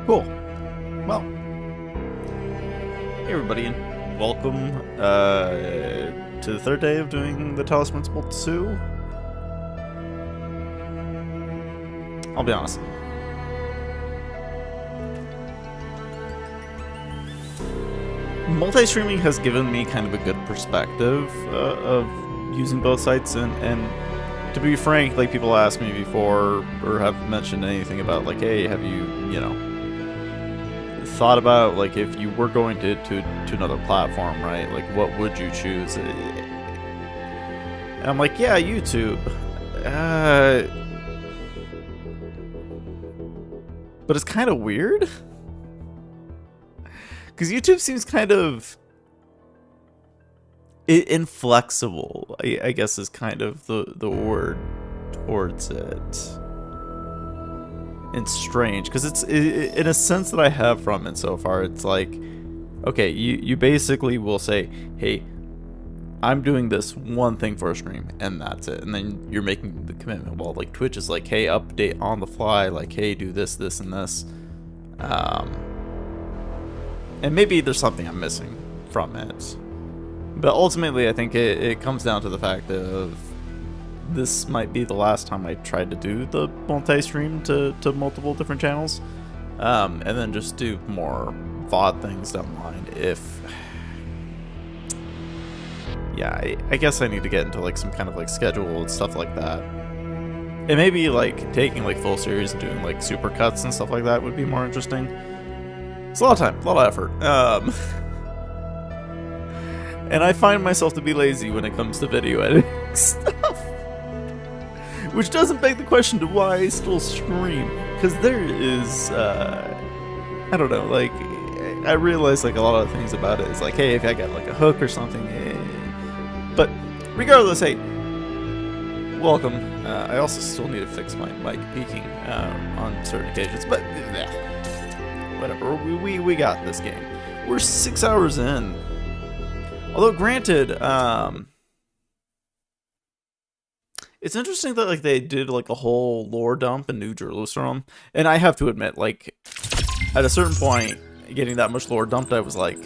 Cool. Well, hey everybody, and welcome to the third day of doing the Talos Principle 2. I'll be honest. Multi-streaming has given me kind of a good perspective of using both sites, and to be frank, like, people ask me before or have mentioned anything about, like, hey, have you thought about, like, if you were going to another platform, right, like, what would you choose? And I'm like, yeah, YouTube. But it's kind of weird, because YouTube seems kind of inflexible, I guess, is kind of the word towards it. And strange, because it's in a sense that I have from it so far, it's like, okay, you basically will say, hey, I'm doing this one thing for a stream, and that's it, and then you're making the commitment. Well, like, Twitch is like, hey, update on the fly, like, hey, do this, this, and this. And maybe there's something I'm missing from it, but ultimately I think it comes down to the fact of this might be the last time I tried to do the multi-stream to multiple different channels, and then just do more VOD things down the line. Yeah, I guess I need to get into, like, some kind of, like, schedule and stuff like that. And maybe, like, taking, like, full series and doing, like, super cuts and stuff like that would be more interesting. It's a lot of time, a lot of effort. And I find myself to be lazy when it comes to video editing stuff. Which doesn't beg the question to why I still stream. Because there is, I don't know, like, I realize, like, a lot of the things about it is like, hey, if I got, like, a hook or something, but regardless, hey, welcome. I also still need to fix my mic peaking on certain occasions, but whatever. We got this game. We're 6 hours in. Although, granted, it's interesting that, like, they did, like, a whole lore dump in New Jerusalem, and I have to admit, like, at a certain point, getting that much lore dumped, I was like,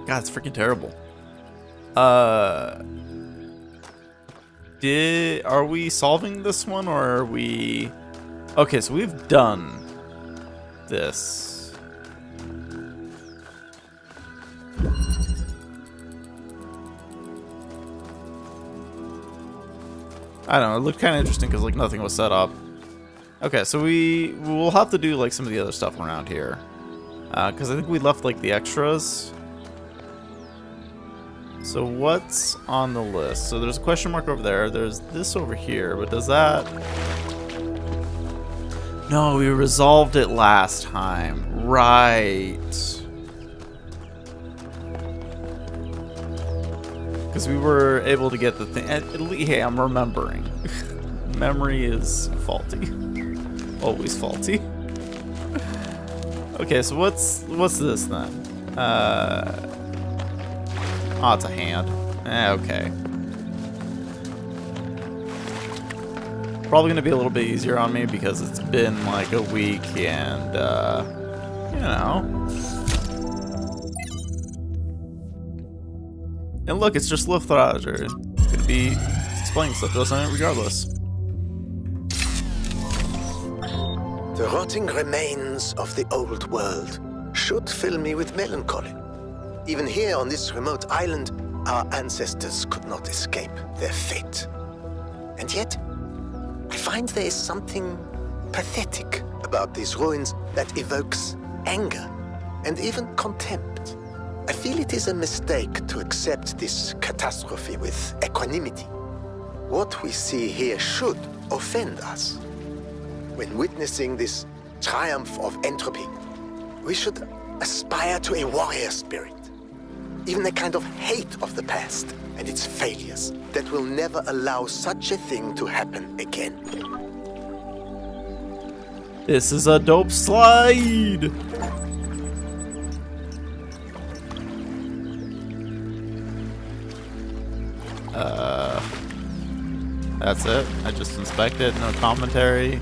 God, it's freaking terrible. Are we solving this one, or are we... Okay, so we've done this. I don't know, it looked kind of interesting because, like, nothing was set up. Okay, so we'll have to do, like, some of the other stuff around here. Because I think we left, like, the extras. So what's on the list? So there's a question mark over there. There's this over here, but does that... No, we resolved it last time. Right. Because we were able to get the thing. Hey, I'm remembering. Memory is faulty. Always faulty. Okay, so what's this then? Oh, it's a hand. Okay. Probably gonna be a little bit easier on me because it's been like a week, and you know. And look, it's just Lithrager. It's gonna be explaining stuff to us on it regardless. The rotting remains of the old world should fill me with melancholy. Even here on this remote island, our ancestors could not escape their fate. And yet, I find there is something pathetic about these ruins that evokes anger and even contempt. I feel it is a mistake to accept this catastrophe with equanimity. What we see here should offend us. When witnessing this triumph of entropy, we should aspire to a warrior spirit. Even a kind of hate of the past and its failures that will never allow such a thing to happen again. This is a dope slide! That's it. I just inspected, no commentary.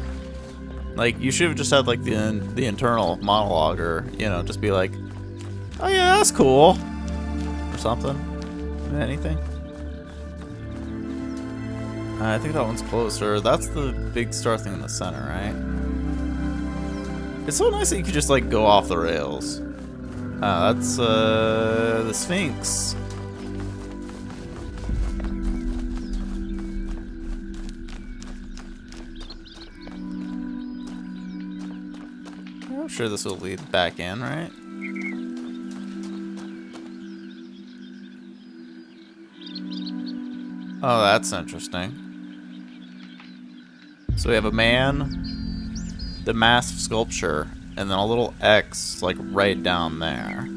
Like, you should have just had, like, the internal monologue, or, you know, just be like, oh yeah, that's cool. Or something. Anything. I think that one's closer. That's the big star thing in the center, right? It's so nice that you could just, like, go off the rails. That's, the Sphinx. I'm sure this will lead back in, right? Oh, that's interesting. So we have a man, the massive sculpture, and then a little X, like, right down there.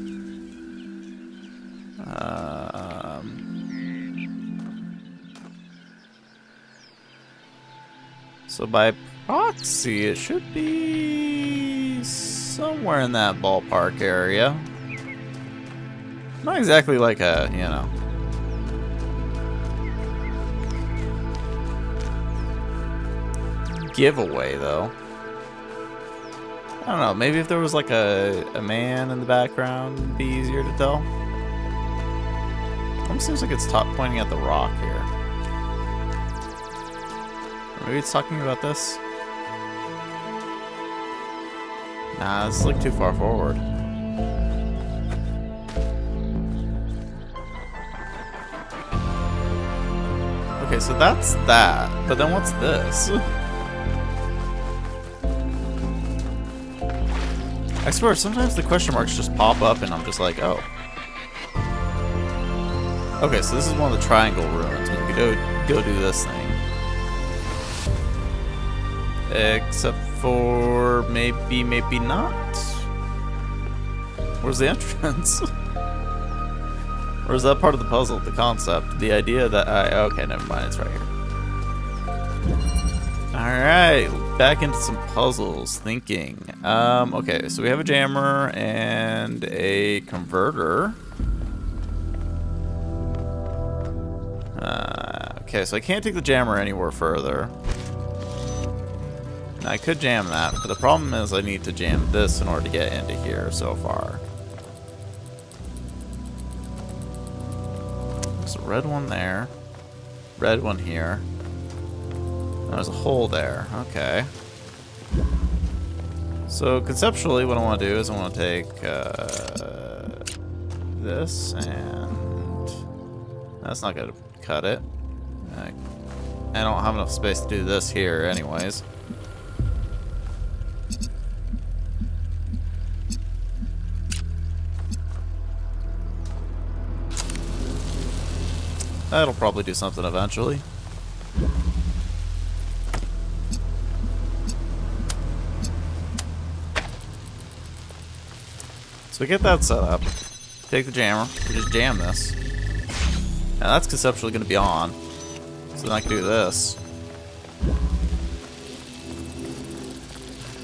So by proxy, it should be somewhere in that ballpark area. Not exactly like a, you know. Giveaway, though. I don't know, maybe if there was like a man in the background, it'd be easier to tell. Almost seems like it's pointing at the rock here. Or maybe it's talking about this. Nah, this is like too far forward. Okay, so that's that. But then what's this? I swear, sometimes the question marks just pop up and I'm just like, oh. Okay, so this is one of the triangle ruins. We can go do this thing. Except for maybe not. Where's the entrance? Or is that part of the puzzle, the concept? The idea that okay, never mind, it's right here. Alright, back into some puzzles, thinking. Okay, so we have a jammer and a converter. Okay, so I can't take the jammer anywhere further. Now, I could jam that, but the problem is I need to jam this in order to get into here so far. There's a red one there. Red one here. There's a hole there. Okay. So conceptually, what I want to do is I want to take this, and that's not going to cut it. I don't have enough space to do this here anyways. That'll probably do something eventually. So we get that set up. Take the jammer. We just jam this. Now that's conceptually going to be on. So then I can do this.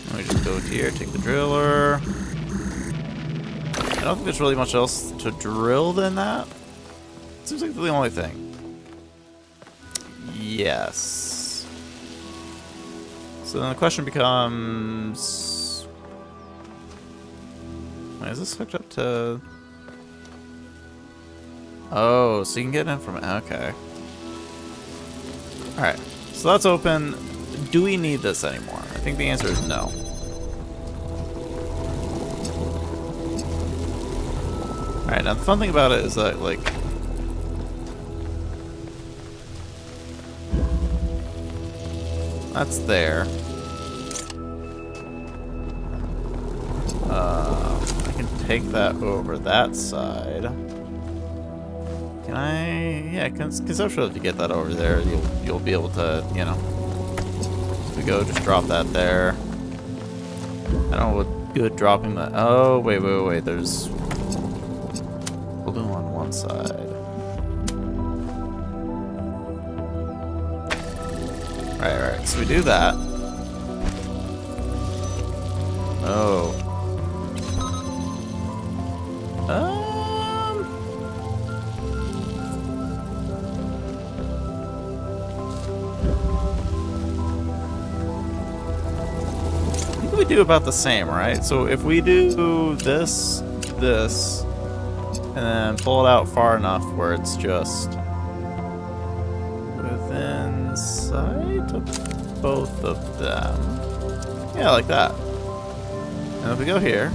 Let me just go here, take the driller. I don't think there's really much else to drill than that. Seems like the only thing. Yes. So then the question becomes... Wait, is this hooked up to... Oh, so you can get in from... Okay. Alright, so that's open. Do we need this anymore? I think the answer is no. Alright, now the fun thing about it is that, like... That's there. I can take that over that side. Can I? Yeah, conceptually, if you get that over there, you'll be able to, you know. So we go, just drop that there. I don't know what good dropping that. Oh, wait. There's balloon on one side. Right. So we do that. Oh. we do about the same, right? So if we do this, this, and then pull it out far enough where it's just within sight of both of them. Yeah, like that. And if we go here,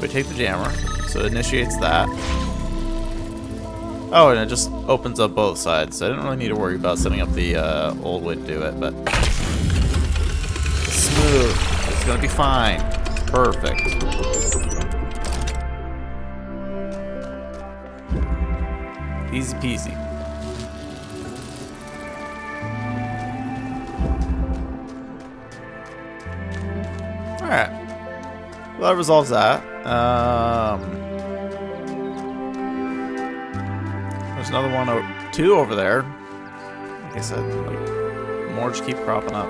we take the jammer, so it initiates that. Oh, and it just opens up both sides, so I didn't really need to worry about setting up the old way to do it, but smooth. It's gonna be fine. Perfect. Easy peasy. Alright. Well, that resolves that. There's another one, two over there. Like I said, like, more just keep cropping up.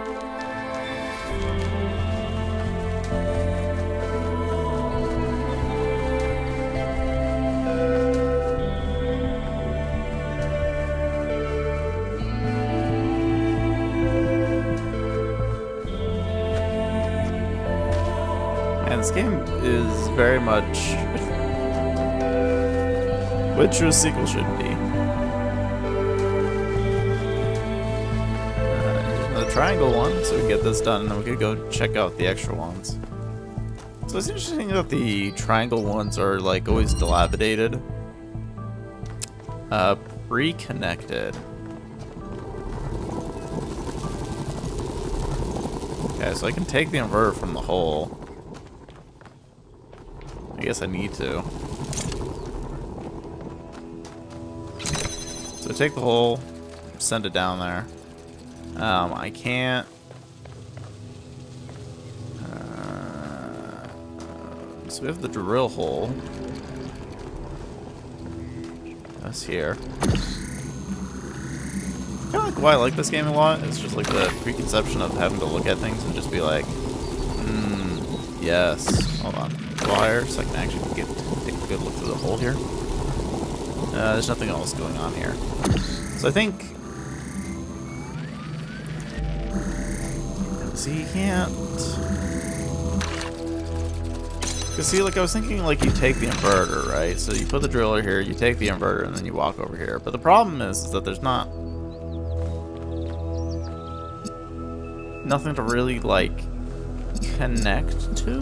And this game is very much what true sequel should be. The triangle one, so we can get this done, and then we could go check out the extra ones. So it's interesting that the triangle ones are like always dilapidated. Pre-connected. Okay, so I can take the inverter from the hole. I guess I need to. So take the hole, send it down there. I can't. So we have the drill hole. That's here. Kind of like why I like this game a lot. It's just like the preconception of having to look at things and just be like, yes. Hold on. Wire, so I can actually take a good look through the hole here. There's nothing else going on here. So I think. See, you can't. Cause see, like I was thinking, like you take the inverter, right? So you put the driller here, you take the inverter, and then you walk over here. But the problem is that there's nothing to really like connect to.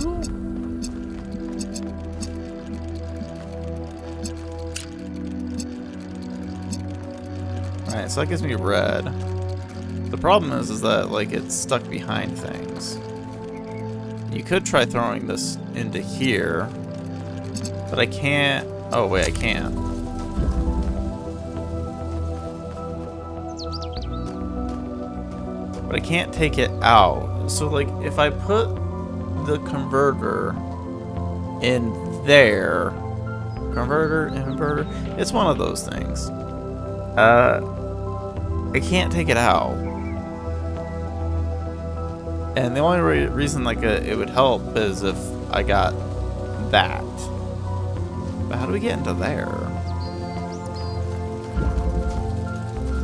Alright, so that gives me red. The problem is that like it's stuck behind things. You could try throwing this into here, but I can't. Oh wait, I can. But I can't take it out. So like if I put the converter in there, converter, inverter, it's one of those things. I can't take it out. And the only reason like it would help is if I got that. But how do we get into there?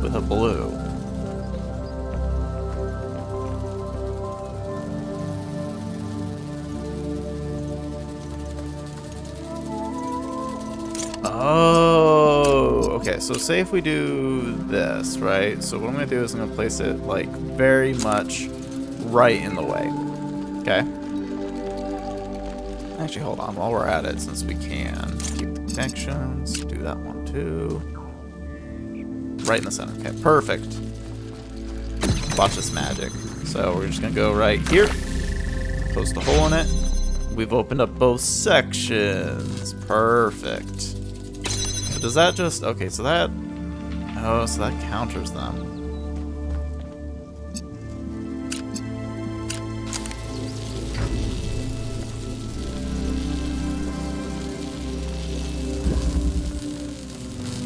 With a blue. Oh, okay. So say if we do this, right? So what I'm gonna do is I'm gonna place it like very much right in the way. Okay. Actually, hold on. While we're at it, since we can keep the connections, do that one too. Right in the center. Okay, perfect. Watch this magic. So we're just gonna go right here. Post a hole in it. We've opened up both sections. Perfect. So does that just... Okay, so that... Oh, so that counters them.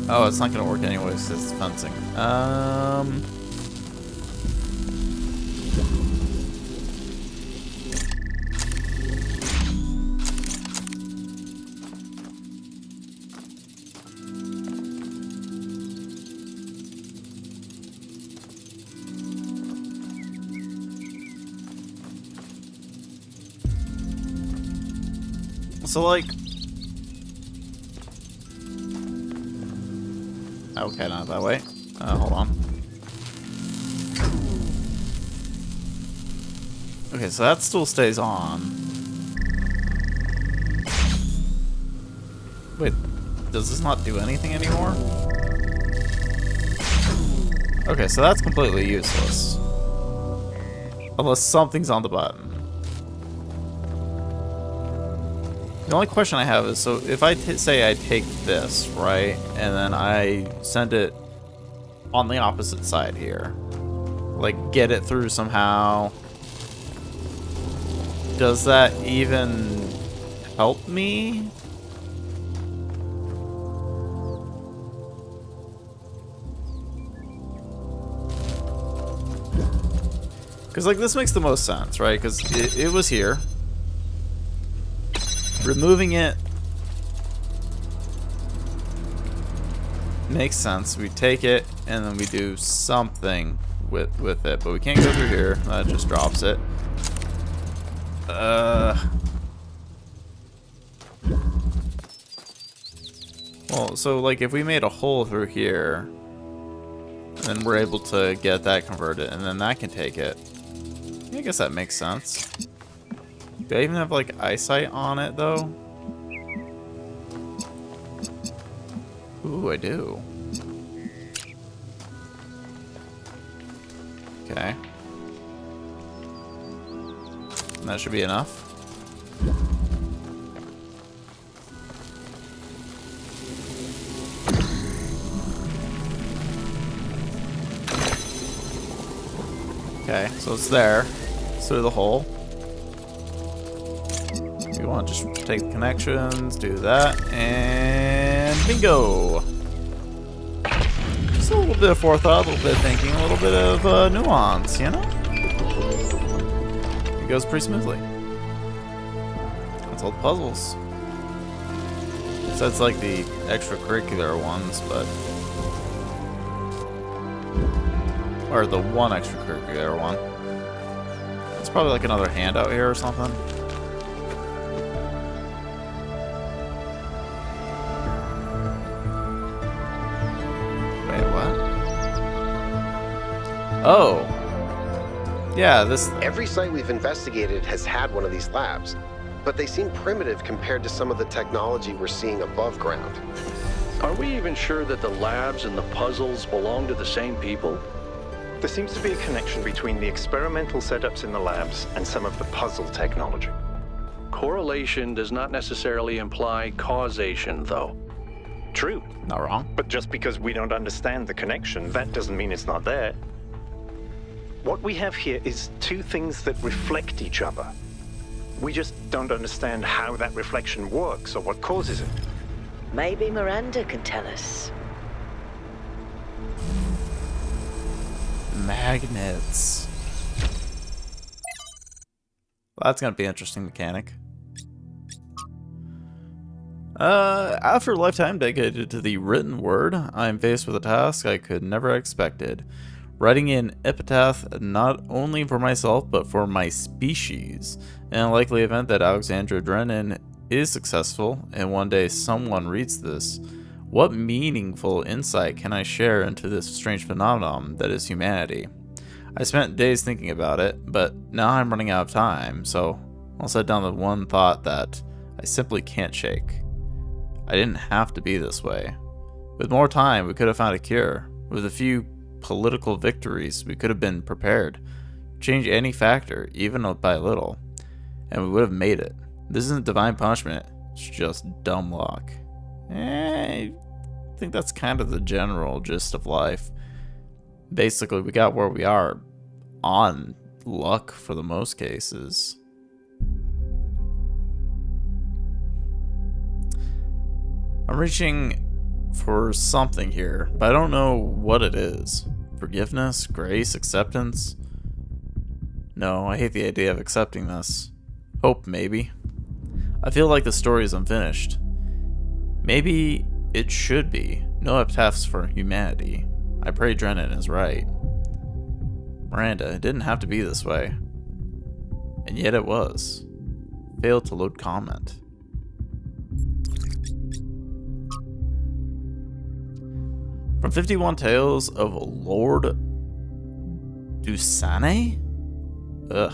Oh, it's not gonna work anyways, it's fencing. So, like... Okay, not that way. Hold on. Okay, so that still stays on. Wait, does this not do anything anymore? Okay, so that's completely useless. Unless something's on the button. The only question I have is, so if I say I take this, right, and then I send it on the opposite side here, like get it through somehow, does that even help me? Because, like, this makes the most sense, right? Because it was here. Removing it makes sense. We take it, and then we do something with it. But we can't go through here. That just drops it. Well, so, like, if we made a hole through here, then we're able to get that converted, and then that can take it. I guess that makes sense. Do I even have, like, eyesight on it, though? Ooh, I do. Okay. And that should be enough. Okay, so it's there. It's through the hole. We want to just take the connections, do that, and bingo! Just a little bit of forethought, a little bit of thinking, a little bit of nuance, you know? It goes pretty smoothly. That's all the puzzles. Besides, like, the extracurricular ones, but... or the one extracurricular one. There's probably like another handout here or something. Wait, what? Oh. Yeah, this... Every site we've investigated has had one of these labs, but they seem primitive compared to some of the technology we're seeing above ground. Are we even sure that the labs and the puzzles belong to the same people? There seems to be a connection between the experimental setups in the labs and some of the puzzle technology. Correlation does not necessarily imply causation, though. True. Not wrong. But just because we don't understand the connection, that doesn't mean it's not there. What we have here is two things that reflect each other. We just don't understand how that reflection works or what causes it. Maybe Miranda can tell us. Magnets. Well, that's gonna be an interesting mechanic. After a lifetime dedicated to the written word, I am faced with a task I could never have expected. Writing an epitaph not only for myself, but for my species. In a likely event that Alexandra Drennan is successful, and one day someone reads this, what meaningful insight can I share into this strange phenomenon that is humanity? I spent days thinking about it, but now I'm running out of time, so I'll set down the one thought that I simply can't shake. I didn't have to be this way. With more time, we could have found a cure. With a few political victories, we could have been prepared. Change any factor, even by a little, and we would have made it. This isn't divine punishment, it's just dumb luck. I think that's kind of the general gist of life. Basically, we got where we are on luck for the most cases. I'm reaching for something here, but I don't know what it is. Forgiveness, grace, acceptance? No, I hate the idea of accepting this. Hope, maybe. I feel like the story is unfinished. Maybe it should be. No epitaphs for humanity. I pray Drennan is right. Miranda, it didn't have to be this way. And yet it was. Failed to load comment. From 51 Tales of Lord Dusane? Ugh.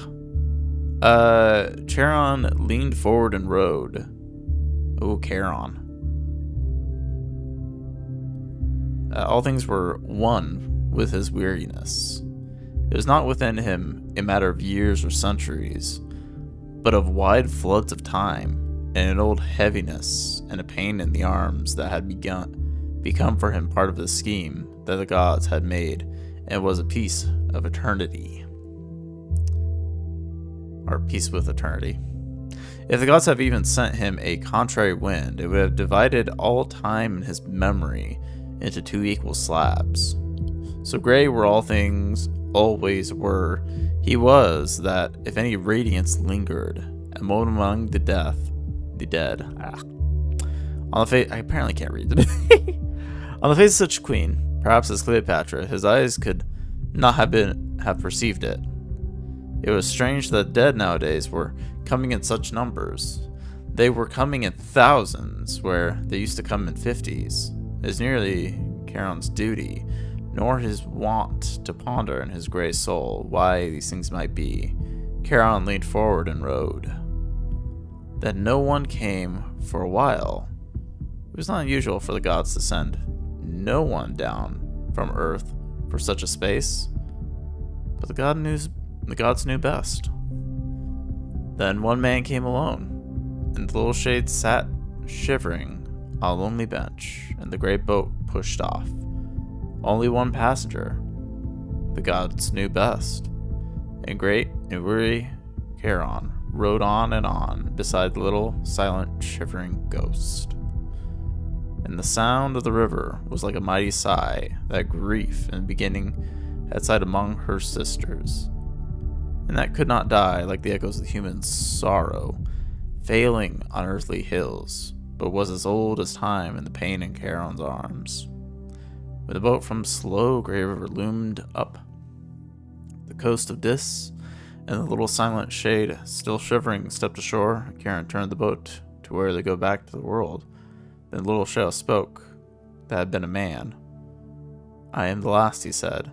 Charon leaned forward and rode. Oh, Charon. All things were one with his weariness. It was not within him a matter of years or centuries, but of wide floods of time, and an old heaviness and a pain in the arms that had become for him part of the scheme that the gods had made, and was a piece of eternity. Or peace with eternity. If the gods have even sent him a contrary wind, it would have divided all time in his memory into two equal slabs. So gray were all things always were, he was that if any radiance lingered, and moaned among the dead. On the face, I apparently can't read today. On the face of such a queen, perhaps as Cleopatra, his eyes could not have perceived it. It was strange that dead nowadays were coming in such numbers. They were coming in thousands, where they used to come in 50s. It is nearly Charon's duty, nor his wont, to ponder in his grey soul why these things might be. Charon leaned forward and rode. Then no one came for a while. It was not unusual for the gods to send no one down from Earth for such a space, but the gods knew best. Then one man came alone, and the little shade sat shivering on a lonely bench, and the great boat pushed off. Only one passenger. The gods knew best, and great and weary Charon rode on and on beside the little silent shivering ghost. And the sound of the river was like a mighty sigh that grief in the beginning had sighed among her sisters, and that could not die like the echoes of human sorrow, failing on earthly hills, but was as old as time in the pain in Charon's arms. When the boat from slow grey river loomed up the coast of Dis, and the little silent shade, still shivering, stepped ashore, Charon turned the boat to where they go back to the world. Then the little shell spoke. That had been a man. I am the last, he said.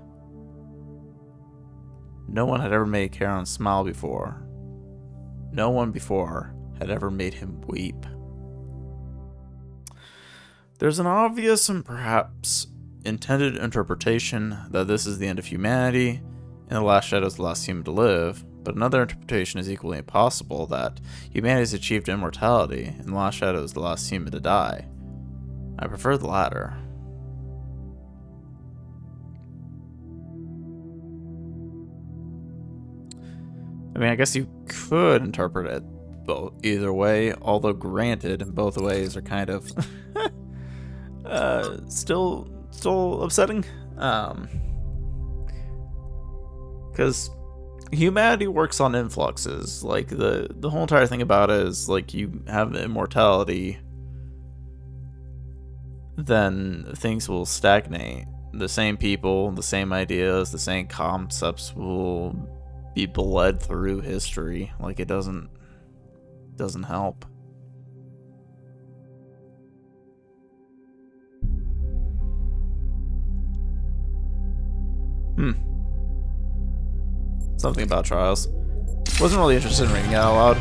No one had ever made Charon smile before. No one before had ever made him weep. There's an obvious and perhaps intended interpretation that this is the end of humanity, and the last shadow is the last human to live, but another interpretation is equally impossible, that humanity has achieved immortality, and the last shadow is the last human to die. I prefer the latter. I mean, I guess you could interpret it both either way, although granted, both ways are kind of still upsetting. Because humanity works on influxes. Like the whole entire thing about it is like you have immortality, then things will stagnate. The same people, the same ideas, the same concepts will be bled through history. Like it doesn't help. Something about Trials. Wasn't really interested in reading it out loud.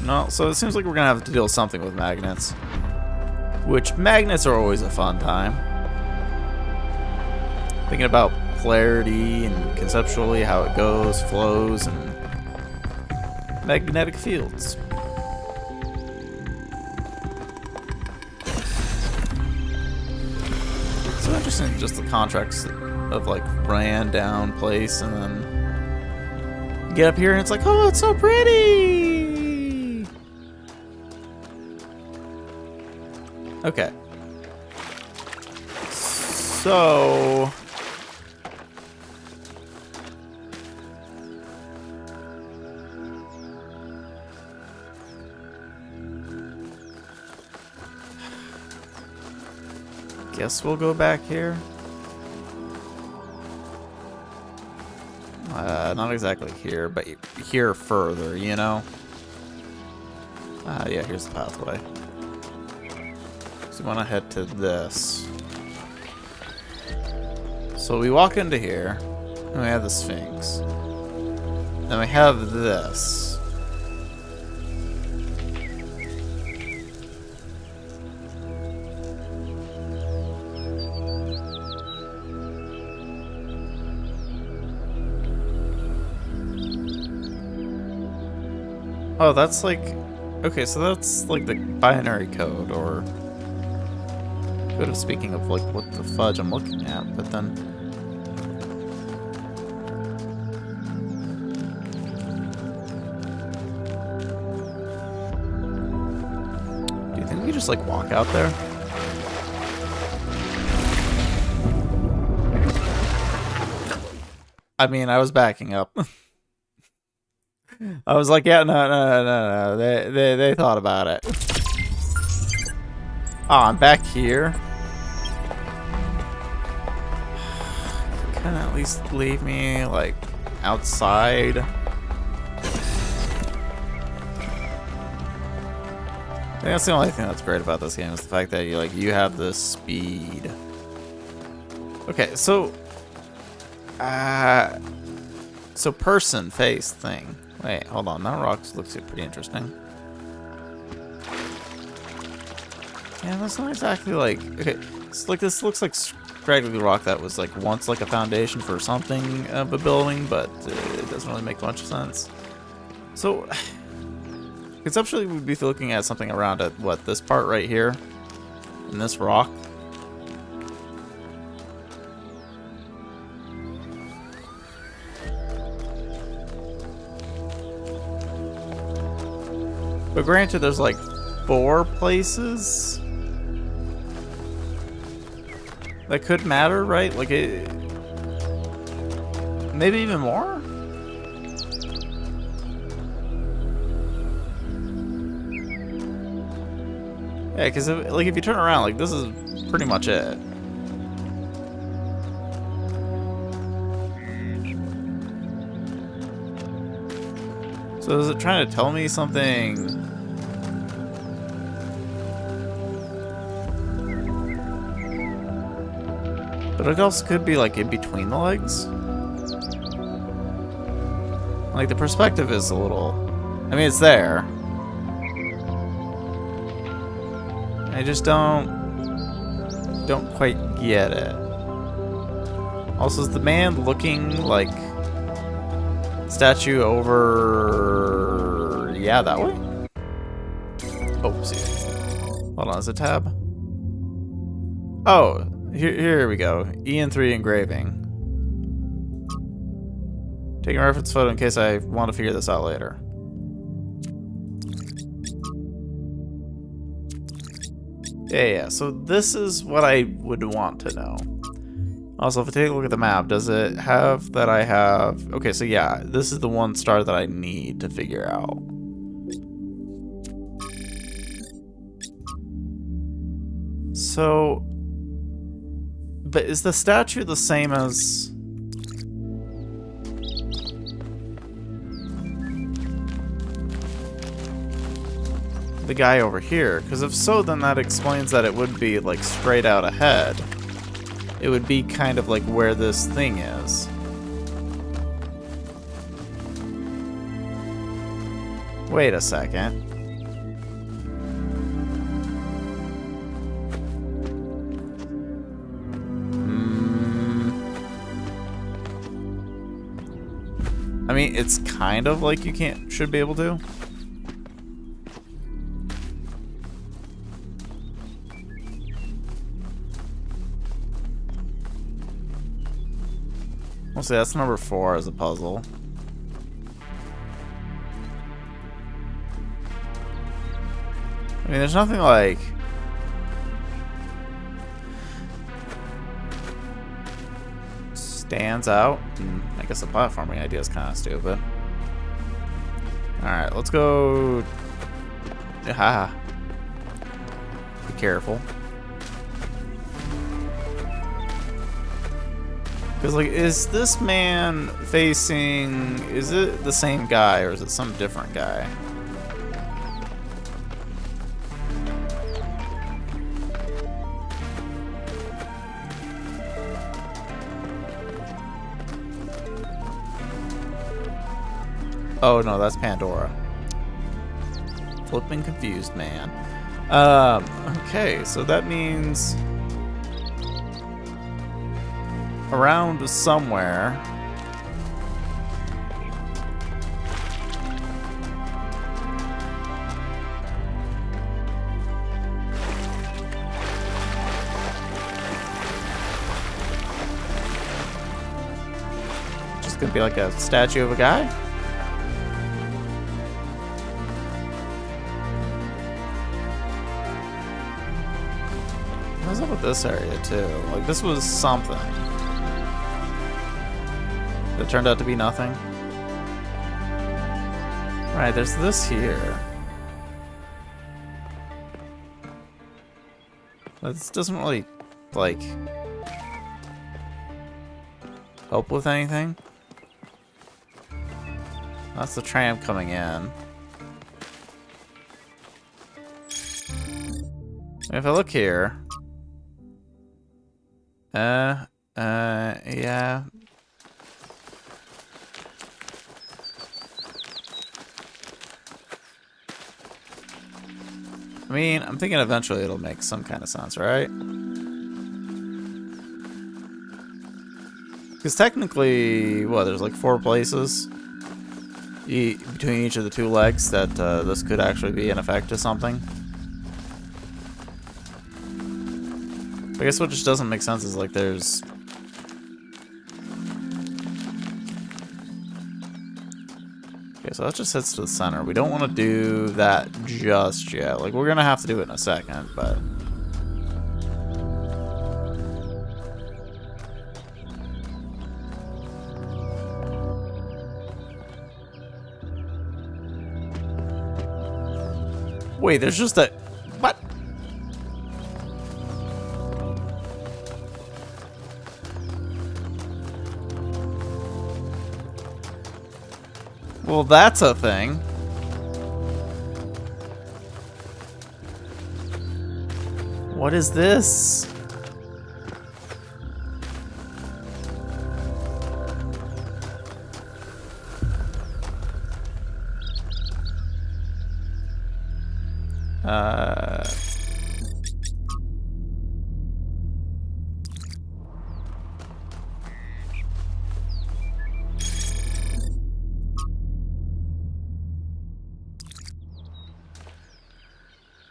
No, so it seems like we're gonna have to deal with something with magnets. Which, magnets are always a fun time. Thinking about polarity and conceptually how it goes, flows, and magnetic fields. So interesting, just the contracts of like ran down place and then get up here and it's like, oh, it's so pretty. Okay. So guess we'll go back here. Not exactly here, but here further, you know? Yeah, here's the pathway. So we want to head to this. So we walk into here, and we have the Sphinx. Then we have this. Oh, that's like... Okay, so that's like the binary code, or... Code of speaking of like what the fudge I'm looking at, but then... Do you think we just like walk out there? I mean, I was backing up. I was like, yeah, no. They thought about it. Oh, I'm back here. Can at least leave me like outside. I think that's the only thing that's great about this game is the fact that you have this speed. Okay, so person face thing. Wait, hold on. That rock looks pretty interesting. Yeah, that's not exactly like... Okay, it's like this looks like scraggly rock that was like once like a foundation for something of a building, but it doesn't really make much sense. So, conceptually, we'd be looking at something around at what, this part right here? And this rock? But granted, there's like 4 places that could matter, right? Like it, maybe even more. Yeah, because like if you turn around, like this is pretty much it. So is it trying to tell me something? But it also could be like in between the legs. Like the perspective is a little... I mean, it's there. I just don't quite get it. Also, is the man looking like statue over... Yeah, that way? Oh, see. Hold on, is it tab? Oh, here we go. EN3 engraving. Taking a reference photo in case I want to figure this out later. Yeah, so this is what I would want to know. Also, if I take a look at the map, does it have that I have... Okay, so yeah, this is the one star that I need to figure out. So... But is the statue the same as... the guy over here? Because if so, then that explains that it would be like straight out ahead. It would be kind of like where this thing is. Wait a second. I mean, it's kind of like you should be able to. We'll see, that's number 4 as a puzzle. I mean, there's nothing like... stands out. I guess the platforming idea is kind of stupid. Alright, let's go... Haha. Be careful. Because, like, is this man facing... Is it the same guy, or is it some different guy? Oh no, that's Pandora. Flipping confused, man. Okay, so that means around somewhere. Just gonna be like a statue of a guy. What's up with this area too? Like this was something. It turned out to be nothing. Right, there's this here. This doesn't really, like, help with anything. That's the tram coming in. If I look here... yeah. I mean, I'm thinking eventually it'll make some kind of sense, right? Because technically, what, there's like 4 places between each of the 2 legs that this could actually be an effect to something. I guess what just doesn't make sense is like there's... Okay, so that just hits to the center. We don't want to do that just yet. Like, we're going to have to do it in a second, but... Wait, there's just a... What? Well, that's a thing. What is this?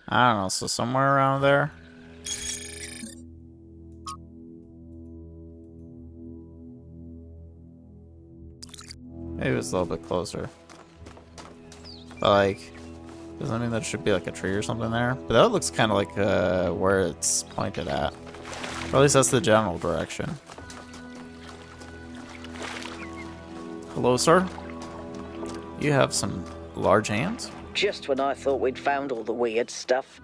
I don't know, so somewhere around there. Maybe it's a little bit closer. But like, doesn't that mean there should be like a tree or something there? But that looks kind of like where it's pointed at. Or at least that's the general direction. Hello, sir. You have some large hands? Just when I thought we'd found all the weird stuff.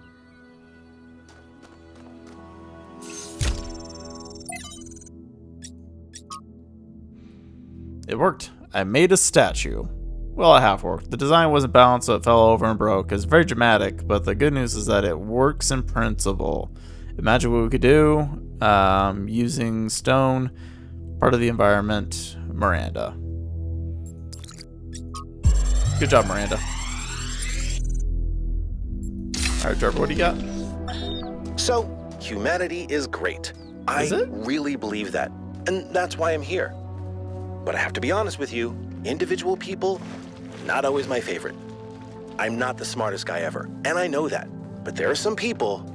It worked. I made a statue. Well, it half worked. The design wasn't balanced, so it fell over and broke. It's very dramatic, but the good news is that it works in principle. Imagine what we could do using stone, part of the environment, Miranda. Good job, Miranda. Alright, Trevor, what do you got? So, humanity is great. Is it? Really believe that. And that's why I'm here. But I have to be honest with you, individual people, not always my favorite. I'm not the smartest guy ever, and I know that. But there are some people,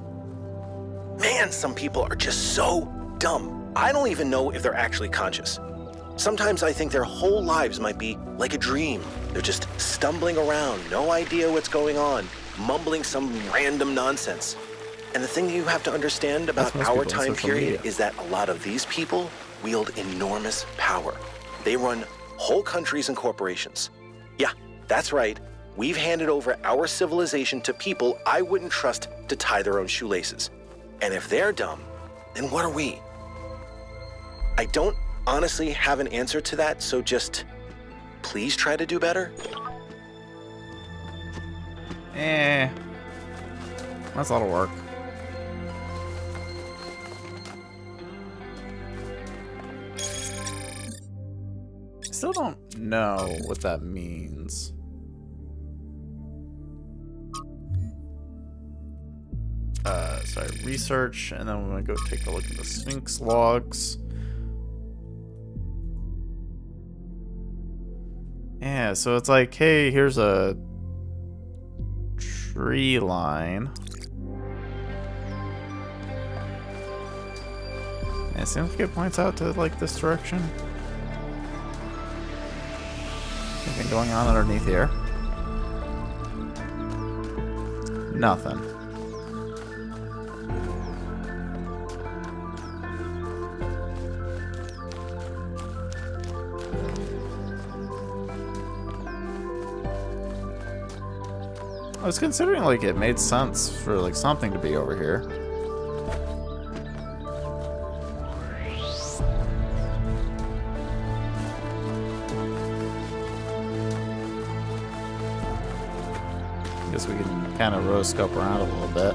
man, some people are just so dumb. I don't even know if they're actually conscious. Sometimes I think their whole lives might be like a dream. They're just stumbling around, no idea what's going on, mumbling some random nonsense. And the thing you have to understand about our time period is that a lot of these people wield enormous power. They run whole countries and corporations. Yeah, that's right. We've handed over our civilization to people I wouldn't trust to tie their own shoelaces. And if they're dumb, then what are we? I don't honestly have an answer to that, so just please try to do better. That's a lot of work. still don't know what that means. Sorry, research, and then I'm gonna go take a look at the Sphinx logs. Yeah, so it's like, hey, here's a tree line. And it seems like it points out to, like, this direction. Anything going on underneath here? Nothing. I was considering, like, it made sense for, like, something to be over here. Guess we can kind of rotoscope around a little bit.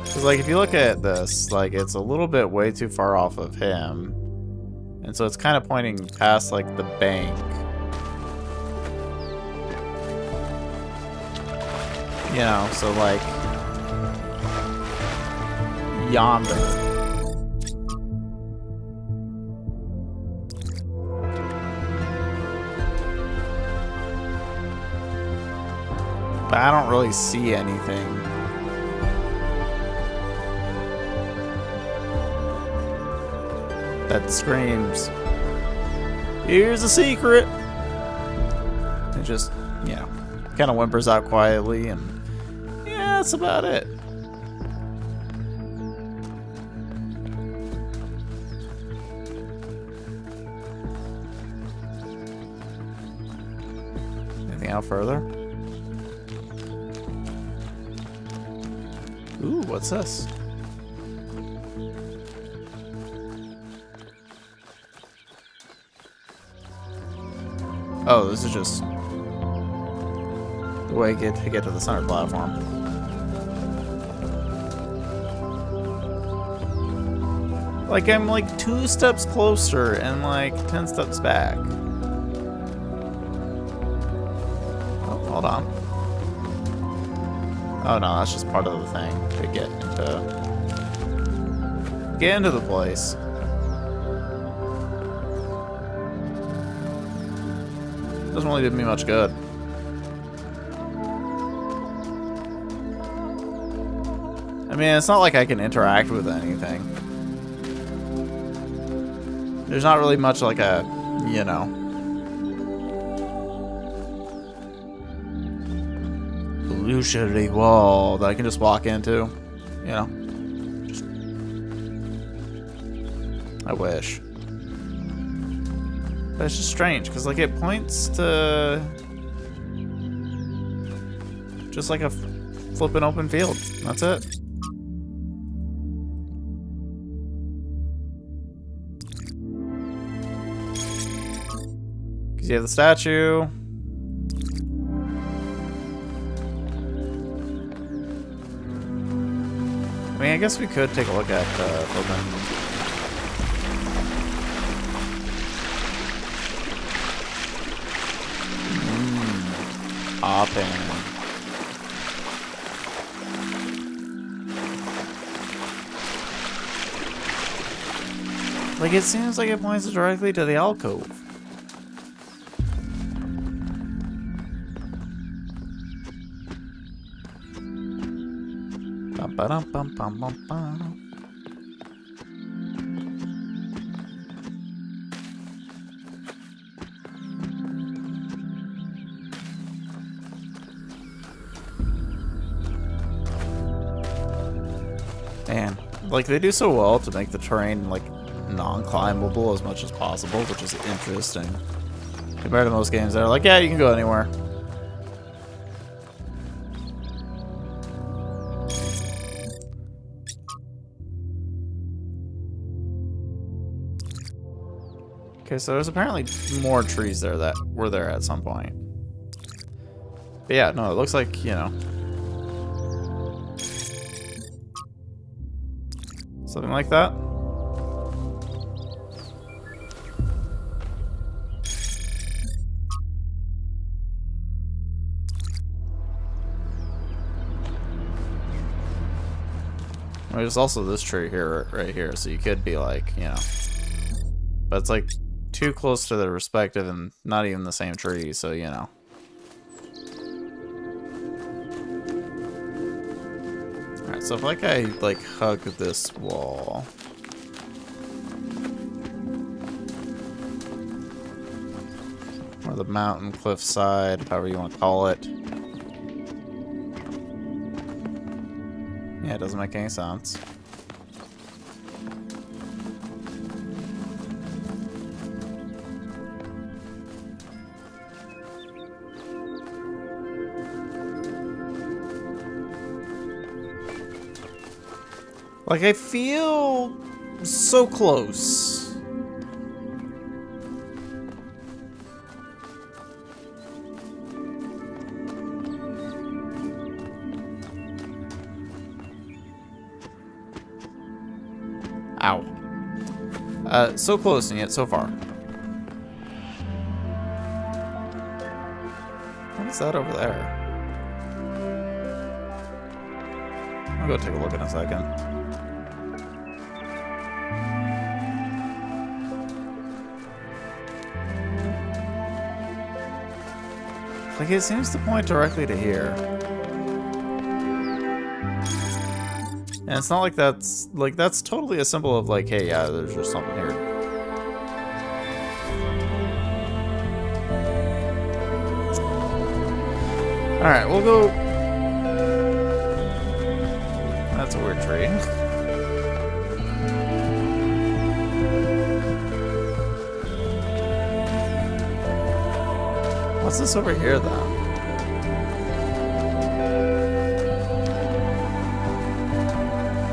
Because, like, if you look at this, like, it's a little bit way too far off of him. And so it's kind of pointing past, like, the bank. You know, so like yonder. But I don't really see anything. That screams, here's a secret. It just, you know, kind of whimpers out quietly, and that's about it. Anything out further? Ooh, what's this? Oh, this is just the way to get to the center platform. Like, I'm like 2 steps closer and like 10 steps back. Oh, hold on. Oh no, that's just part of the thing to get into the place. Doesn't really do me much good. I mean, it's not like I can interact with anything. There's not really much like a, you know, illusionary wall that I can just walk into, you know. I wish. But it's just strange, because like it points to just like a flippin' open field. That's it. You have the statue. I mean, I guess we could take a look at Open. Hopping. Like, it seems like it points directly to the alcove. Ba-dum-bum-bum-bum-bum. Man, like, they do so well to make the terrain like non-climbable as much as possible, which is interesting compared to most games that are like, yeah, you can go anywhere. Okay, so there's apparently more trees there that were there at some point. But yeah, no, it looks like, you know, something like that. There's also this tree here, right here, so you could be like, you know. But it's like too close to the respective and not even the same tree, so you know. Alright, so if like I like hug this wall. Or the mountain cliff side, however you want to call it. Yeah, it doesn't make any sense. Like, I feel so close. Ow. So close and yet so far. What is that over there? I'll go take a look in a second. Like, it seems to point directly to here. And it's not like that's totally a symbol of like, hey, yeah, there's just something here. Alright, we'll go. That's a weird tree. What's this over here, then?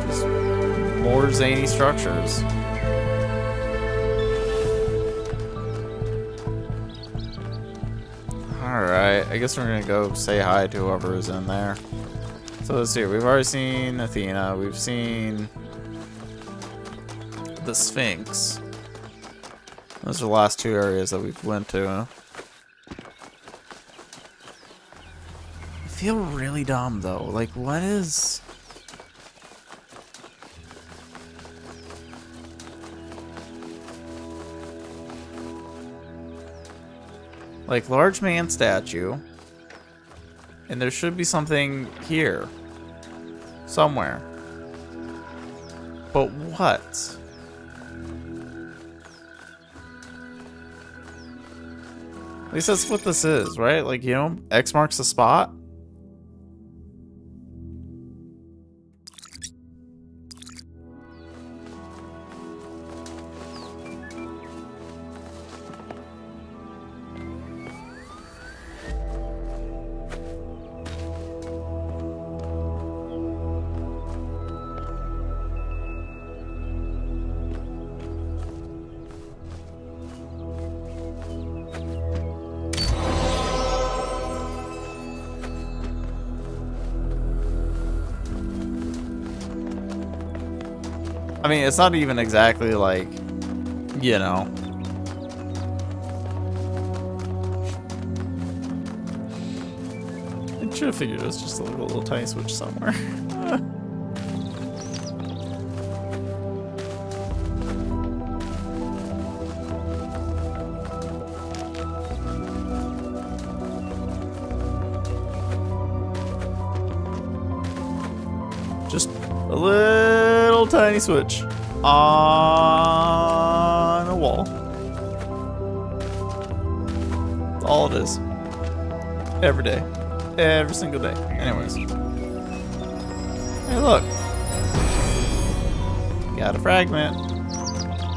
Just more zany structures. Alright, I guess we're gonna go say hi to whoever is in there. So let's see, we've already seen Athena, we've seen the Sphinx. Those are the last two areas that we've went to. I feel really dumb though. Like, what is... Like, large man statue. And there should be something here. Somewhere. But what? At least that's what this is, right? Like, you know, X marks the spot. I mean, it's not even exactly like, you know. I should have figured it was just a little tiny switch somewhere. Just a little tiny switch on a wall. That's all it is. Every day. Every single day. Anyways. Hey, look. Got a fragment.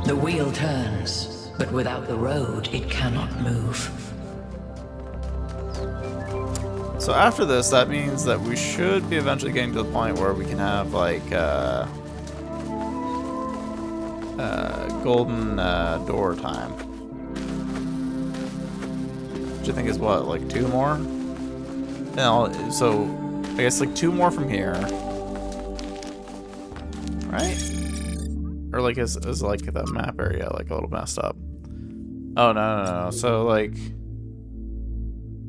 The wheel turns, but without the road, it cannot move. So after this, that means that we should be eventually getting to the point where we can have like golden door time. Which I think is what, like 2 more? No, so I guess like 2 more from here. Right? Or like is like the map area like a little messed up? Oh no. So like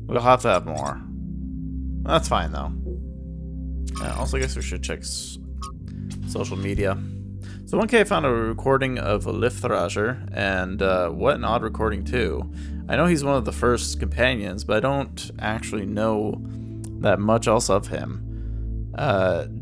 we'll have to have more. That's fine though. Yeah, also, I guess we should check. social media. So 1K found a recording of Lifthrasher, and what an odd recording too. I know he's one of the first companions, but I don't actually know that much else of him.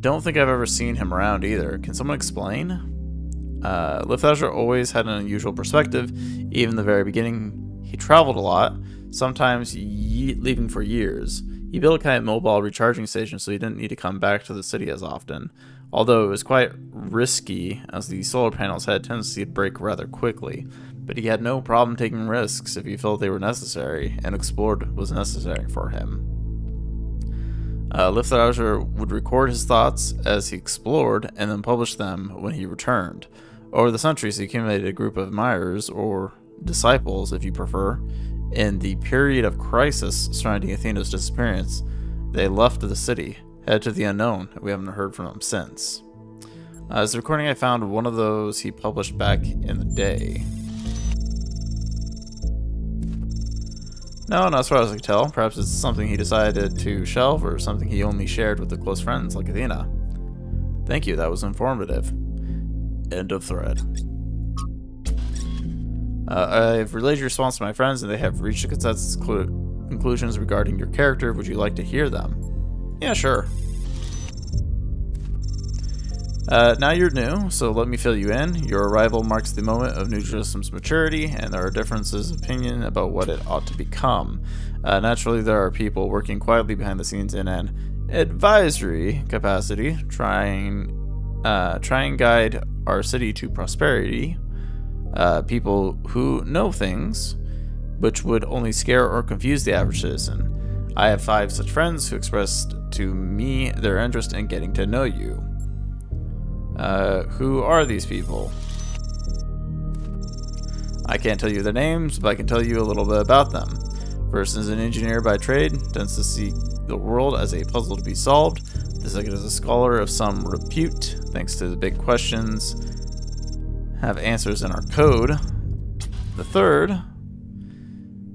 Don't think I've ever seen him around either. Can someone explain? Lifthrasher always had an unusual perspective. Even in the very beginning, he traveled a lot, sometimes leaving for years. He built a kind of mobile recharging station so he didn't need to come back to the city as often. Although it was quite risky, as the solar panels had a tendency to break rather quickly. But he had no problem taking risks if he felt they were necessary, and explored was necessary for him. Lifthrasher would record his thoughts as he explored, and then publish them when he returned. Over the centuries, he accumulated a group of admirers, or disciples if you prefer. In the period of crisis surrounding Athena's disappearance, they left the city, headed to the unknown, and we haven't heard from them since. As the recording I found, one of those he published back in the day. No, not as far as I can tell. Perhaps it's something he decided to shelve, or something he only shared with the close friends like Athena. Thank you, that was informative. End of thread. I've relayed your response to my friends, and they have reached a consensus conclusions regarding your character. Would you like to hear them? Yeah, sure. Now you're new, so let me fill you in. Your arrival marks the moment of New Jerusalem's maturity, and there are differences of opinion about what it ought to become. Naturally, there are people working quietly behind the scenes in an advisory capacity, trying guide our city to prosperity. People who know things, which would only scare or confuse the average citizen. I have 5 such friends who expressed to me their interest in getting to know you. Who are these people? I can't tell you their names, but I can tell you a little bit about them. First is an engineer by trade, tends to see the world as a puzzle to be solved. The second is a scholar of some repute, thanks to the big questions, have answers in our code. The third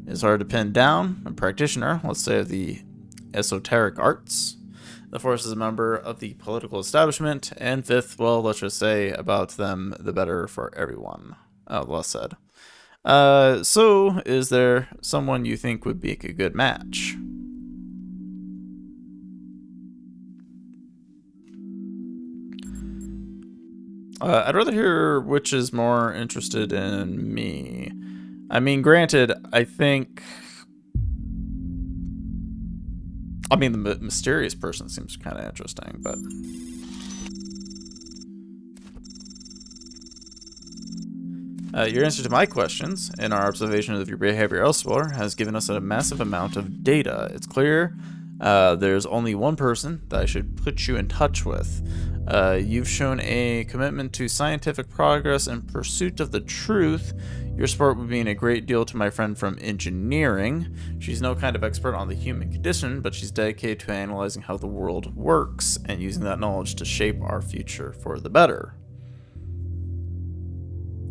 is hard to pin down, a practitioner, let's say of the esoteric arts. The fourth is a member of the political establishment. And fifth, well, let's just say about them, the better for everyone. Less said. So, is there someone you think would make a good match? I'd rather hear which is more interested in me. I mean, granted, I think... I mean, the mysterious person seems kind of interesting, but... your answer to my questions and our observation of your behavior elsewhere has given us a massive amount of data. It's clear there's only one person that I should put you in touch with. You've shown a commitment to scientific progress and pursuit of the truth. Your support would mean a great deal to my friend from engineering. She's no kind of expert on the human condition, but she's dedicated to analyzing how the world works and using that knowledge to shape our future for the better.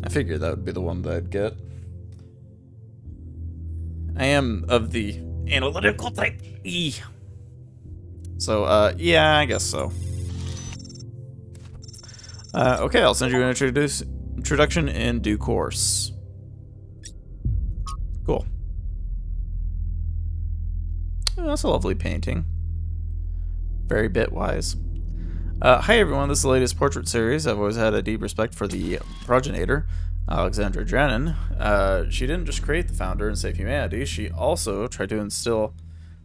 I figured that would be the one that I'd get. I am of the analytical type E. So, yeah, I guess so. Okay, I'll send you an introduction in due course. Cool. Oh, that's a lovely painting. Very bitwise. Hi everyone, this is the latest portrait series. I've always had a deep respect for the progenitor, Alexandra Drennan. She didn't just create the founder and save humanity, she also tried to instill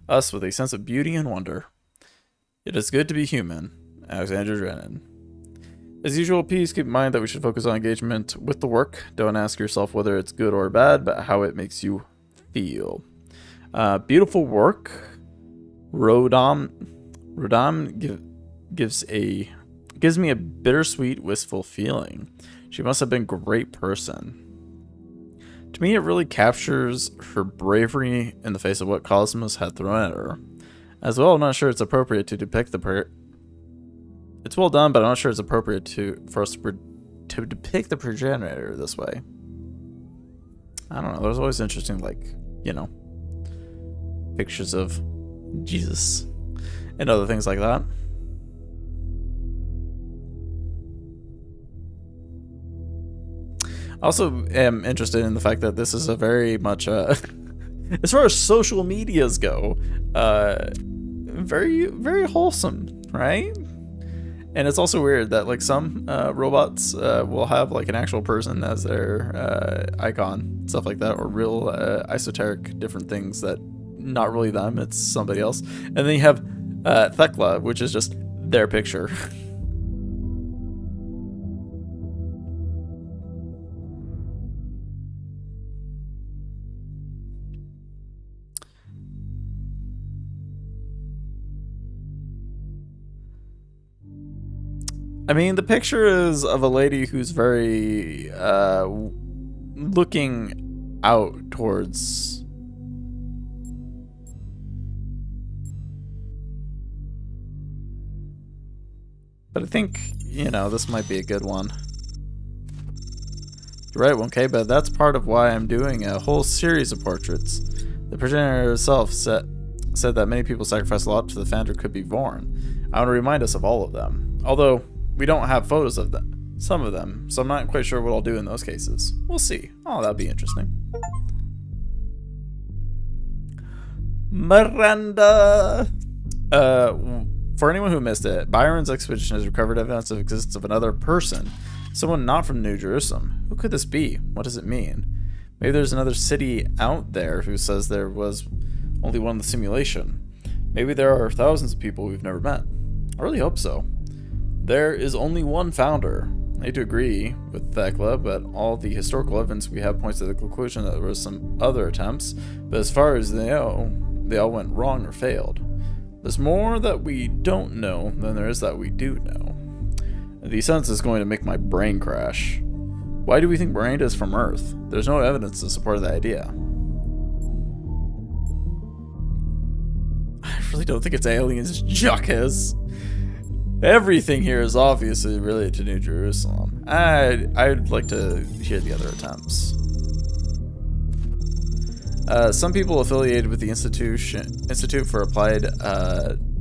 us with a sense of beauty and wonder. It is good to be human, Alexandra Drennan. As usual, please keep in mind that we should focus on engagement with the work. Don't ask yourself whether it's good or bad, but how it makes you feel. Beautiful work. Rodam gives me a bittersweet, wistful feeling. She must have been a great person. To me, it really captures her bravery in the face of what Cosmos had thrown at her. As well, I'm not sure it's appropriate to depict it's well done, but I'm not sure it's appropriate for us to depict the progenitor this way. I don't know. There's always interesting, like, you know, pictures of Jesus and other things like that. Also am interested in the fact that this is a very much, as far as social medias go, very, very wholesome, right? And it's also weird that like some robots will have like an actual person as their icon, stuff like that, or real esoteric different things that not really them, it's somebody else. And then you have Thekla, which is just their picture. I mean, the picture is of a lady who's very looking out towards. But I think, you know, this might be a good one. You're right, 1K, but that's part of why I'm doing a whole series of portraits. The progenitor herself said that many people sacrifice a lot to the founder could be born. I want to remind us of all of them. Although, we don't have photos of them, some of them, so I'm not quite sure what I'll do in those cases. We'll see. Oh, that'd be interesting. Miranda! For anyone who missed it, Byron's expedition has recovered evidence of the existence of another person, someone not from New Jerusalem. Who could this be? What does it mean? Maybe there's another city out there who says there was only one in the simulation. Maybe there are thousands of people we've never met. I really hope so. There is only one founder. I hate to agree with Thekla, but all the historical evidence we have points to the conclusion that there were some other attempts, but as far as they know, they all went wrong or failed. There's more that we don't know than there is that we do know. The sentence is going to make my brain crash. Why do we think Miranda is from Earth? There's no evidence to support that idea. I really don't think it's aliens, Jacques. Everything here is obviously related to New Jerusalem. I'd like to hear the other attempts. Some people affiliated with the Institute for Applied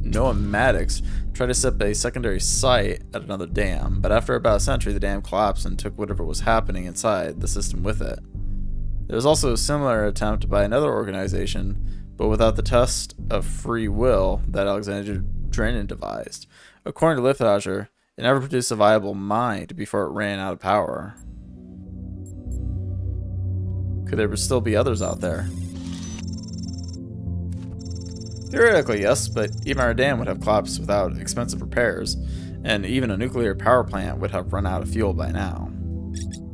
Noematics tried to set up a secondary site at another dam, but after about a century, the dam collapsed and took whatever was happening inside the system with it. There was also a similar attempt by another organization, but without the test of free will that Alexander Drennan devised. According to Lifthager, it never produced a viable mind before it ran out of power. Could there still be others out there? Theoretically, yes, but even our dam would have collapsed without expensive repairs, and even a nuclear power plant would have run out of fuel by now.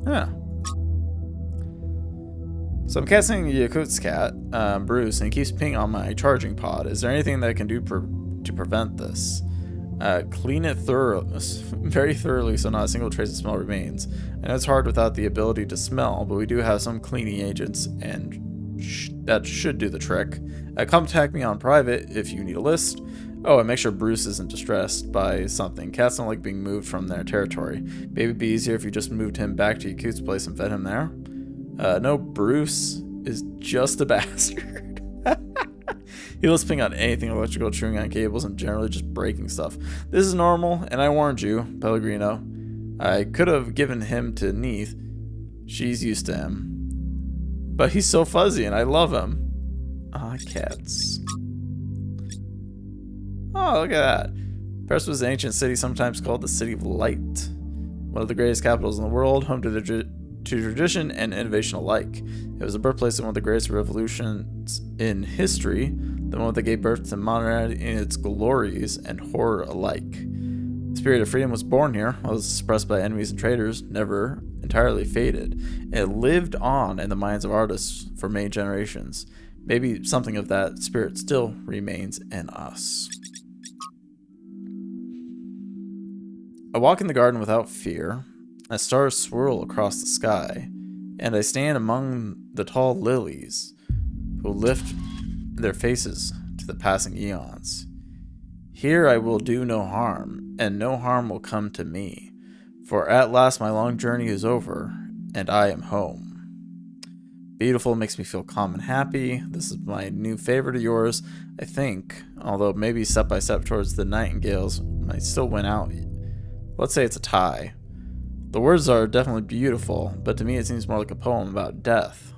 Huh. So I'm casting Yakut's cat, Bruce, and he keeps peeing on my charging pod. Is there anything that I can do to prevent this? Clean it very thoroughly so not a single trace of smell remains. I know it's hard without the ability to smell, but we do have some cleaning agents, and that should do the trick. Contact me on private if you need a list. Oh, and make sure Bruce isn't distressed by something. Cats don't like being moved from their territory. Maybe it'd be easier if you just moved him back to Yakut's place and fed him there. No, Bruce is just a bastard. He loves ping on anything electrical, chewing on cables, and generally just breaking stuff. This is normal, and I warned you, Pellegrino. I could have given him to Neith. She's used to him. But he's so fuzzy, and I love him. Ah, cats. Oh, look at that. Paris was an ancient city, sometimes called the City of Light. One of the greatest capitals in the world, home to tradition and innovation alike. It was the birthplace of one of the greatest revolutions in history, the one that gave birth to modernity in its glories and horror alike. The spirit of freedom was born here, was suppressed by enemies and traitors, never entirely faded. It lived on in the minds of artists for many generations. Maybe something of that spirit still remains in us. I walk in the garden without fear. As stars swirl across the sky, and I stand among the tall lilies who lift their faces to the passing eons. Here I will do no harm, and no harm will come to me, for at last my long journey is over, and I am home. Beautiful makes me feel calm and happy. This is my new favorite of yours, I think, although maybe step by step towards the nightingales might still win out. Let's say it's a tie. The words are definitely beautiful, but to me it seems more like a poem about death.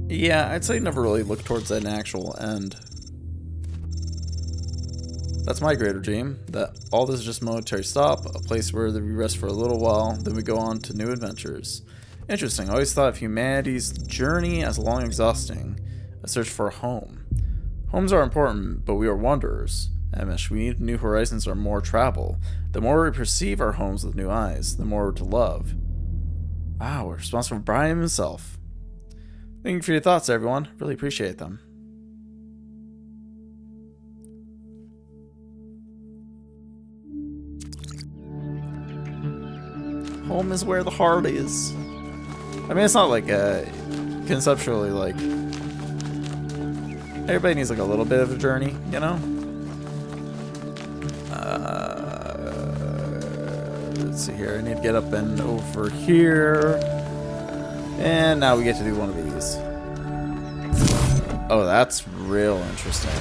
Yeah, I'd say never really look towards an actual end. That's my greater dream, that all this is just a momentary stop, a place where we rest for a little while, then we go on to new adventures. Interesting, I always thought of humanity's journey as long and exhausting, a search for a home. Homes are important, but we are wanderers. Amish, we need new horizons or more travel. The more we perceive our homes with new eyes, the more we're to love. Wow, we're responsible for Brian himself. Thank you for your thoughts, everyone. Really appreciate them. Home is where the heart is. I mean, it's not like conceptually like everybody needs like a little bit of a journey, you know? Let's see here. I need to get up and over here. And now we get to do one of these. Oh, that's real interesting.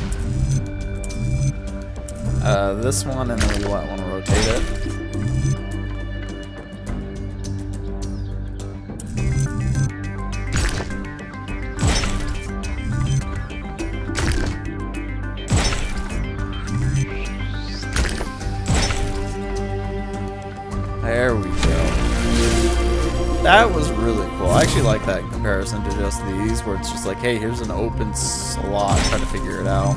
This one, and then we want to rotate it. There we go. That was really cool. I actually like that in comparison to just these, where it's just like, hey, here's an open slot, try to figure it out.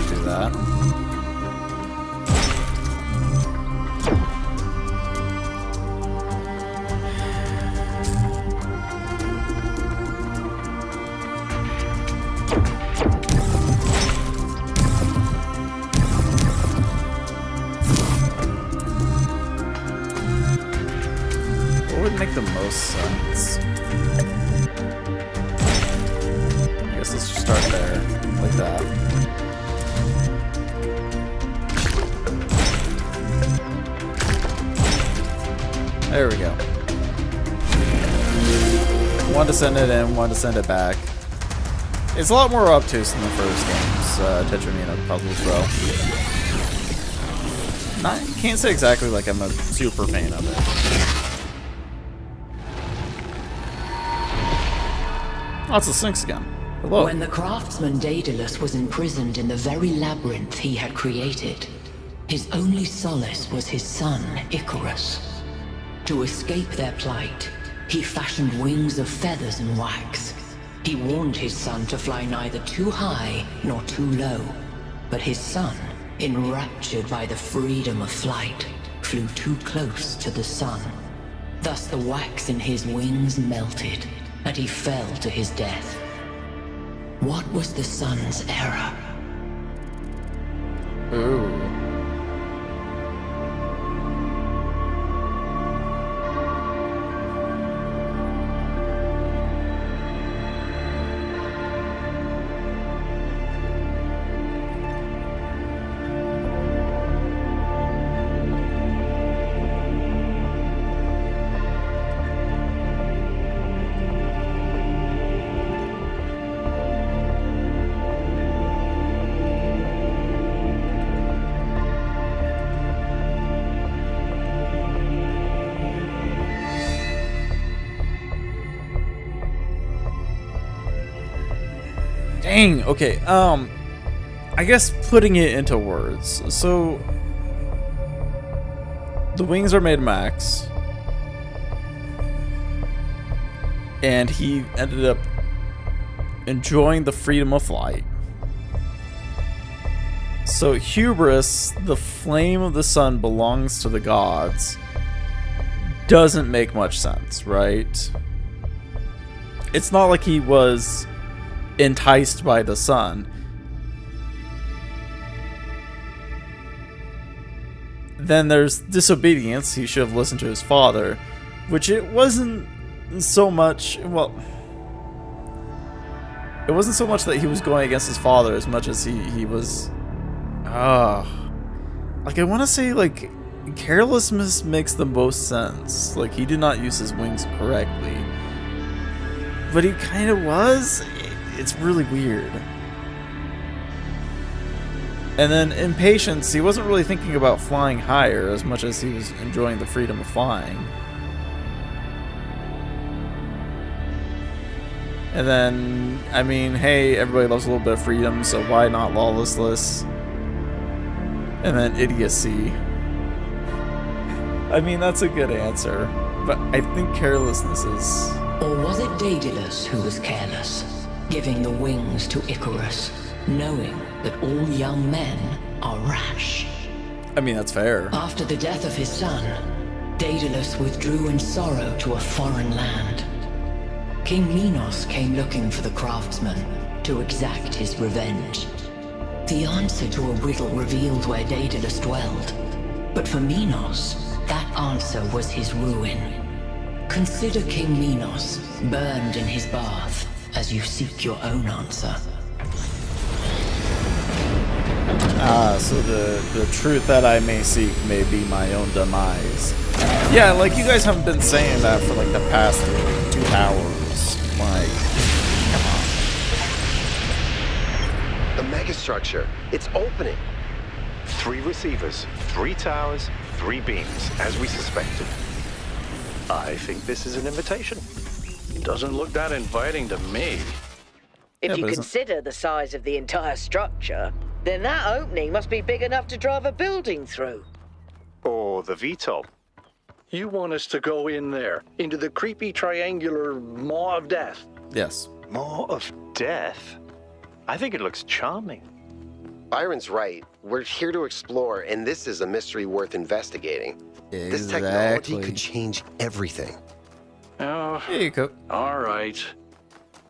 Do that. Make the most sense. I guess let's just start there, like that. There we go. One to send it in, one to send it back. It's a lot more obtuse than the first game's Tetramino puzzles, bro. Can't say exactly like I'm a super fan of it. Oh, it's the Sphinx again. Hello. When the craftsman Daedalus was imprisoned in the very labyrinth he had created, his only solace was his son, Icarus. To escape their plight, he fashioned wings of feathers and wax. He warned his son to fly neither too high nor too low, but his son, enraptured by the freedom of flight, flew too close to the sun. Thus the wax in his wings melted, and he fell to his death. What was the sun's error? Ooh. Dang, okay, I guess putting it into words. So, the wings are made max, and he ended up enjoying the freedom of flight. So, hubris, the flame of the sun belongs to the gods, doesn't make much sense, right? It's not like he was enticed by the sun. Then there's disobedience. He should have listened to his father, which it wasn't so much, well, it wasn't so much that he was going against his father as much as he was like, I want to say, like, carelessness makes the most sense. Like, he did not use his wings correctly. but he kind of was. It's really weird. And then in Patience, he wasn't really thinking about flying higher as much as he was enjoying the freedom of flying. And then, I mean, hey, everybody loves a little bit of freedom, so why not Lawlessness? And then Idiocy. I mean, that's a good answer, but I think Carelessness is... Or was it Daedalus who was careless, giving the wings to Icarus, knowing that all young men are rash? I mean, that's fair. After the death of his son, Daedalus withdrew in sorrow to a foreign land. King Minos came looking for the craftsman to exact his revenge. The answer to a riddle revealed where Daedalus dwelled, but for Minos, that answer was his ruin. Consider King Minos burned in his bath as you seek your own answer. So the truth that I may seek may be my own demise. Yeah, like, you guys haven't been saying that for like the past 2 hours. Like, come on. The megastructure, it's opening. 3 receivers, 3 towers, 3 beams, as we suspected. I think this is an invitation. It doesn't look that inviting to me. If Yeah, you but isn't- consider the size of the entire structure, then that opening must be big enough to drive a building through. Or the VTOL. You want us to go in there, into the creepy triangular maw of death? Yes. More of death? I think it looks charming. Byron's right. We're here to explore, and this is a mystery worth investigating. This Exactly. technology could change everything. Oh, Here you go. all right.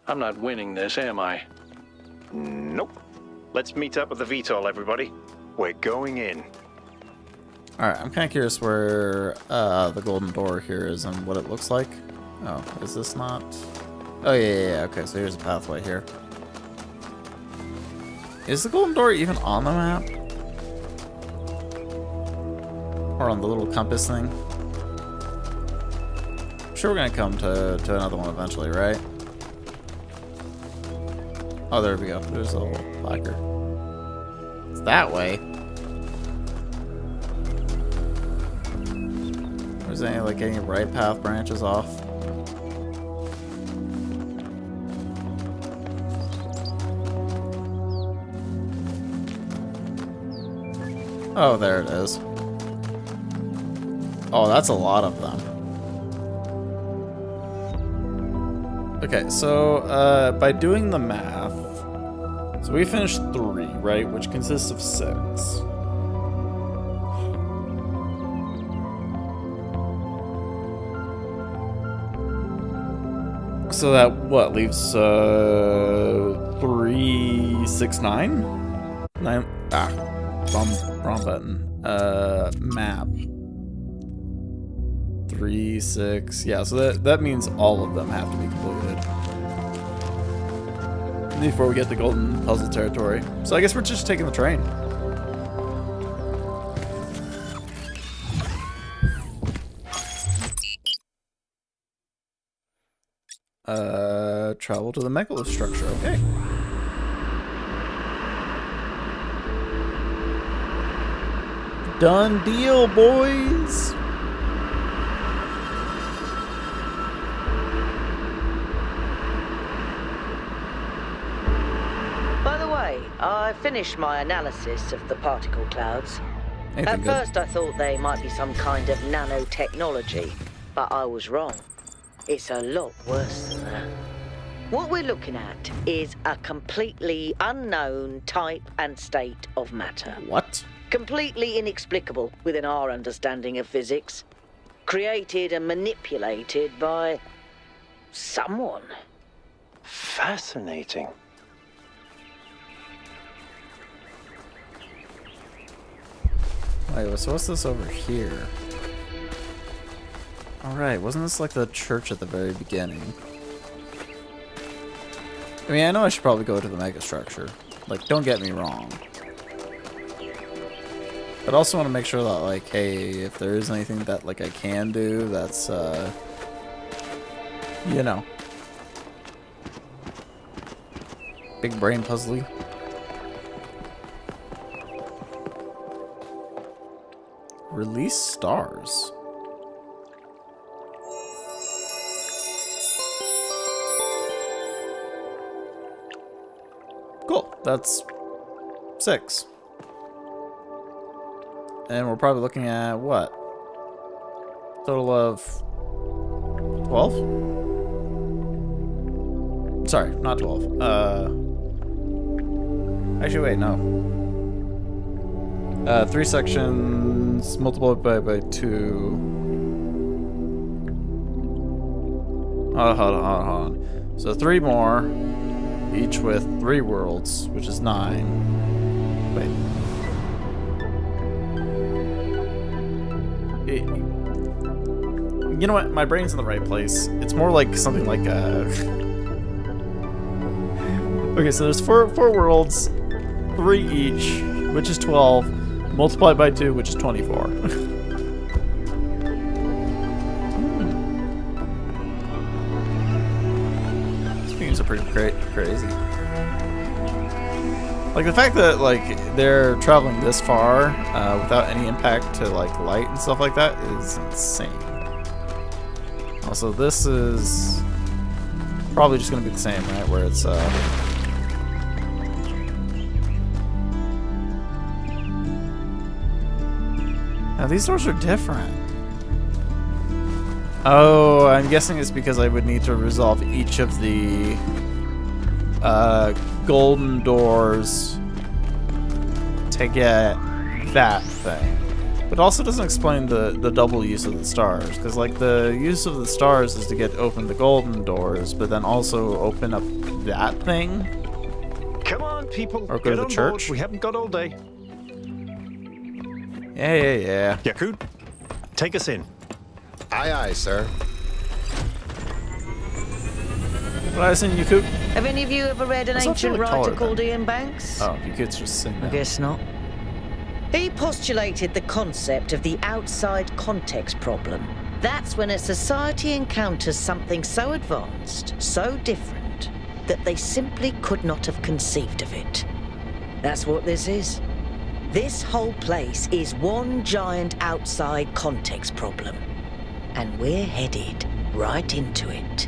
I'm not winning this, am I? Nope. Let's meet up with the VTOL, everybody. We're going in. Alright, I'm kind of curious where the golden door here is and what it looks like. Oh, is this not? Oh, yeah. Okay, so here's a pathway here. Is the golden door even on the map? Or on the little compass thing? I'm sure we're gonna come to another one eventually, right? Oh, there we go. There's a little placard. It's that way. Is there any right path branches off? Oh, there it is. Oh, that's a lot of them. Okay, so by doing the math, so we finished 3, right? Which consists of 6. So that, what, leaves 3, 6, 9? 9, wrong button. Map. 3, 6, yeah, so that means all of them have to be completed before we get to golden puzzle territory. So I guess we're just taking the train. Travel to the megalostructure, okay. Done deal, boys! By the way, I finished my analysis of the particle clouds. Anything At good? first I thought they might be some kind of nanotechnology, but I was wrong. It's a lot worse than that. What we're looking at is a completely unknown type and state of matter. What? Completely inexplicable within our understanding of physics. Created and manipulated by someone. Fascinating. Wait, so what's this over here? Alright, wasn't this like the church at the very beginning? I mean, I know I should probably go to the megastructure. Like, don't get me wrong. But I also want to make sure that, like, hey, if there is anything that, like, I can do, that's, you know. big brain puzzly. Release stars. Cool. That's 6. And we're probably looking at what? Total of 12? Sorry, not 12. Actually, wait, no. 3 sections multiplied by 2. Hold on. So 3 more, each with 3 worlds, which is 9. Wait. You know what? My brain's in the right place. It's more like something like Okay, so there's 4 worlds, 3 each, which is 12, multiplied by 2, which is 24. These games are pretty crazy. Like the fact that like they're traveling this far without any impact to like light and stuff like that is insane. Also, this is probably just going to be the same, right? Where it's now these doors are different. Oh, I'm guessing it's because I would need to resolve each of the golden doors to get that thing. But also doesn't explain the double use of the stars, because like the use of the stars is to open the golden doors, but then also open up that thing. Come on, people. Or go to the church. Board. We haven't got all day. Yeah. Yakut, take us in. Aye, aye, sir. What I seen Yakut? Have any of you ever read an That's not ancient really taller writer called than- Ian Banks? Oh, Yakut's just sitting I there. guess not. He postulated the concept of the outside context problem. That's when a society encounters something so advanced, so different, that they simply could not have conceived of it. That's what this is. This whole place is one giant outside context problem. And we're headed right into it.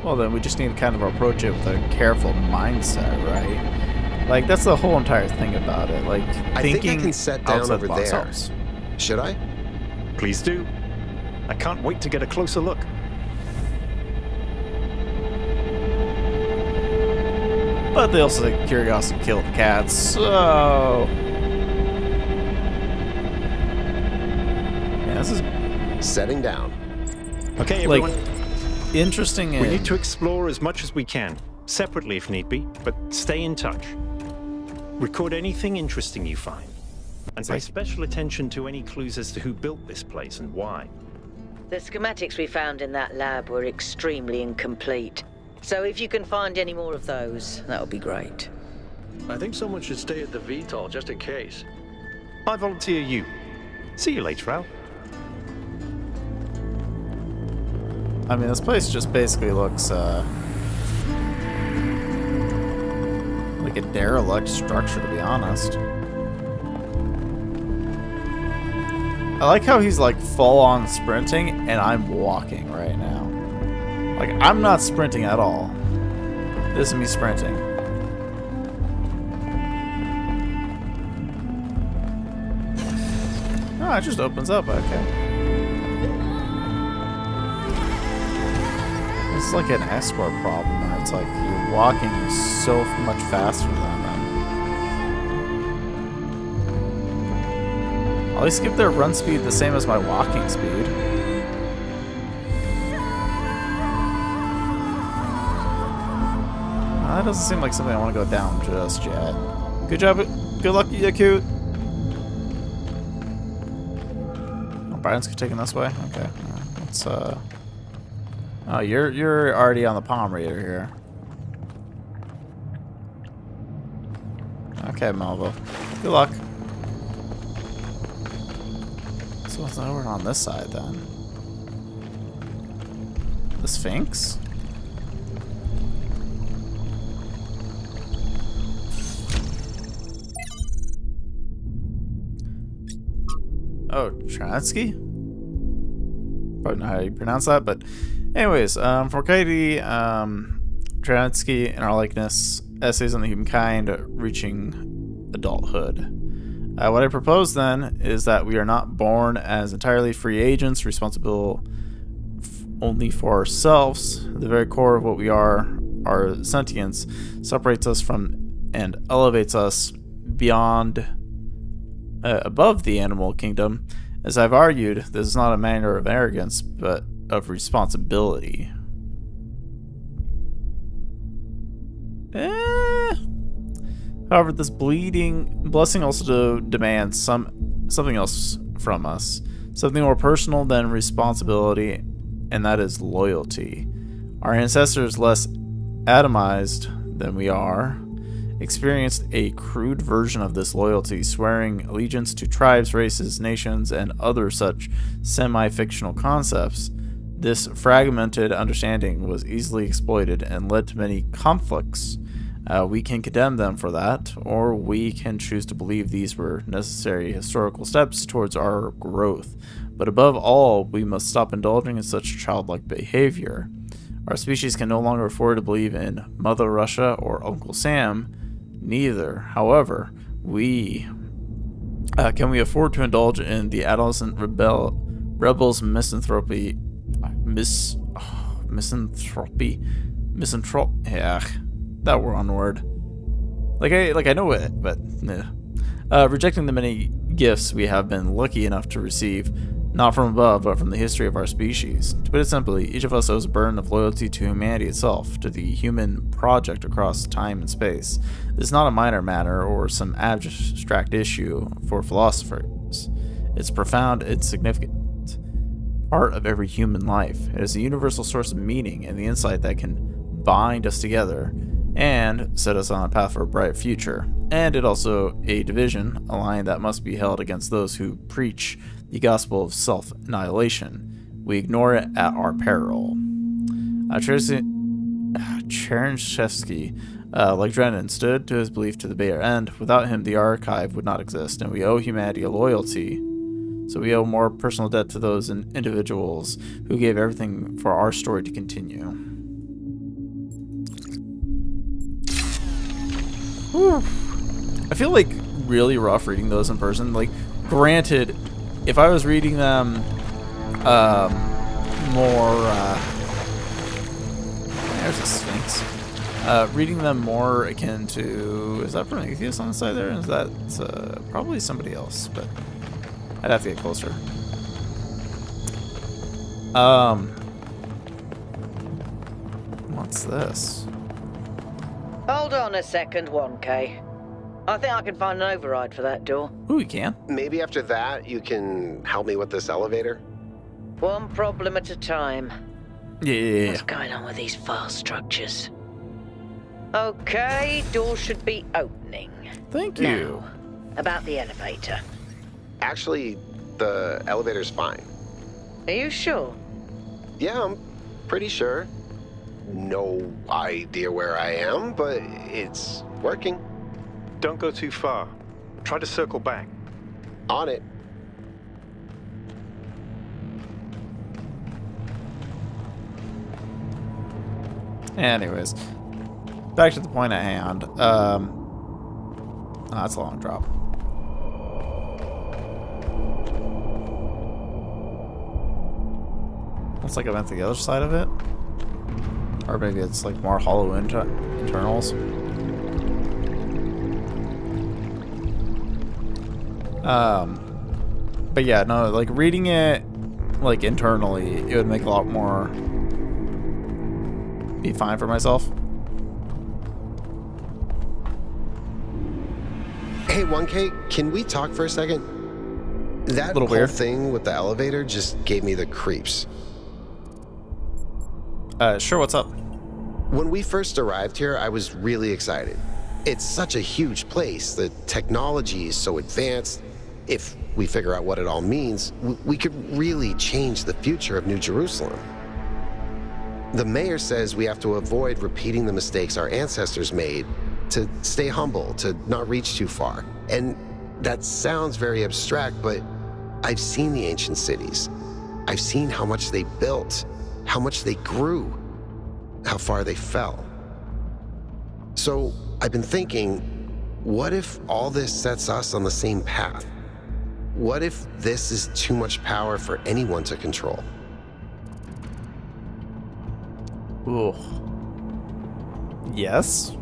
Well, then we just need to kind of approach it with a careful mindset, right? Like, that's the whole entire thing about it. Like, I thinking think I can set down outside over the box there. helps. Should I? Please do. I can't wait to get a closer look. But they also say curiosity killed the cats, so... Yeah, this is, Setting down. Okay, like, everyone. interesting We and... need to explore as much as we can, separately if need be, but stay in touch. Record anything interesting you find, and pay special attention to any clues as to who built this place and why. The schematics we found in that lab were extremely incomplete. So if you can find any more of those, that would be great. I think someone should stay at the VTOL just in case. I volunteer you. See you later, Al. I mean, this place just basically looks, like a derelict structure, to be honest. I like how he's, like, full-on sprinting, and I'm walking right now. Like, I'm not sprinting at all. This is me sprinting. Oh, it just opens up, okay. It's like an escort problem where it's like you're walking so much faster than them. At least keep their run speed the same as my walking speed. That doesn't seem like something I want to go down just yet. Good job. Good luck, Yakut. Oh, Brian's taking this way? Okay. Let's, oh, you're already on the palm reader here. Okay, Melville. Good luck. So what's over on this side then? The Sphinx? Oh, Transky? Probably not how you pronounce that, but anyways, for Katie, Transky and our likeness, essays on the humankind reaching adulthood. What I propose then is that we are not born as entirely free agents responsible only for ourselves. The very core of what we are, our sentience, separates us from and elevates us beyond, above the animal kingdom. As I've argued, this is not a matter of arrogance, but of responsibility. However, this blessing also demands something else from us, something more personal than responsibility, and that is loyalty. Our ancestors, less atomized than we are, experienced a crude version of this loyalty, swearing allegiance to tribes, races, nations, and other such semi-fictional concepts. This fragmented understanding was easily exploited and led to many conflicts. We can condemn them for that, or we can choose to believe these were necessary historical steps towards our growth. But above all, we must stop indulging in such childlike behavior. Our species can no longer afford to believe in Mother Russia or Uncle Sam. Neither, however, can we afford to indulge in the adolescent rebel's misanthropy. That one word. Like I know it, but rejecting the many gifts we have been lucky enough to receive, not from above, but from the history of our species. To put it simply, each of us owes a burden of loyalty to humanity itself, to the human project across time and space. This is not a minor matter or some abstract issue for philosophers. It's profound and significant part of every human life. It is a universal source of meaning and the insight that can bind us together and set us on a path for a bright future. And it also a division, a line that must be held against those who preach the gospel of self-annihilation. We ignore it at our peril. Chernyshevsky, like Drennan, stood to his belief to the bitter end. Without him, the archive would not exist, and we owe humanity a loyalty. So we owe more personal debt to those individuals who gave everything for our story to continue. Whew. I feel like really rough reading those in person. Like, granted, if I was reading them more, there's a Sphinx. Reading them more akin to, is that Prometheus on the side there? Is that probably somebody else? But I'd have to get closer. What's this? Hold on a second, 1K. I think I can find an override for that door. Ooh, you can. Maybe after that, you can help me with this elevator? One problem at a time. Yeah. What's going on with these fast structures? Okay, door should be opening. Thank you. Now, about the elevator. Actually, the elevator's fine. Are you sure? Yeah, I'm pretty sure. No idea where I am, but it's working. Don't go too far. Try to circle back. On it. Anyways, back to the point at hand. That's a long drop. Looks like I went to the other side of it. Or maybe it's like more hollow internals. But yeah, no, like reading it like internally, it would make a lot more be fine for myself. Hey, 1K, can we talk for a second? That Little whole weird. thing with the elevator just gave me the creeps. Sure, what's up? When we first arrived here, I was really excited. It's such a huge place. The technology is so advanced. If we figure out what it all means, we could really change the future of New Jerusalem. The mayor says we have to avoid repeating the mistakes our ancestors made, to stay humble, to not reach too far. And that sounds very abstract, but I've seen the ancient cities. I've seen how much they built, how much they grew, how far they fell. So I've been thinking, what if all this sets us on the same path? What if this is too much power for anyone to control? Ooh. Yes.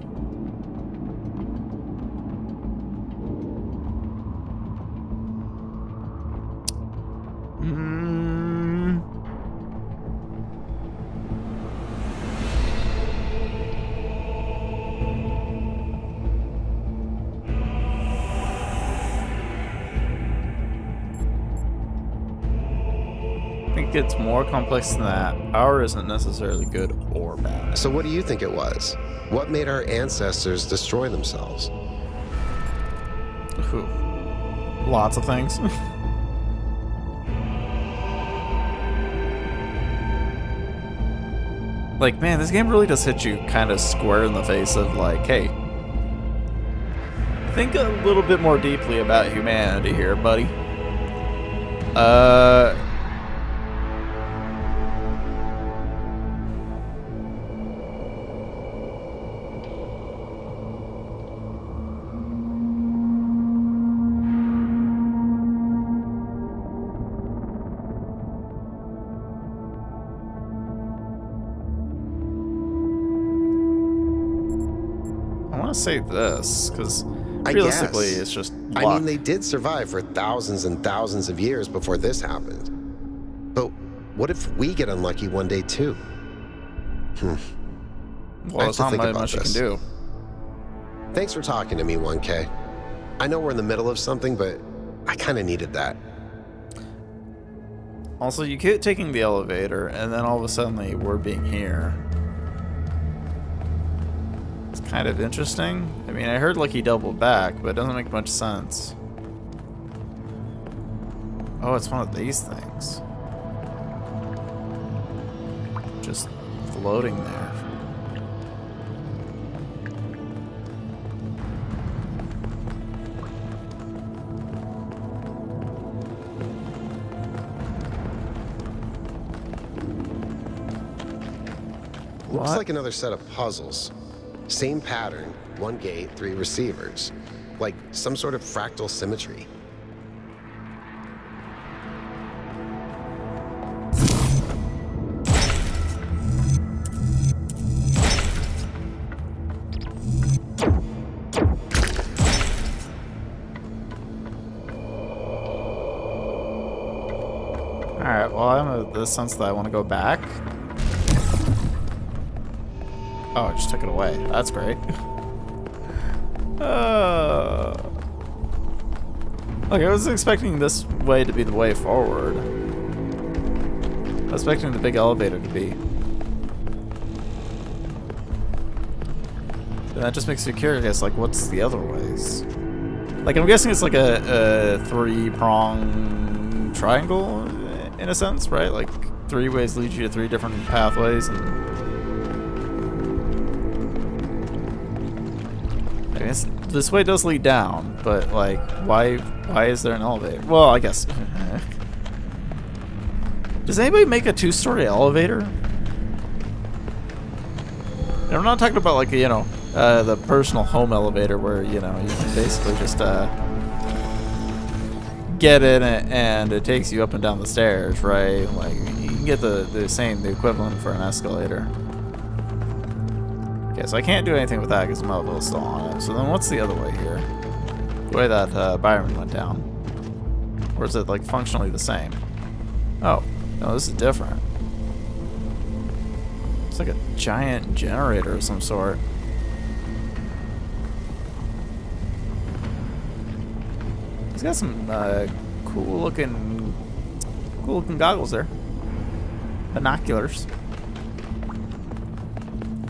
I think it's more complex than that. Power isn't necessarily good or bad. So what do you think it was? What made our ancestors destroy themselves? Ooh. Lots of things. Like, man, this game really does hit you kind of square in the face of like, hey, think a little bit more deeply about humanity here, buddy. Say this because realistically it's just luck. I mean, they did survive for thousands and thousands of years before this happened. But what if we get unlucky one day too? Well, there's not much you can do. Thanks for talking to me, 1K. I know we're in the middle of something, but I kind of needed that. Also, you keep taking the elevator and then all of a sudden we're being here. It's kind of interesting. I mean, I heard like he doubled back, but it doesn't make much sense. Oh, it's one of these things. Just floating there. Looks like another set of puzzles. Same pattern, 1 gate, 3 receivers. Like some sort of fractal symmetry. Alright, well, I'm in the sense that I want to go back. Oh, I just took it away. That's great. Okay, I was expecting this way to be the way forward. I was expecting the big elevator to be. And that just makes me curious, like, what's the other ways? Like, I'm guessing it's like a 3-prong triangle, in a sense, right? Like, 3 ways lead you to 3 different pathways, and this way does lead down, but like, why is there an elevator? Well, I guess. Does anybody make a 2-story elevator? And I'm not talking about like, you know, the personal home elevator where, you know, you can basically just get in it and it takes you up and down the stairs, right? Like, you can get the equivalent for an escalator. Okay, so I can't do anything with that because my level is still on it. So then what's the other way here? The way that Byron went down. Or is it like functionally the same? Oh, no, this is different. It's like a giant generator of some sort. He's got some cool looking goggles there. Binoculars.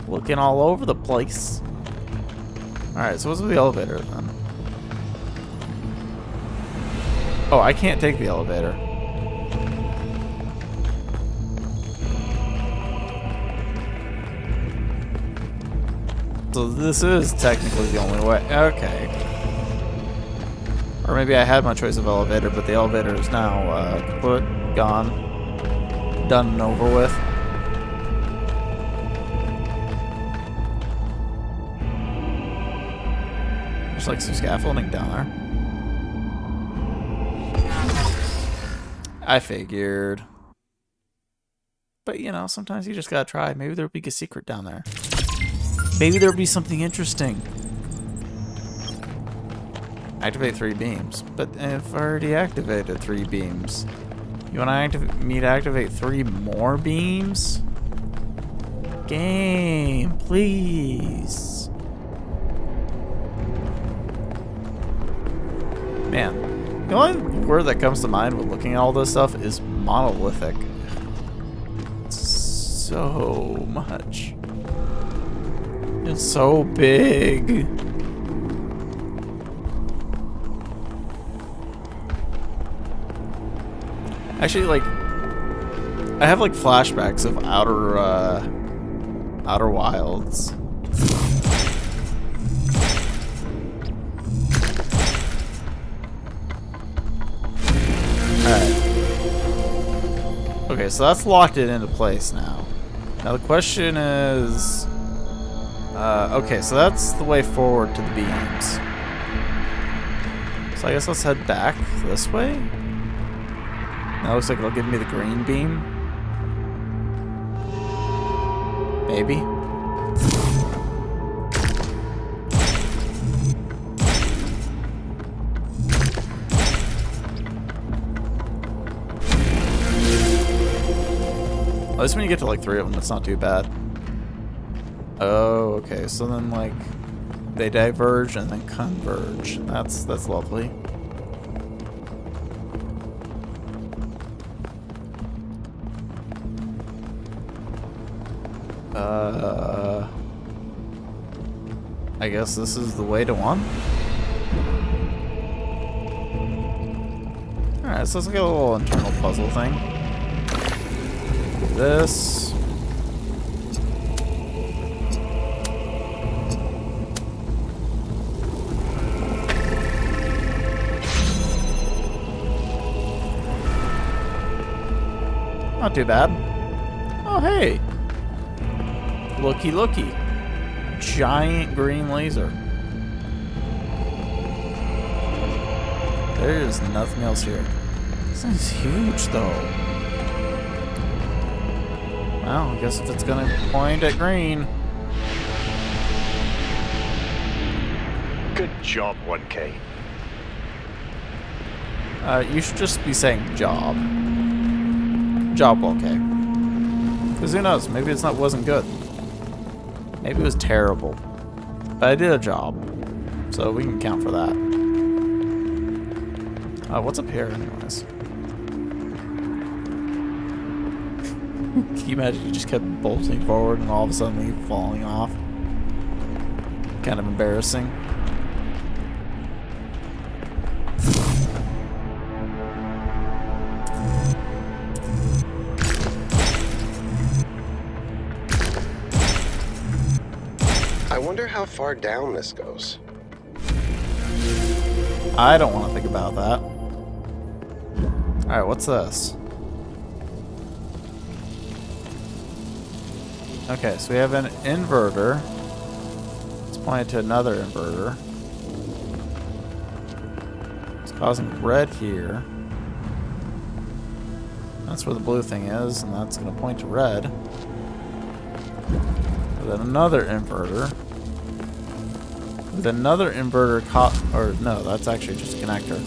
Looking all over the place. Alright, so what's with the elevator then? Oh, I can't take the elevator. So this is technically the only way. Okay. Or maybe I had my choice of elevator, but the elevator is now kaput, gone, done and over with. There's like some scaffolding down there. I figured. But you know, sometimes you just gotta try. Maybe there'll be a secret down there. Maybe there'll be something interesting. Activate 3 beams. But I've already activated 3 beams. You want me to activate 3 more beams? Game, please. Man, the only word that comes to mind when looking at all this stuff is monolithic. So much. It's so big. Actually, like, I have like flashbacks of Outer Wilds. Alright. Okay, so that's locked it into place now. Now the question is... okay, so that's the way forward to the beams. So I guess let's head back this way. That looks like it'll give me the green beam. Maybe. At least when you get to like 3 of them, it's not too bad. Oh, okay. So then like they diverge and then converge. That's lovely. I guess this is the way to one. Alright, so let's get a little internal puzzle thing. This. Not too bad. Oh, hey. Looky, looky. Giant green laser. There's nothing else here. This thing's huge, though. Well, I guess if it's gonna point at green. Good job, 1K. You should just be saying job. Job okay. Because who knows? Maybe it's not wasn't good. Maybe it was terrible. But I did a job. So we can count for that. What's up here anyways? Can you imagine you just kept bolting forward and all of a sudden leave falling off? Kind of embarrassing. I wonder how far down this goes. I don't want to think about that. Alright, what's this? Okay, so we have an inverter. Let's point to another inverter. It's causing red here. That's where the blue thing is, and that's going to point to red. And then another inverter. With another inverter or no, that's actually just a connector.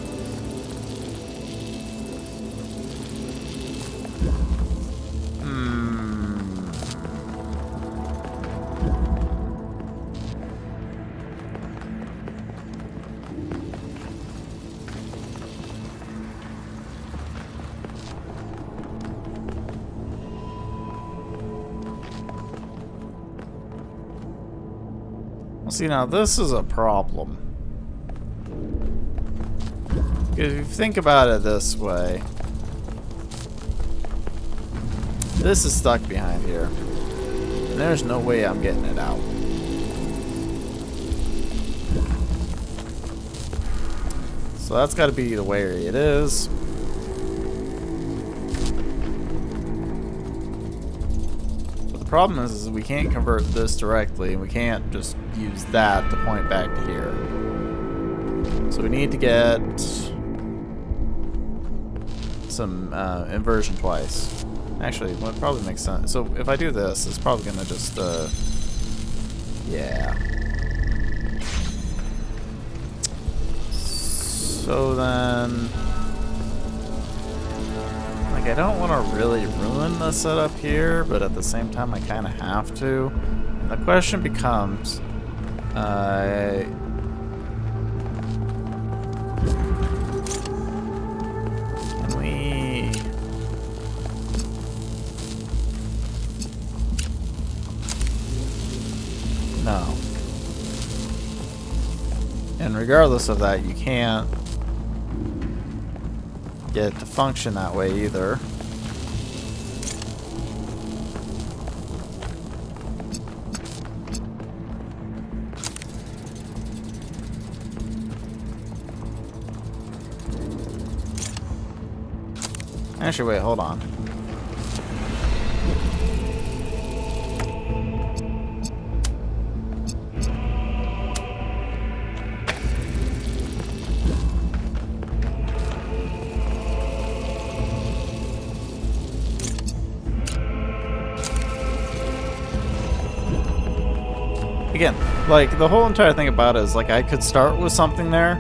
See, now this is a problem. Because if you think about it this way, this is stuck behind here. And there's no way I'm getting it out. So that's got to be the way it is. But the problem is we can't convert this directly, and we can't just use that to point back to here. So we need to get some inversion twice. Actually, what probably makes sense. So if I do this, it's probably gonna just yeah. So then, like, I don't want to really ruin the setup here, but at the same time, I kind of have to. And the question becomes, can we? No. And regardless of that, you can't get it to function that way either. Actually, wait, hold on. Again, like, the whole entire thing about it is, like, I could start with something there,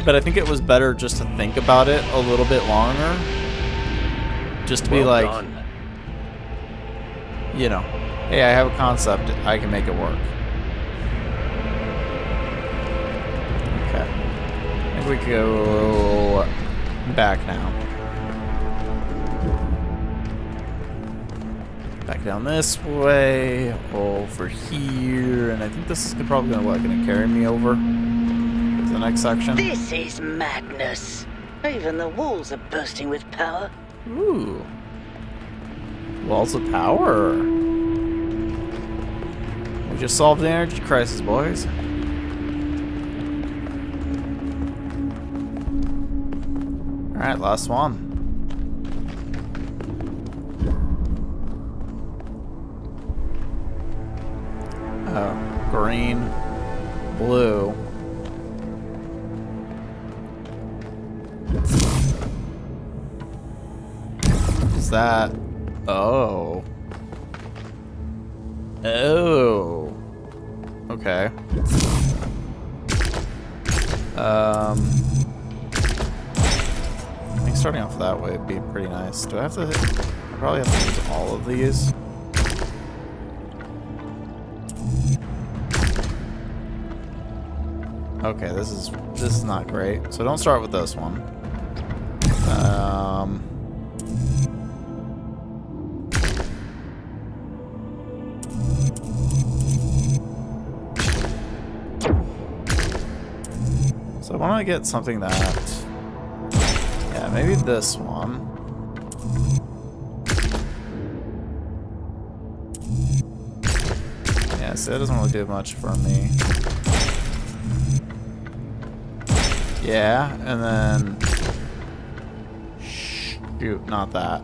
but I think it was better just to think about it a little bit longer. Just to be like, you know, hey, I have a concept, I can make it work. Okay. I think we could go back now. Back down this way, over here, and I think this is probably gonna carry me over to the next section. This is madness. Even the walls are bursting with power. Ooh. Walls of power. We just solved the energy crisis, boys. Alright, last one. Green, blue. Is that? Oh. Oh. Okay. I think starting off that way would be pretty nice. Do I have to? I probably have to use all of these. Okay, this is not great. So don't start with this one. So I want to get something that, yeah, maybe this one. Yeah, so that doesn't really do much for me. Yeah, and then shoot, not that.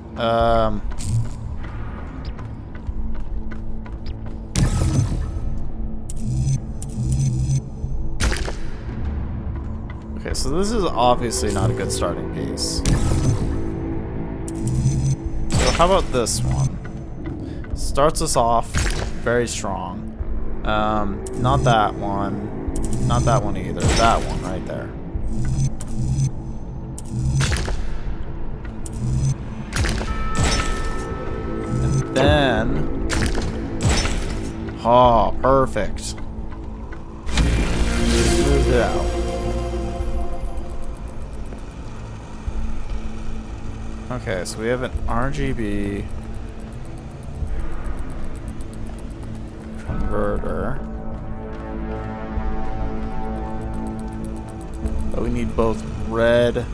Okay, so this is obviously not a good starting piece. So how about this one? Starts us off very strong. Not that one. Not that one either. That one right there. Then, oh, perfect. Move it out. Okay, so we have an RGB converter, but we need both red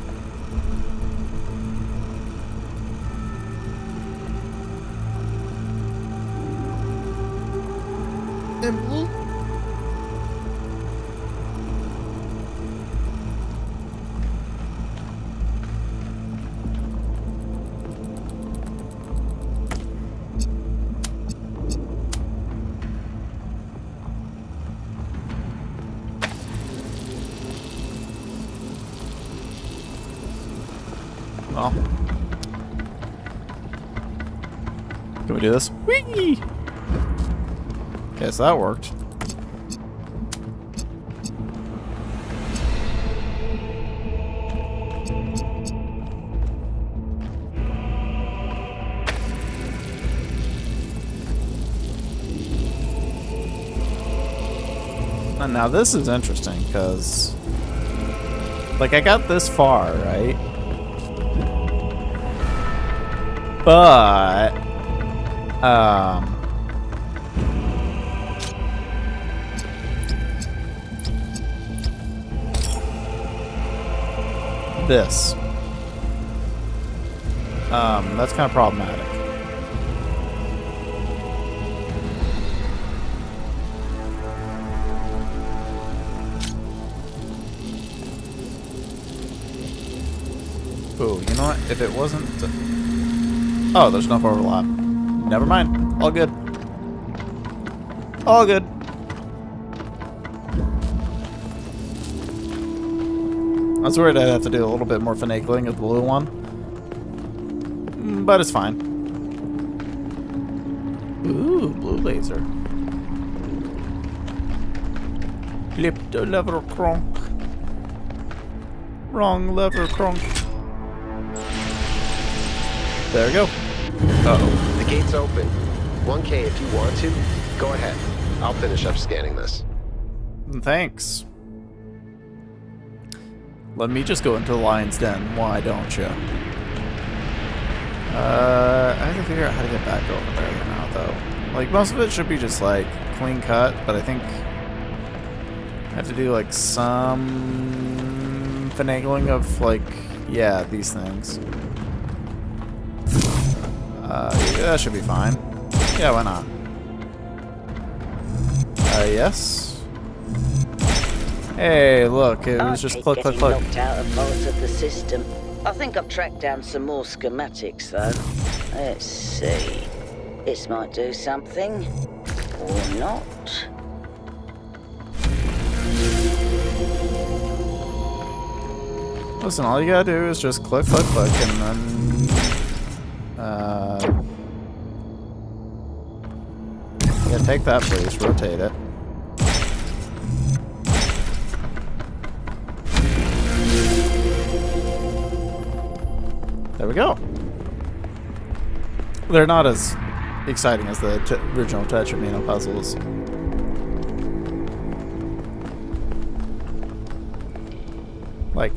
and blue. Well. Can we do this? Whee! Okay, so that worked. And now this is interesting, because... like, I got this far, right? But... this. That's kind of problematic. Ooh, you know what? If it wasn't... oh, there's enough overlap. Never mind. All good. All good. I was worried I'd have to do a little bit more finagling of the blue one. But it's fine. Ooh, blue laser. Flip the lever cronk. Wrong lever cronk. There we go. Uh-oh. The gate's open. 1K if you want to. Go ahead. I'll finish up scanning this. Thanks. Let me just go into the lion's den. Why don't you? I have to figure out how to get back over there now, though. Like, most of it should be just, like, clean cut, but I think I have to do, like, some finagling of, like, yeah, these things. Yeah, that should be fine. Yeah, why not? Yes. Hey, look, it was just click, click, click. Knocked out of parts of the system. I think I've tracked down some more schematics, though. Let's see. This might do something, or not. Listen, all you gotta do is just click, click, click, and then... yeah, take that, please. Rotate it. There we go. They're not as exciting as the original Tetramino puzzles. Like,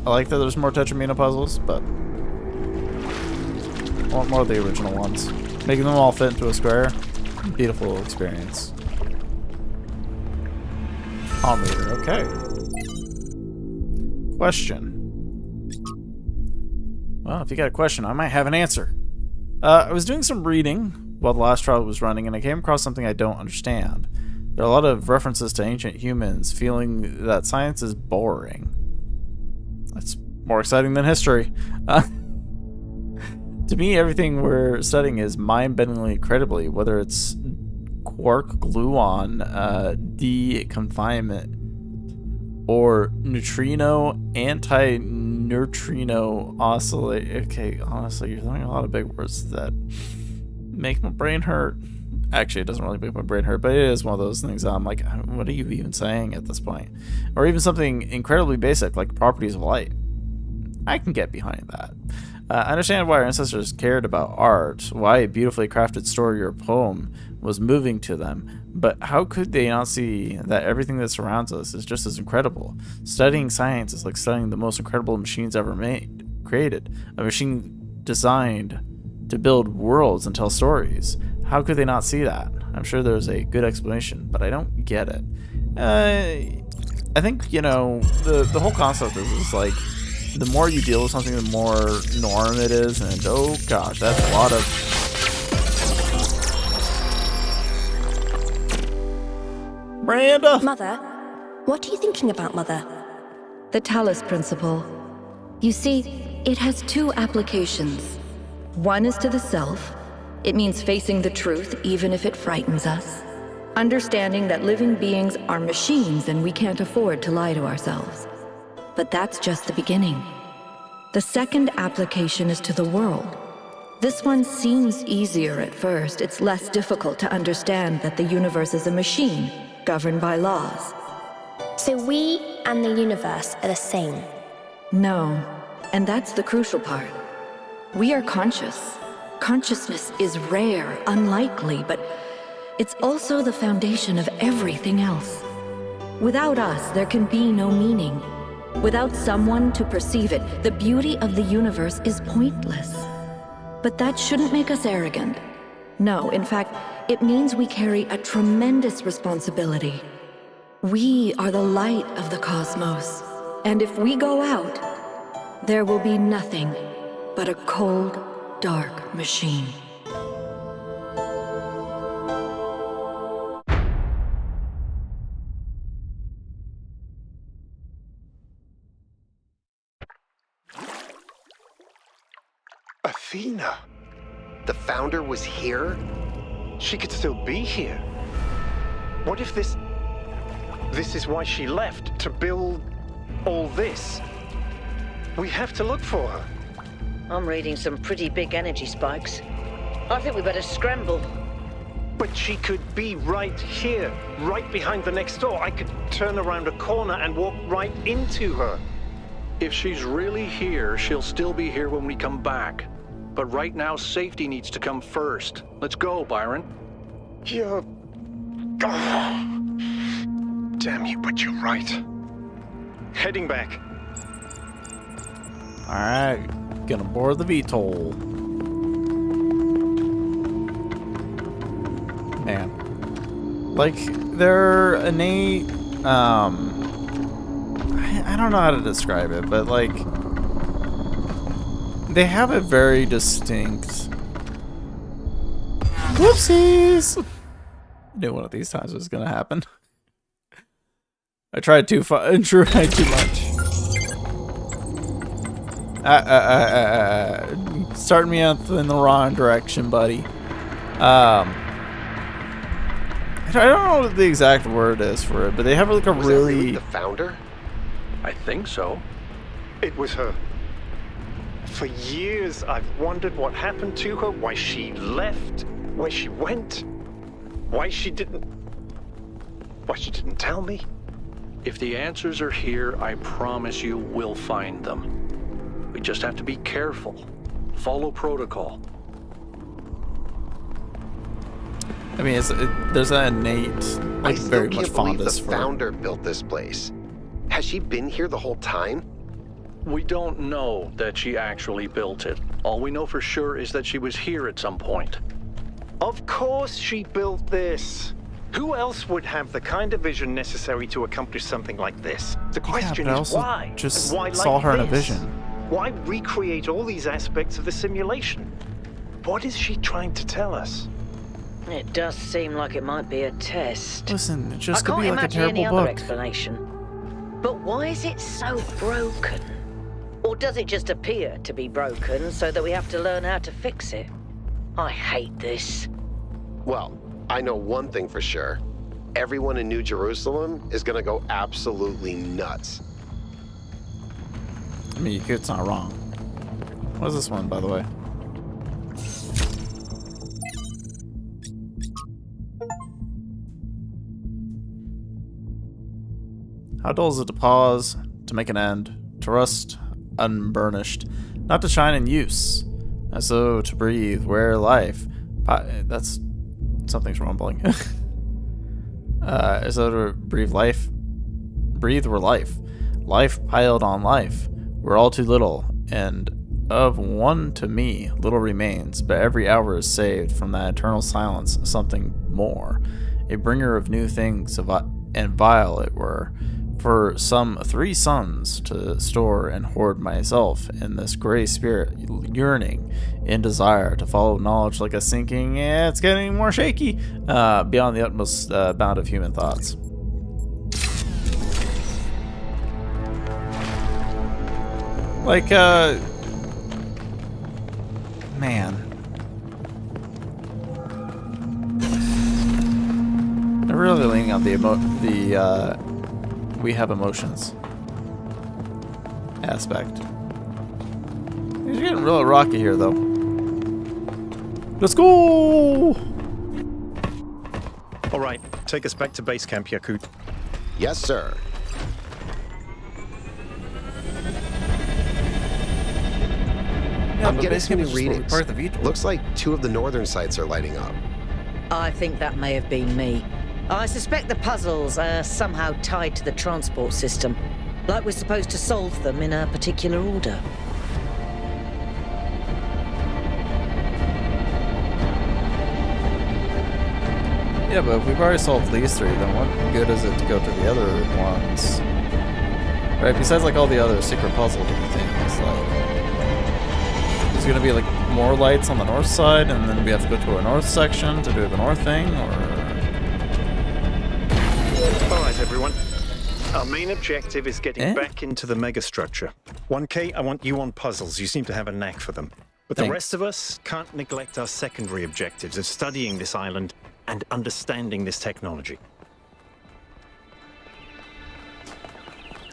I like that there's more Tetramino puzzles, but I want more of the original ones. Making them all fit into a square, beautiful experience. Palm reader, okay. Question. Well, if you got a question, I might have an answer. I was doing some reading while the last trial was running, and I came across something I don't understand. There are a lot of references to ancient humans feeling that science is boring. That's more exciting than history. To me, everything we're studying is mind-bendingly incredibly, whether it's quark gluon, deconfinement, or neutrino anti-neutrino oscillate. Okay, honestly, you're throwing a lot of big words that make my brain hurt. Actually, it doesn't really make my brain hurt, but it is one of those things I'm like, what are you even saying at this point? Or even something incredibly basic like properties of light. I can get behind that. I understand why our ancestors cared about art, why a beautifully crafted story or poem was moving to them, but how could they not see that everything that surrounds us is just as incredible? Studying science is like studying the most incredible machines ever created, a machine designed to build worlds and tell stories. How could they not see that? I'm sure there's a good explanation, but I don't get it. I think, you know, the whole concept is like, the more you deal with something, the more norm it is, and oh gosh, that's a lot of... Miranda! Mother, what are you thinking about, Mother? The Talos principle. You see, it has two applications. One is to the self. It means facing the truth even if it frightens us. Understanding that living beings are machines and we can't afford to lie to ourselves. But that's just the beginning. The second application is to the world. This one seems easier at first. It's less difficult to understand that the universe is a machine, governed by laws. So we and the universe are the same. No, and that's the crucial part. We are conscious. Consciousness is rare, unlikely, but it's also the foundation of everything else. Without us, there can be no meaning. Without someone to perceive it, the beauty of the universe is pointless. But that shouldn't make us arrogant. No, in fact, it means we carry a tremendous responsibility. We are the light of the cosmos. And if we go out, there will be nothing but a cold, dark machine. Athena. The founder was here? She could still be here. What if this is why she left, to build all this? We have to look for her. I'm reading some pretty big energy spikes. I think we better scramble. But she could be right here, right behind the next door. I could turn around a corner and walk right into her. If she's really here, she'll still be here when we come back. But right now, safety needs to come first. Let's go, Byron. You're... Oh. Damn you, but you're right. Heading back. Alright, gonna board the VTOL. Man. Like, they're innate, I don't know how to describe it, but like, they have a very distinct... Whoopsies! I knew one of these times was gonna happen. I tried too tried too much. Starting me out in the wrong direction, buddy. I don't know what the exact word is for it, but they have like a Was really... that really the founder? I think so. It was her. For years, I've wondered what happened to her, why she left, where she went, why she didn't tell me. If the answers are here, I promise you we'll find them. We just have to be careful. Follow protocol. I mean, there's an innate, like, I still very much can't believe fondness the for founder built this place. Has she been here the whole time? We don't know that she actually built it. All we know for sure is that she was here at some point. Of course she built this. Who else would have the kind of vision necessary to accomplish something like this? The question but I is also why? just And why saw like her in a this? vision. Why recreate all these aspects of the simulation? What is she trying to tell us? It does seem like it might be a test. Listen, it just I could can't be like a imagine any terrible other book. explanation. But why is it so broken? Or does it just appear to be broken so that we have to learn how to fix it? I hate this. Well, I know one thing for sure. Everyone in New Jerusalem is gonna go absolutely nuts. I mean, it's not wrong. What is this one, by the way? How dull is it to pause, to make an end, to rust unburnished, not to shine in use, as though to breathe where life... that's... something's rumbling. As though to breathe where life. Life piled on life. We're all too little, and of one to me, little remains, but every hour is saved from that eternal silence, something more. A bringer of new things, and vile it were, for some 3 suns to store and hoard myself in this gray spirit, yearning in desire to follow knowledge like a sinking, it's getting more shaky, beyond the utmost bound of human thoughts. Like, man. They're really leaning on we have emotions aspect. It's getting real rocky here, though. Let's go! All right, take us back to base camp, Yakut. Yes, sir. Yeah, I'm but getting base some camp new is just where we readings. park the Vito. Looks like 2 of the northern sites are lighting up. I think that may have been me. I suspect the puzzles are somehow tied to the transport system. Like we're supposed to solve them in a particular order. Yeah, but if we've already solved these 3, then what good is it to go to the other ones? Right, besides like all the other secret puzzle things, like... There's gonna be like more lights on the north side, and then we have to go to a north section to do the north thing, or... All right, everyone. Our main objective is getting back into the megastructure. 1K, I want you on puzzles. You seem to have a knack for them. But the rest of us can't neglect our secondary objectives of studying this island and understanding this technology.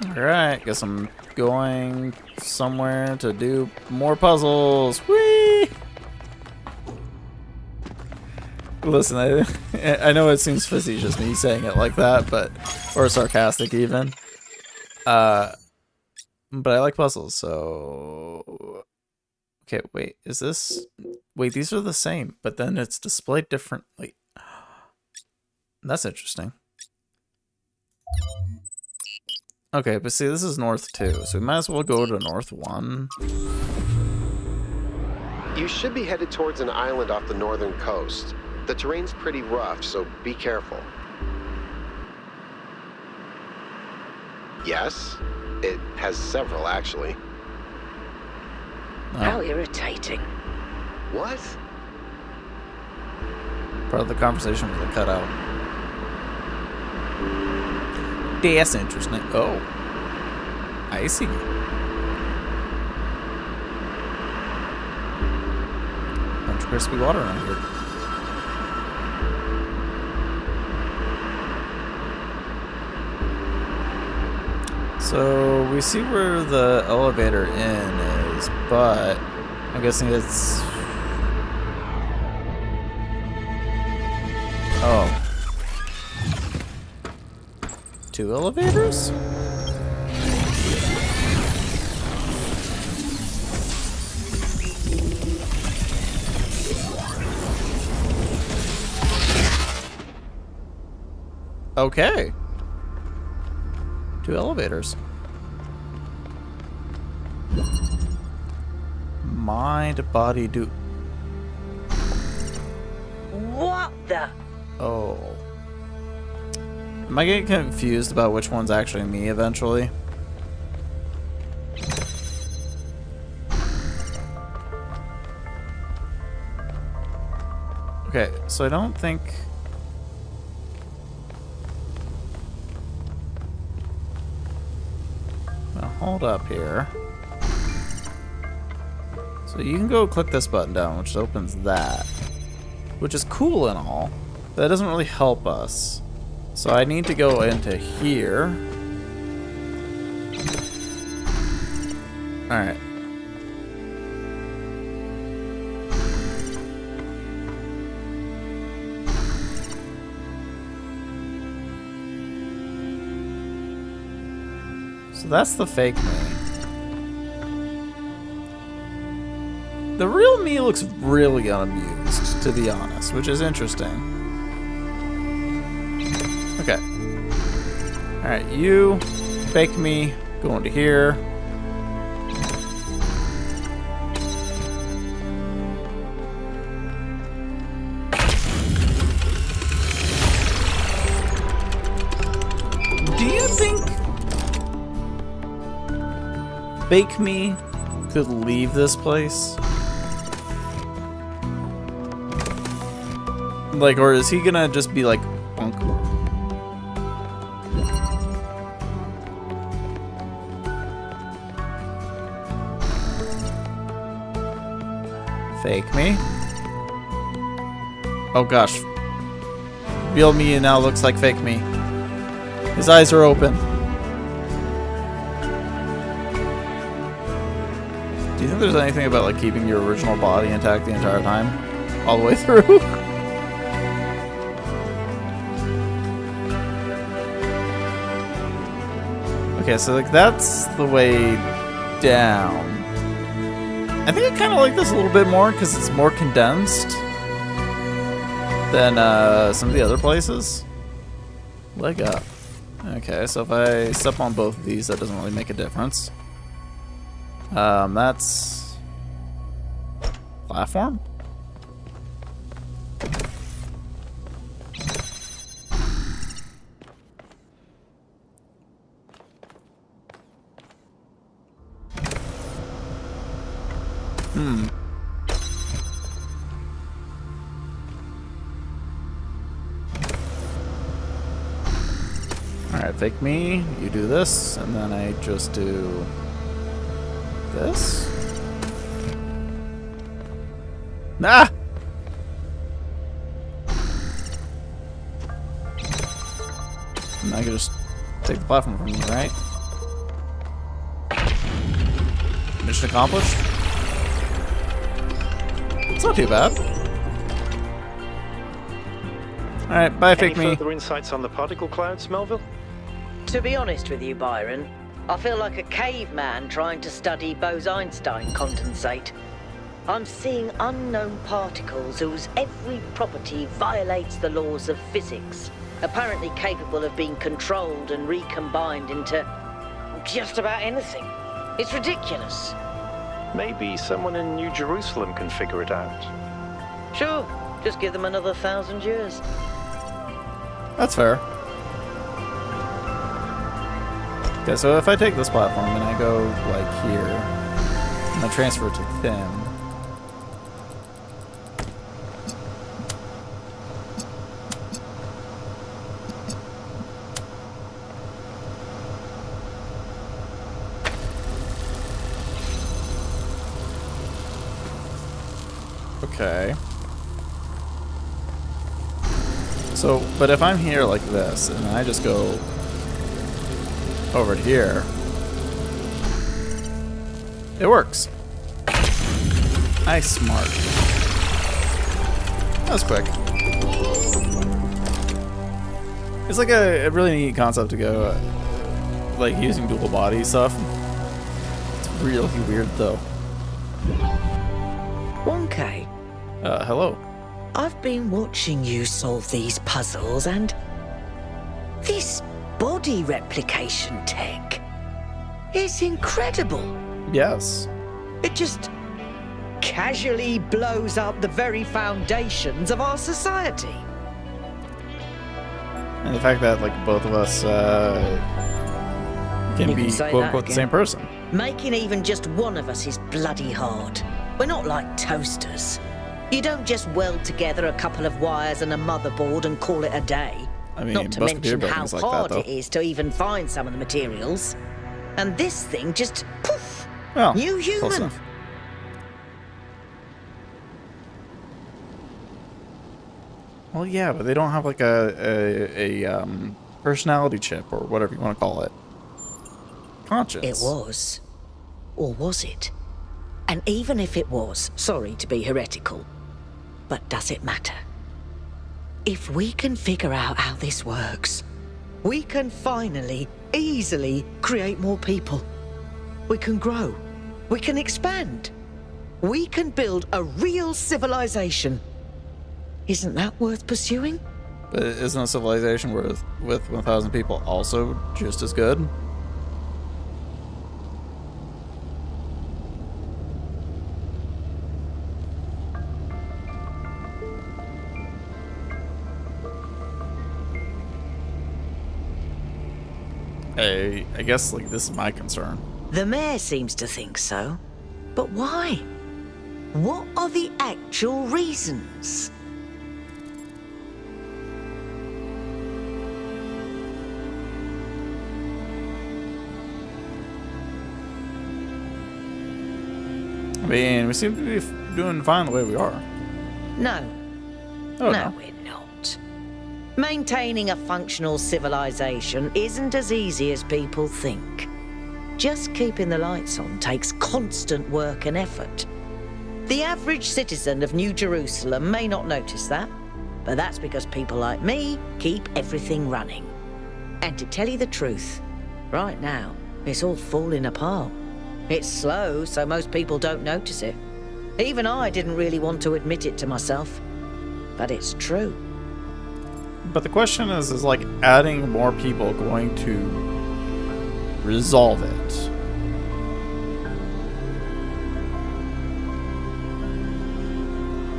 Alright, guess I'm going somewhere to do more puzzles. Whee! Listen, I know it seems facetious me saying it like that, but or sarcastic even. But I like puzzles, so okay, wait, is this wait, these are the same, but then it's displayed differently. That's interesting. Okay, but see, this is north 2, so we might as well go to north 1. You should be headed towards an island off the northern coast. The terrain's pretty rough, so be careful. Yes, it has several, actually. Oh. How irritating. What? Part of the conversation was a cutout. That's interesting. Oh. I see. Bunch of crispy water around here. So we see where the elevator in is, but I'm guessing it's... Oh. 2 elevators? Okay. 2 elevators. Mind, body, do... What the? Oh. Am I getting confused about which one's actually me eventually? Okay, so I don't think... Now hold up here. So you can go click this button down, which opens that. Which is cool and all. But that doesn't really help us. So I need to go into here. Alright. So that's the fake me. The real me looks really unamused, to be honest, which is interesting. Okay. Alright, you, fake me, go into here. Do you think fake me could leave this place? Like, or is he gonna just be like, bonk? Fake me? Oh gosh. Real me now looks like fake me. His eyes are open. Do you think there's anything about like keeping your original body intact the entire time? All the way through? Okay, so like that's the way down. I think I kind of like this a little bit more because it's more condensed than some of the other places. Leg up. Okay, so if I step on both of these, that doesn't really make a difference. That's platform. Alright, fake me, you do this, and then I just do this. Ah! And I can just take the platform from you, right? Mission accomplished. It's not too bad. Alright, bye, fake me. Any further insights on the particle clouds, Melville? To be honest with you, Byron, I feel like a caveman trying to study Bose-Einstein condensate. I'm seeing unknown particles whose every property violates the laws of physics, apparently capable of being controlled and recombined into just about anything. It's ridiculous. Maybe someone in New Jerusalem can figure it out. Sure, just give them another 1,000 years. That's fair. Okay, so if I take this platform and I go, like, here, and I transfer it to them. Okay. So, but if I'm here like this, and I just go over to here, it works. Nice, smart. That was quick. It's like a really neat concept to go, like, using dual body stuff. It's really weird, though. 1K. Hello. I've been watching you solve these puzzles, and this body replication tech is incredible. Yes. It just casually blows up the very foundations of our society. And the fact that, like, both of us can be quote-unquote the same person. Making even just one of us is bloody hard. We're not like toasters. You don't just weld together a couple of wires and a motherboard and call it a day. I mean, not to most mention computer how buildings like hard that, it is to even find some of the materials. And this thing just, poof, Well, new close human. enough. Well, yeah, but they don't have like a personality chip or whatever you want to call it. Conscience. It was. Or was it? And even if it was, sorry to be heretical, but does it matter? If we can figure out how this works, we can finally, easily create more people. We can grow. We can expand. We can build a real civilization. Isn't that worth pursuing? But isn't a civilization with 1,000 people also just as good? I guess, like, this is my concern. The mayor seems to think so. But why? What are the actual reasons? I mean, we seem to be doing fine the way we are. No. Oh, no, no. we're not. Maintaining a functional civilization isn't as easy as people think. Just keeping the lights on takes constant work and effort. The average citizen of New Jerusalem may not notice that, but that's because people like me keep everything running. And to tell you the truth, right now, it's all falling apart. It's slow, so most people don't notice it. Even I didn't really want to admit it to myself, but it's true. But the question is like adding more people going to resolve it?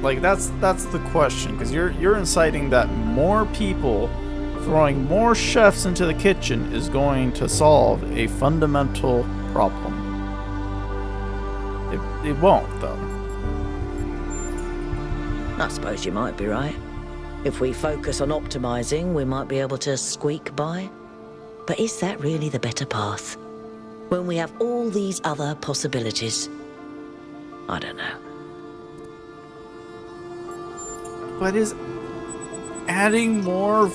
Like that's the question, because you're inciting that more people throwing more chefs into the kitchen is going to solve a fundamental problem. It won't, though. I suppose you might be right. If we focus on optimizing, we might be able to squeak by. But is that really the better path? When we have all these other possibilities? I don't know. But is adding more...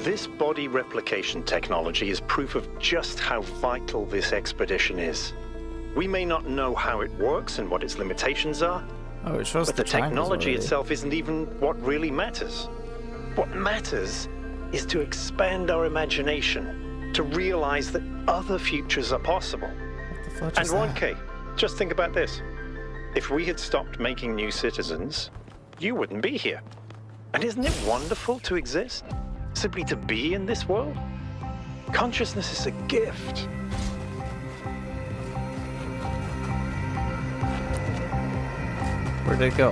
This body replication technology is proof of just how vital this expedition is. We may not know how it works and what its limitations are, Oh, it shows but the time technology already. itself isn't even what really matters. What matters is to expand our imagination, to realize that other futures are possible. What the fudge And is that? 1K, just think about this. If we had stopped making new citizens, you wouldn't be here. And isn't it wonderful to exist? Simply to be in this world? Consciousness is a gift. Where'd it go?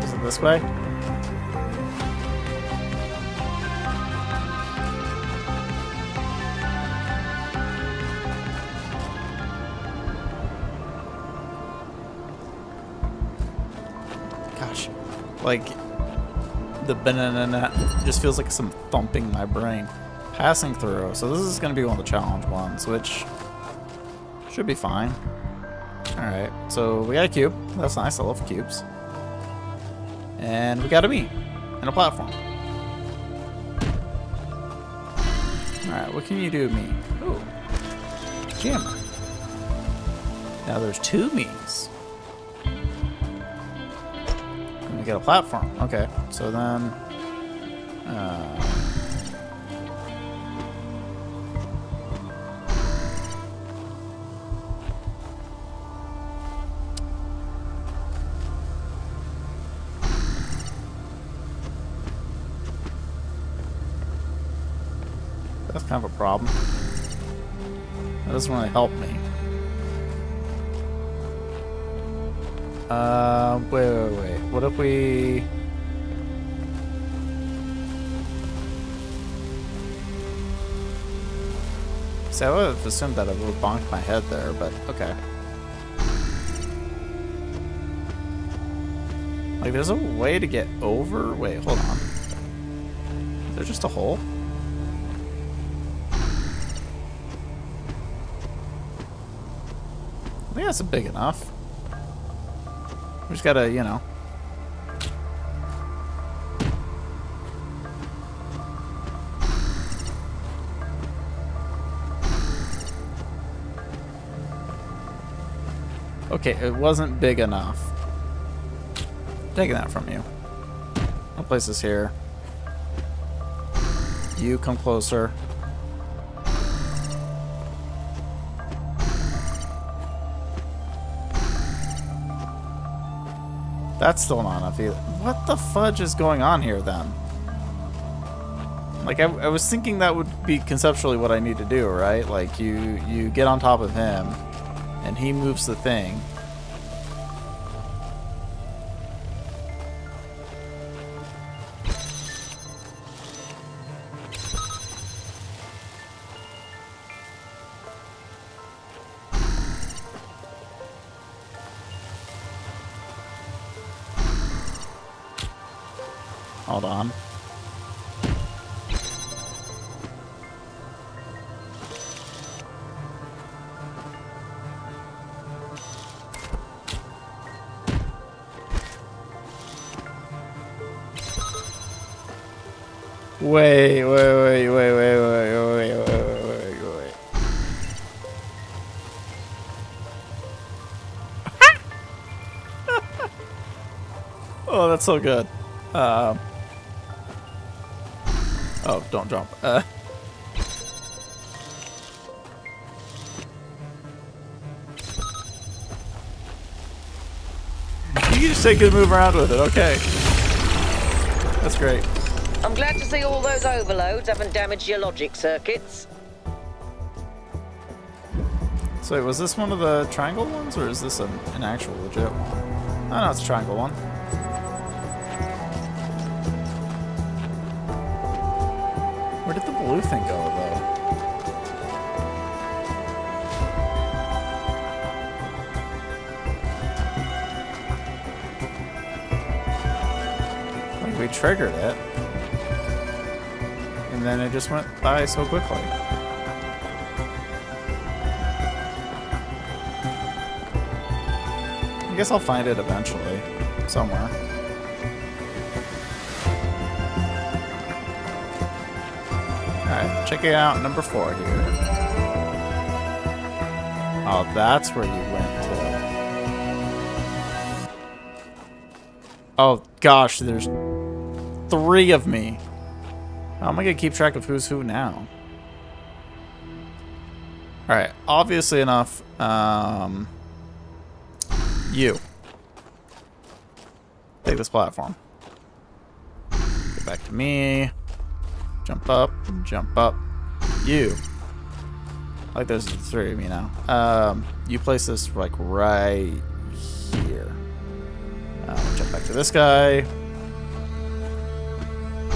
Is it this way? Gosh, like the banana just feels like some thumping in my brain. Passing through, so this is going to be one of the challenge ones, which should be fine. Alright, so we got a cube. That's nice, I love cubes. And we got a me and a platform. Alright, what can you do, me? Ooh, jammer. Now there's two me's. And we got a platform. Okay, so then... That's kind of a problem. That doesn't really help me. Wait. What if we... See, I would have assumed that I would have bonked my head there, but okay. Like, there's a way to get over? Wait, hold on. Is there just a hole? I think that's big enough. We just gotta, you know. Okay, it wasn't big enough. Taking that from you. I'll place this here. You come closer. That's still not enough either. What the fudge is going on here then? Like, I was thinking that would be conceptually what I need to do, right? Like, you get on top of him, and he moves the thing. Hold on. Wait. Oh, that's so good. Oh, don't jump. You can just take it and move around with it. Okay. That's great. I'm glad to see all those overloads haven't damaged your logic circuits. So wait, was this one of the triangle ones, or is this an actual legit one? Oh no, it's a triangle one. Where did the blue thing go, though? Like we triggered it, and then it just went by so quickly. I guess I'll find it eventually, somewhere. Alright, check it out, number 4 here. Oh, that's where you went to. Oh, gosh, there's 3 of me. How am I going to keep track of who's who now? Alright, obviously enough, you. Take this platform. Get back to me. Jump up. Jump up. You. Like there's 3 of me now. You place this like right here. Jump back to this guy.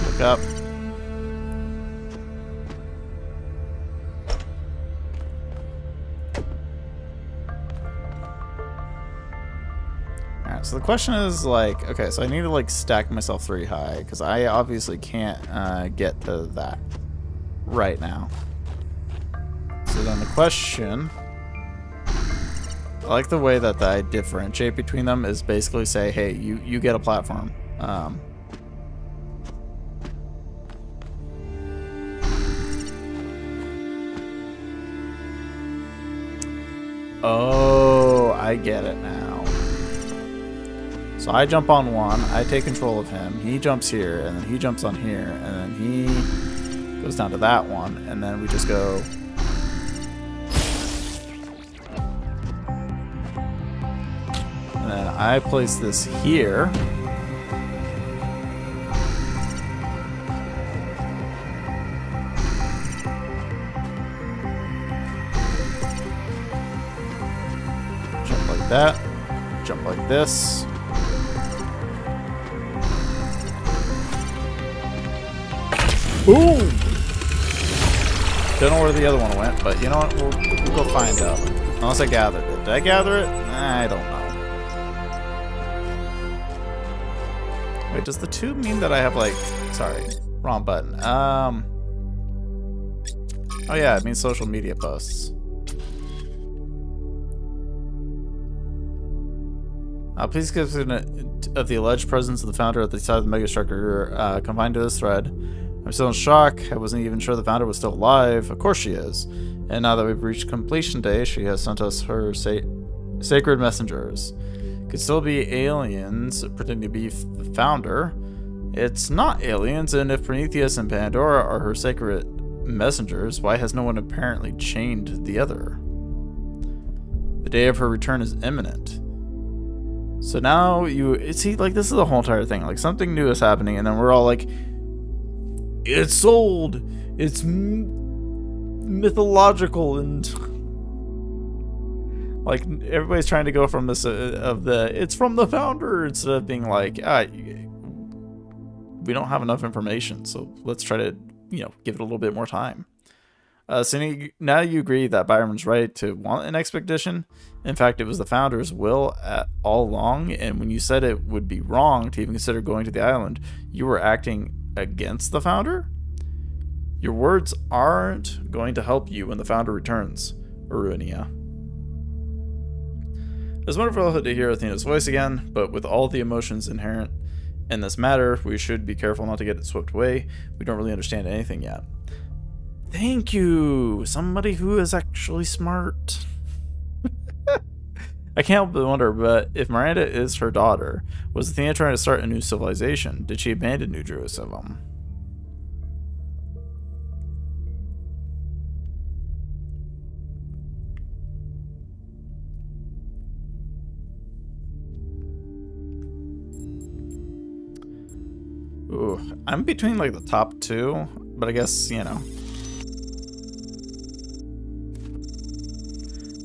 Look up. So the question is like, okay, so I need to like stack myself 3 high because I obviously can't get to that right now. So then the question, I like the way that I differentiate between them is basically say, hey, you get a platform. Oh, I get it now. So I jump on one, I take control of him, he jumps here, and then he jumps on here, and then he goes down to that one, and then we just go... And then I place this here. Jump like that, jump like this. Boom! Don't know where the other one went, but you know what? We'll go find out. Unless I gathered it. Did I gather it? I don't know. Wait, does the 2 mean that I have like... Sorry, wrong button. Oh yeah, it means social media posts. Please give of the alleged presence of the founder at the side of the megastructure confined to this thread. I'm still in shock. I wasn't even sure the founder was still alive. Of course she is. And now that we've reached completion day, she has sent us her sacred messengers. Could still be aliens pretending to be the founder. It's not aliens, and if Prometheus and Pandora are her sacred messengers, why has no one apparently chained the other? The day of her return is imminent. So now you see, like, this is the whole entire thing. Like, something new is happening, and then we're all like, it's sold. It's mythological, and like everybody's trying to go from this it's from the founder instead of being like, we don't have enough information, so let's try to give it a little bit more time. So now you agree that Byron's right to want an expedition. In fact, it was the founder's will all along, and when you said it would be wrong to even consider going to the island, you were acting against the founder? Your words aren't going to help you when the founder returns, Arunia. It's wonderful to hear Athena's voice again, but with all the emotions inherent in this matter, we should be careful not to get it swept away. We don't really understand anything yet. Thank you! Somebody who is actually smart. I can't help but wonder, but if Miranda is her daughter, was Athena trying to start a new civilization? Did she abandon New Jerusalem? Ooh, I'm between like the top two, but I guess, you know.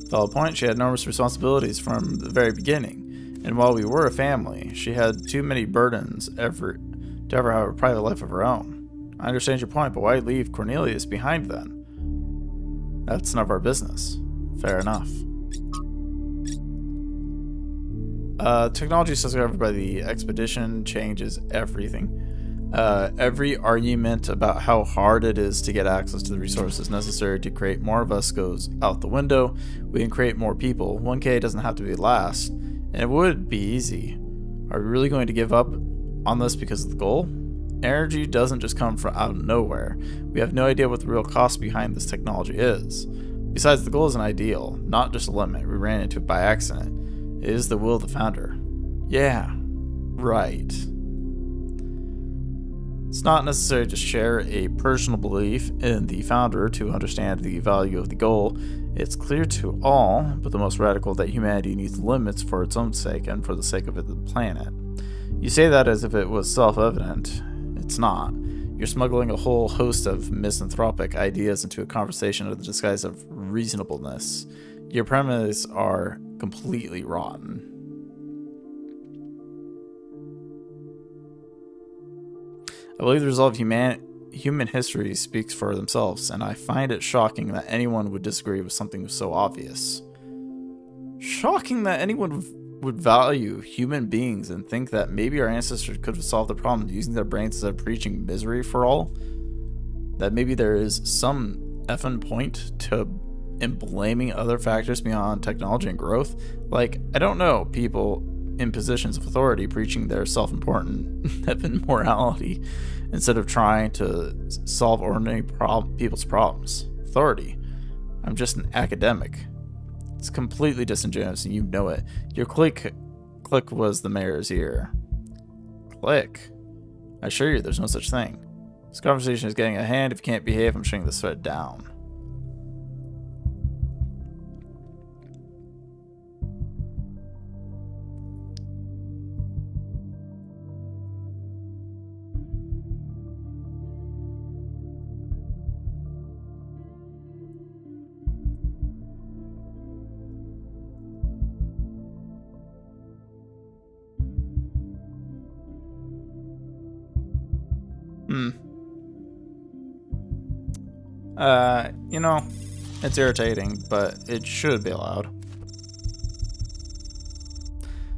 Valid point, she had enormous responsibilities from the very beginning, and while we were a family, she had too many burdens to ever have a private life of her own. I understand your point, but why leave Cornelius behind then? That's none of our business. Fair enough. Technology discovered by the expedition changes everything. Every argument about how hard it is to get access to the resources necessary to create more of us goes out the window. We can create more people. 1K doesn't have to be last, and it would be easy. Are we really going to give up on this because of the goal? Energy doesn't just come from out of nowhere. We have no idea what the real cost behind this technology is. Besides, the goal is an ideal, not just a limit. We ran into it by accident. It is the will of the founder. Yeah, right. It's not necessary to share a personal belief in the founder to understand the value of the goal. It's clear to all, but the most radical, that humanity needs limits for its own sake and for the sake of the planet. You say that as if it was self-evident. It's not. You're smuggling a whole host of misanthropic ideas into a conversation under the disguise of reasonableness. Your premises are completely rotten. I believe the result of human history speaks for themselves, and I find it shocking that anyone would disagree with something so obvious. Shocking that anyone would value human beings and think that maybe our ancestors could have solved the problem using their brains instead of preaching misery for all. That maybe there is some effing point in blaming other factors beyond technology and growth. Like, I don't know, people in positions of authority preaching their self-important effing morality instead of trying to solve ordinary people's problems. Authority. I'm just an academic. It's completely disingenuous and you know it. Your click was the mayor's ear. Click? I assure you there's no such thing. This conversation is getting a hand. If you can't behave, I'm shutting this thread down. You know, it's irritating, but it should be allowed.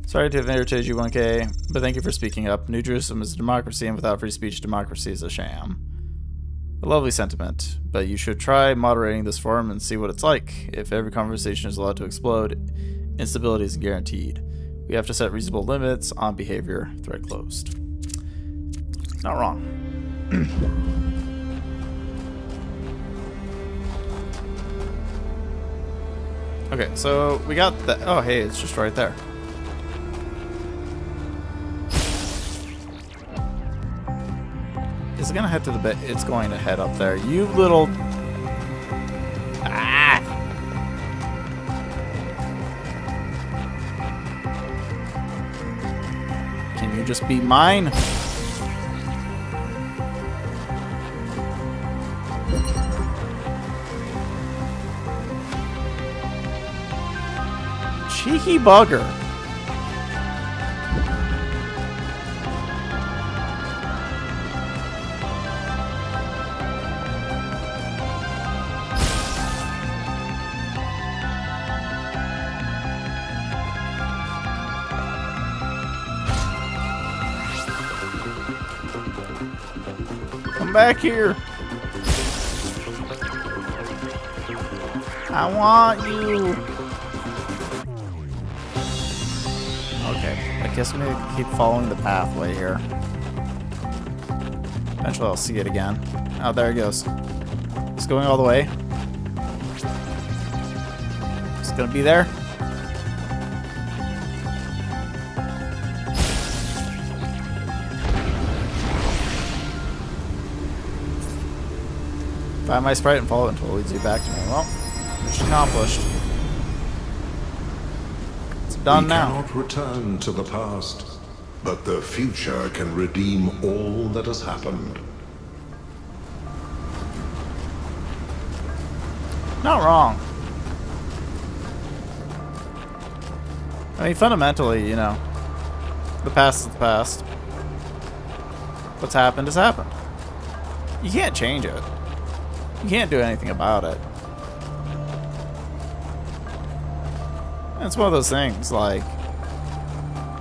Sorry to have irritated you, 1K, but thank you for speaking up. New Jerusalem is a democracy, and without free speech, democracy is a sham. A lovely sentiment, but you should try moderating this forum and see what it's like. If every conversation is allowed to explode, instability is guaranteed. We have to set reasonable limits on behavior. Thread closed. Not wrong. Okay, so we got that. Oh, hey, it's just right there. Is it gonna head to the bed? It's going to head up there. You little. Ah! Can you just be mine? Cheeky bugger. Come back here. I want you. Okay, I guess I'm gonna keep following the pathway here. Eventually I'll see it again. Oh, there it goes. It's going all the way. It's gonna be there. Find my sprite and follow it until it leads you back to me. Well, mission accomplished. It's done now. We cannot return to the past, but the future can redeem all that has happened. Not wrong. I mean, fundamentally, you know, the past is the past. What's happened has happened. You can't change it. You can't do anything about it. And it's one of those things, like,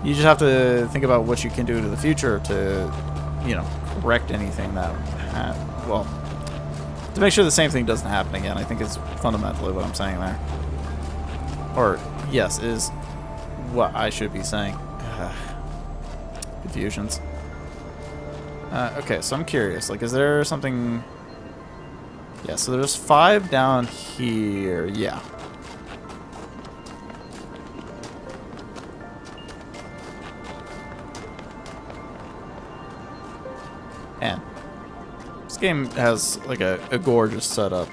you just have to think about what you can do to the future to, you know, correct anything that, well, to make sure the same thing doesn't happen again. I think is fundamentally what I'm saying there. Or, yes, is what I should be saying. Confusions. Okay, so I'm curious. Like, is there something... Yeah, so there's 5 down here. Yeah. And this game has like a gorgeous setup.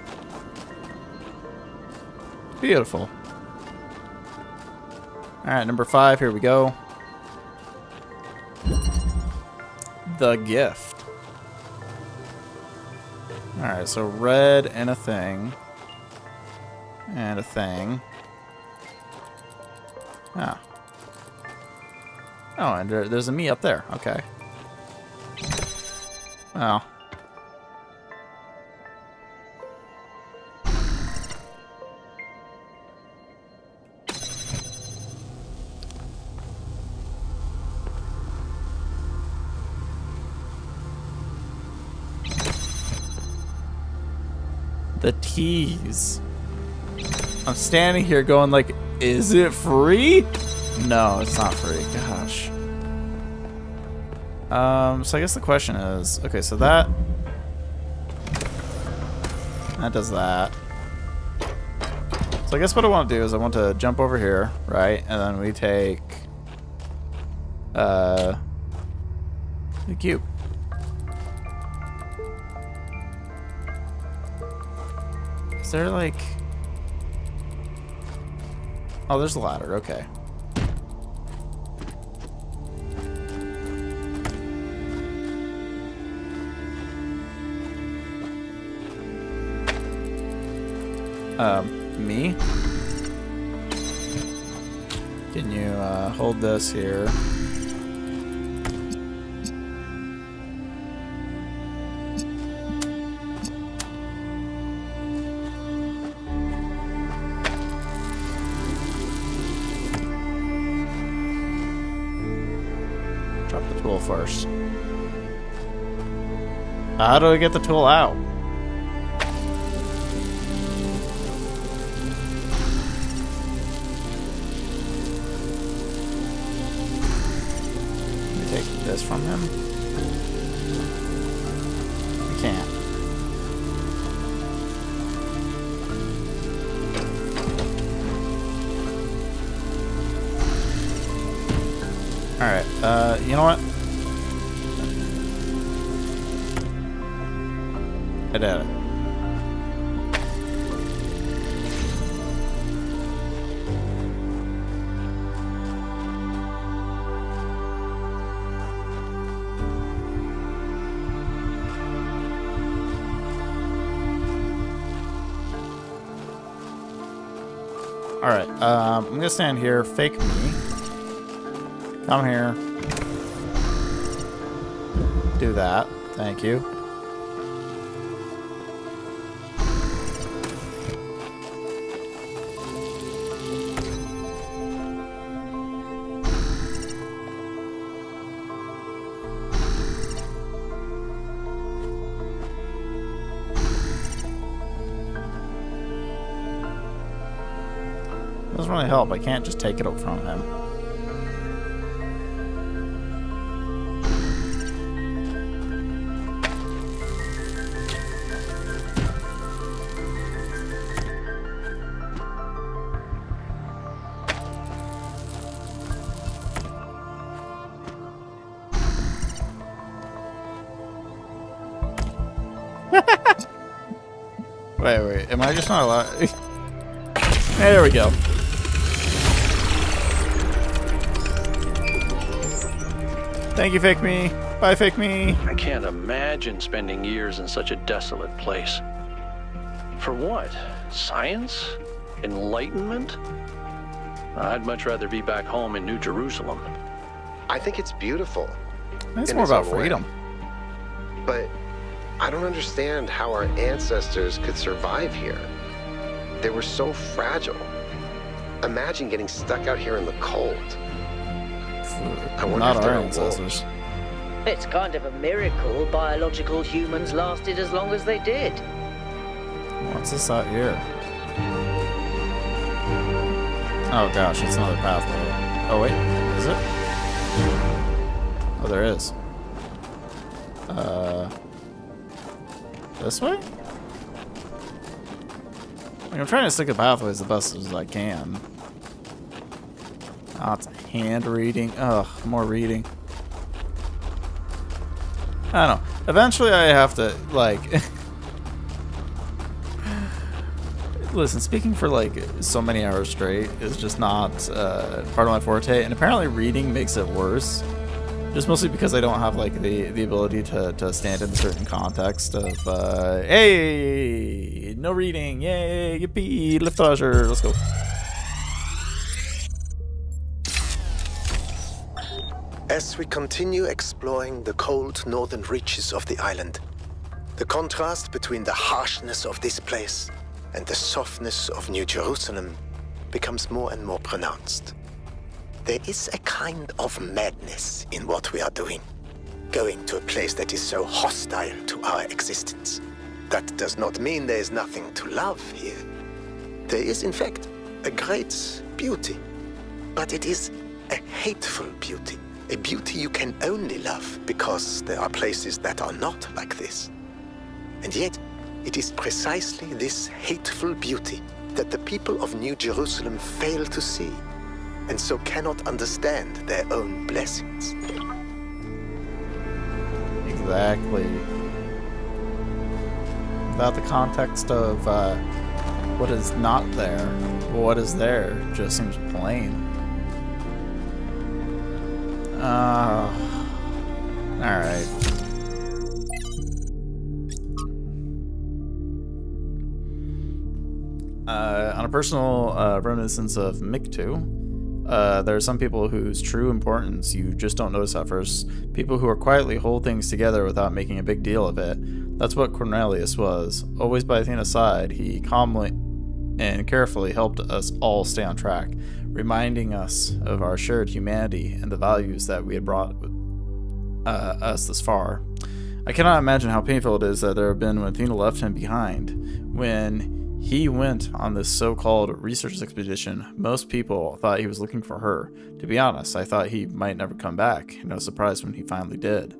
Beautiful. Alright, number 5, here we go. The gift. Alright, so red and a thing. And a thing. Ah. Oh, and there's a me up there. Okay. Oh. The tease. I'm standing here going like, is it free? No, it's not free. Gosh. So I guess the question is, okay, so that does that. So I guess what I want to do is I want to jump over here, right? And then we take the cube. Is there like... Oh, there's a ladder, okay. Me? Can you hold this here? Drop the tool first. How do I get the tool out? This from him? I can't. Alright, you know what? I did it. Alright, I'm gonna stand here, fake me. Come here. Do that. Thank you. Doesn't really help. I can't just take it from him. Wait. Am I just not allowed? There we go. Thank you, fake me. Bye, fake me. I can't imagine spending years in such a desolate place. For what? Science? Enlightenment? I'd much rather be back home in New Jerusalem. I think it's beautiful. It's in more its about own way. freedom. But I don't understand how our ancestors could survive here. They were so fragile. Imagine getting stuck out here in the cold. I wonder Not if our there are ancestors. wolves. It's kind of a miracle biological humans lasted as long as they did. What's this out here? Oh gosh, it's another pathway. Oh wait, is it? Oh, there is. This way? Like, I'm trying to stick to pathways the best as I can. Oh, it's hand reading. Ugh, more reading. I don't know. Eventually I have to, like... Listen, speaking for, like, so many hours straight is just not part of my forte. And apparently reading makes it worse. Just mostly because I don't have, like, the ability to stand in a certain context of, hey! No reading! Yay! Yippee! Lift pleasure! Let's go. As we continue exploring the cold northern reaches of the island, the contrast between the harshness of this place and the softness of New Jerusalem becomes more and more pronounced. There is a kind of madness in what we are doing, going to a place that is so hostile to our existence. That does not mean there is nothing to love here. There is, in fact, a great beauty, but it is a hateful beauty. A beauty you can only love because there are places that are not like this. And yet, it is precisely this hateful beauty that the people of New Jerusalem fail to see, and so cannot understand their own blessings. Exactly. Without the context of what is not there, what is there just seems plain. Alright. On a personal reminiscence of Mictu, there are some people whose true importance you just don't notice at first. People who are quietly hold things together without making a big deal of it. That's what Cornelius was. Always by Athena's side, he calmly and carefully helped us all stay on track, reminding us of our shared humanity and the values that we had brought us this far. I cannot imagine how painful it is that there have been when Athena left him behind. When he went on this so-called research expedition, most people thought he was looking for her. To be honest, I thought he might never come back. No surprise when he finally did.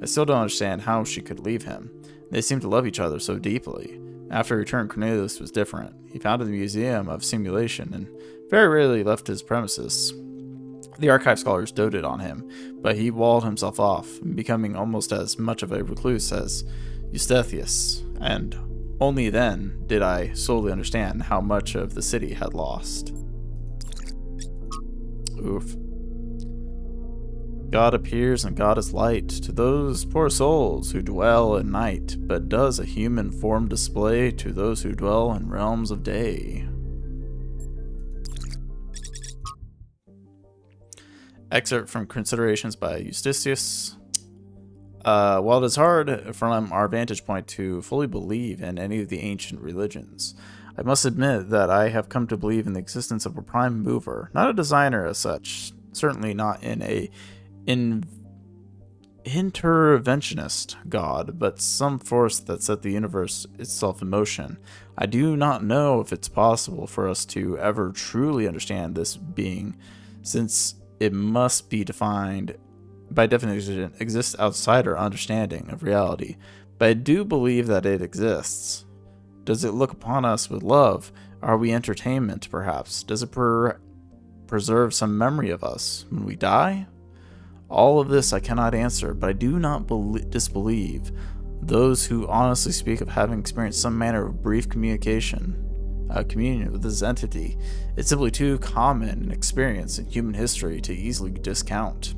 I still don't understand how she could leave him. They seemed to love each other so deeply. After he returned, Cornelius was different. He founded the Museum of Simulation and very rarely left his premises. The archive scholars doted on him, but he walled himself off, becoming almost as much of a recluse as Eustathius, and only then did I slowly understand how much of the city had lost. Oof. God appears and God is light to those poor souls who dwell at night, but does a human form display to those who dwell in realms of day. Excerpt from Considerations by Eustathius. While it is hard from our vantage point to fully believe in any of the ancient religions, I must admit that I have come to believe in the existence of a prime mover, not a designer as such, certainly not in a interventionist god, but some force that set the universe itself in motion. I do not know if it's possible for us to ever truly understand this being, since it must be defined by definition exists outside our understanding of reality, but I do believe that it exists. Does it look upon us with love? Are we entertainment, perhaps? Does it preserve some memory of us when we die? All of this I cannot answer, but I do not disbelieve. those who honestly speak of having experienced some manner of brief communion with this entity. It's simply too common an experience in human history to easily discount.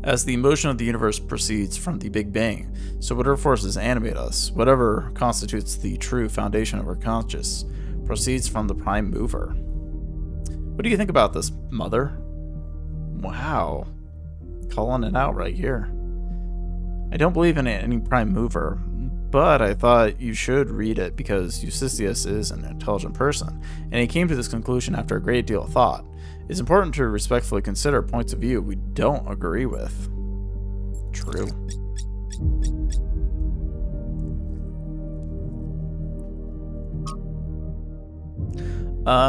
As the motion of the universe proceeds from the Big Bang, so whatever forces animate us, whatever constitutes the true foundation of our conscious, proceeds from the prime mover. What do you think about this, Mother? Wow. Calling it out right here. I don't believe in any prime mover, but I thought you should read it because Eustachius is an intelligent person, and he came to this conclusion after a great deal of thought. It's important to respectfully consider points of view we don't agree with. True.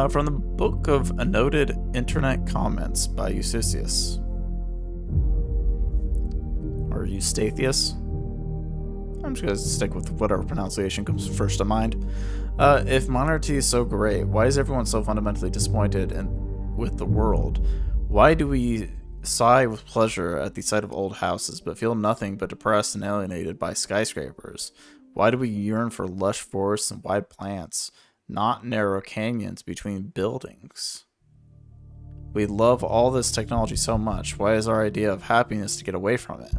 From the book of Annotated Internet Comments by Eustachius. Or Eustathius. I'm just going to stick with whatever pronunciation comes first to mind. If monarchy is so great, why is everyone so fundamentally disappointed with the world? Why do we sigh with pleasure at the sight of old houses, but feel nothing but depressed and alienated by skyscrapers? Why do we yearn for lush forests and wide plants, not narrow canyons between buildings? We love all this technology so much. Why is our idea of happiness to get away from it?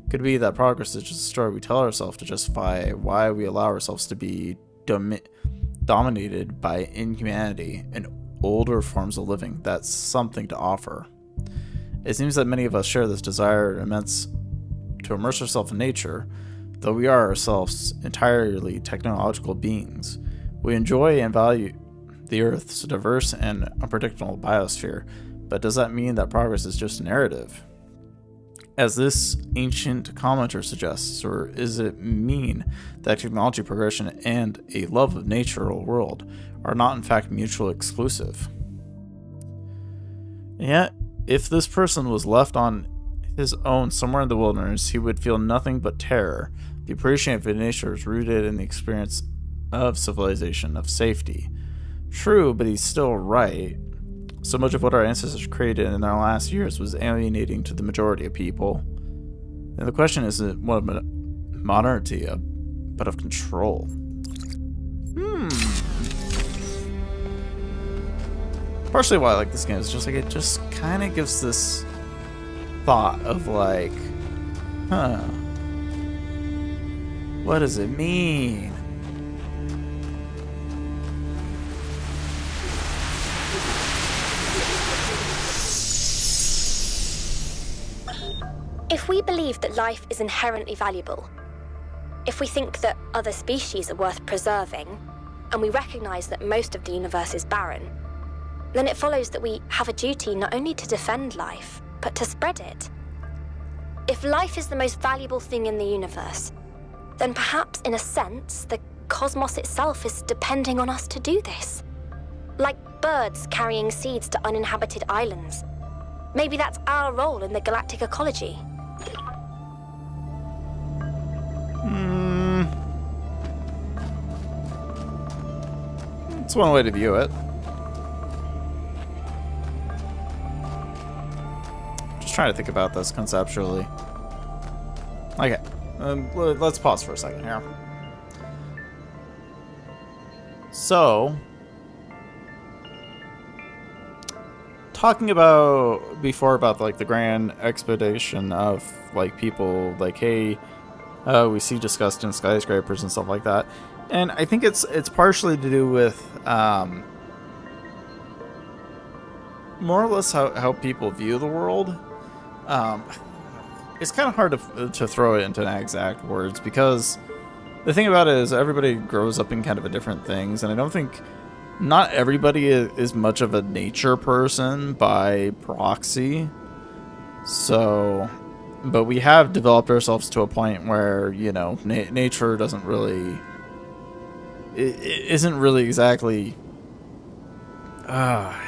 Could it be that progress is just a story we tell ourselves to justify why we allow ourselves to be dominated by inhumanity and older forms of living that's something to offer? It seems that many of us share this desire immense to immerse ourselves in nature, though we are ourselves entirely technological beings. We enjoy and value the Earth's diverse and unpredictable biosphere, but does that mean that progress is just a narrative, as this ancient commenter suggests, or is it mean that technology progression and a love of natural world are not in fact mutually exclusive? And yet, if this person was left on his own somewhere in the wilderness, he would feel nothing but terror. The appreciation of nature is rooted in the experience of civilization, of safety. True, but he's still right. So much of what our ancestors created in their last years was alienating to the majority of people. And the question isn't one of modernity, but of control. Partially why I like this game is just like it just kind of gives this thought of like, what does it mean? If we believe that life is inherently valuable, if we think that other species are worth preserving, and we recognize that most of the universe is barren, then it follows that we have a duty not only to defend life, but to spread it. If life is the most valuable thing in the universe, then perhaps in a sense, the cosmos itself is depending on us to do this. Like birds carrying seeds to uninhabited islands. Maybe that's our role in the galactic ecology. That's one way to view it. Just trying to think about this conceptually. Okay, let's pause for a second here. So, talking about before about like the grand expedition of like people like, hey, we see disgusting skyscrapers and stuff like that, and I think it's partially to do with more or less how people view the world. It's kind of hard to throw it into exact words, because the thing about it is everybody grows up in kind of a different things, and I don't think not everybody is much of a nature person by proxy. So, but we have developed ourselves to a point where, you know, nature doesn't really, it isn't really exactly, yeah,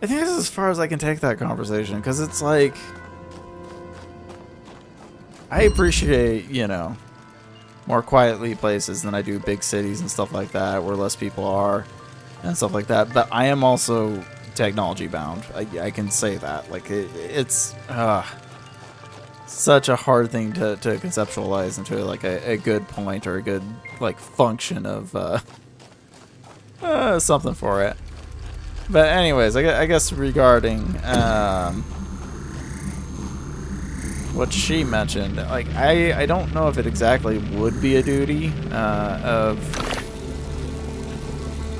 I think this is as far as I can take that conversation, because it's like, I appreciate, you know, more quietly places than I do big cities and stuff like that, where less people are and stuff like that, but I am also technology bound. I can say that. Like, it's such a hard thing to conceptualize into like a good point or a good like function of something for it. But anyways, I guess regarding what she mentioned, like I don't know if it exactly would be a duty of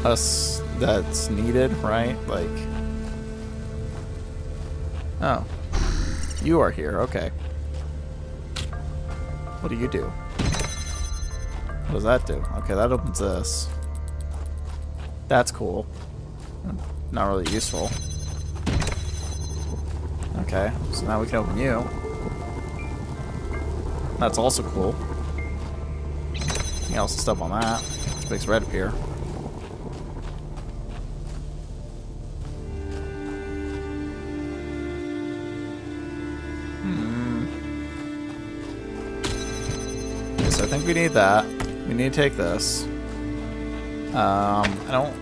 us that's needed, right? Like, oh, you are here, okay. What do you do? What does that do? Okay, that opens this. That's cool. Not really useful. Okay, so now we can open you. That's also cool. You can also step on that, which makes red appear. Okay, so I think we need that. We need to take this. I don't...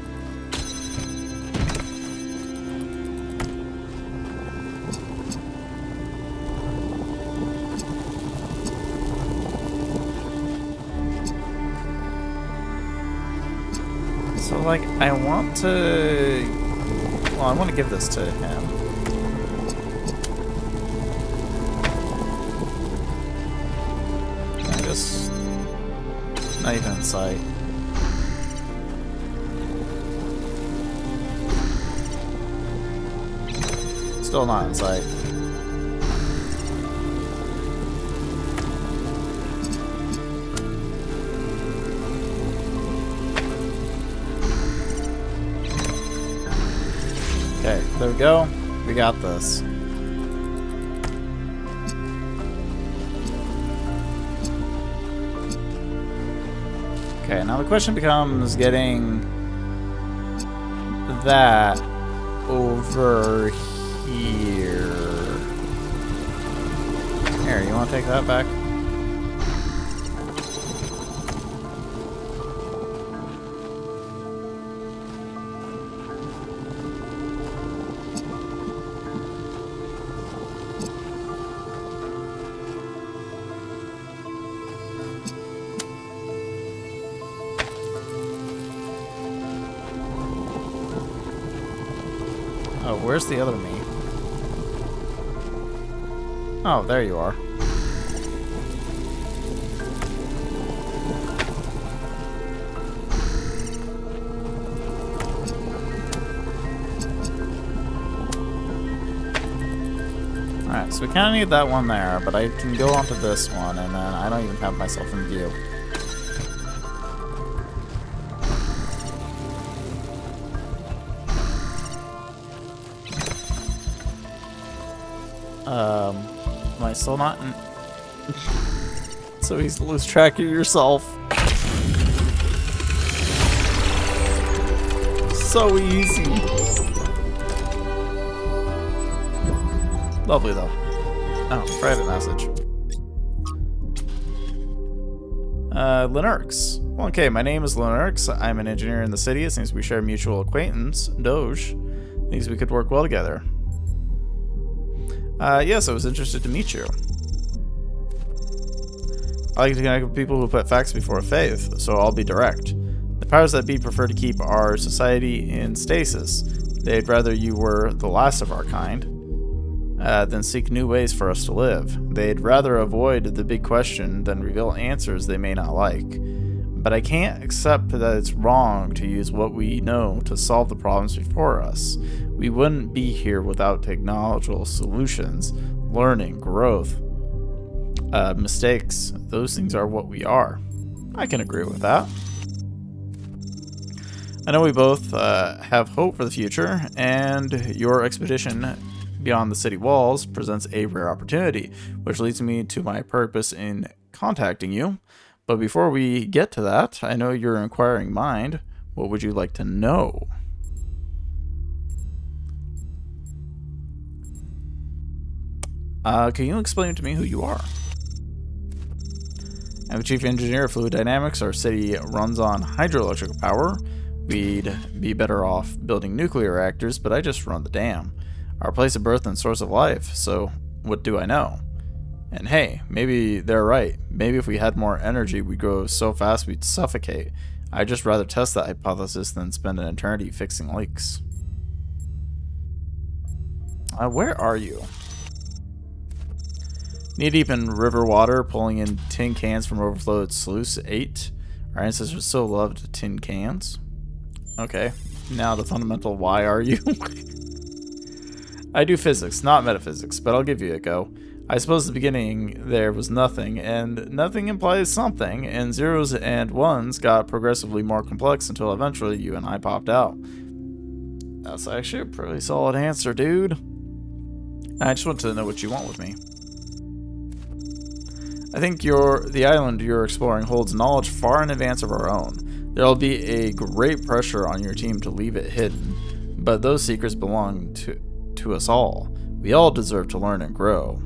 So, like, I want to... Well, I want to give this to him. I just... Not even in sight. Still not in sight. Okay, there we go. We got this. Okay, now the question becomes getting that over here. Here, you want to take that back? Oh, where's the other me? Oh, there you are. Alright, so we kind of need that one there, but I can go onto this one, and then I don't even have myself in view. Am I still not in... So he's lose track of yourself. So easy. Lovely though. Oh, private message. Linux. Well, okay, my name is Linux. I'm an engineer in the city. It seems we share a mutual acquaintance, Doge. Thinks we could work well together. Yes, I was interested to meet you. I like to connect with people who put facts before faith, so I'll be direct. The powers that be prefer to keep our society in stasis. They'd rather you were the last of our kind than seek new ways for us to live. They'd rather avoid the big question than reveal answers they may not like. But I can't accept that it's wrong to use what we know to solve the problems before us. We wouldn't be here without technological solutions, learning, growth, mistakes. Those things are what we are. I can agree with that. I know we both have hope for the future, and your expedition beyond the city walls presents a rare opportunity, which leads me to my purpose in contacting you. But before we get to that, I know you're an inquiring mind. What would you like to know? Can you explain to me who you are? I'm the chief engineer of fluid dynamics. Our city runs on hydroelectric power. We'd be better off building nuclear reactors, but I just run the dam. Our place of birth and source of life, so what do I know? And hey, maybe they're right. Maybe if we had more energy, we'd go so fast we'd suffocate. I'd just rather test that hypothesis than spend an eternity fixing leaks. Where are you? Knee deep in river water, pulling in tin cans from overflowed sluice 8. Our ancestors so loved tin cans. Okay, now the fundamental why are you? I do physics, not metaphysics, but I'll give you a go. I suppose at the beginning there was nothing, and nothing implies something, and zeros and ones got progressively more complex until eventually you and I popped out. That's actually a pretty solid answer, dude. I just want to know what you want with me. I think the island you're exploring holds knowledge far in advance of our own. There'll be a great pressure on your team to leave it hidden, but those secrets belong to us all. We all deserve to learn and grow.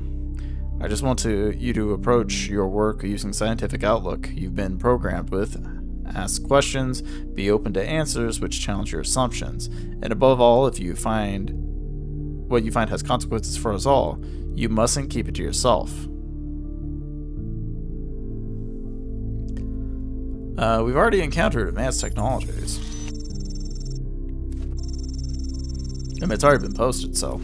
I just want you to approach your work using scientific outlook you've been programmed with. Ask questions, be open to answers which challenge your assumptions, and above all, if you find what you find has consequences for us all, you mustn't keep it to yourself. We've already encountered advanced technologies. I mean, it's already been posted, so.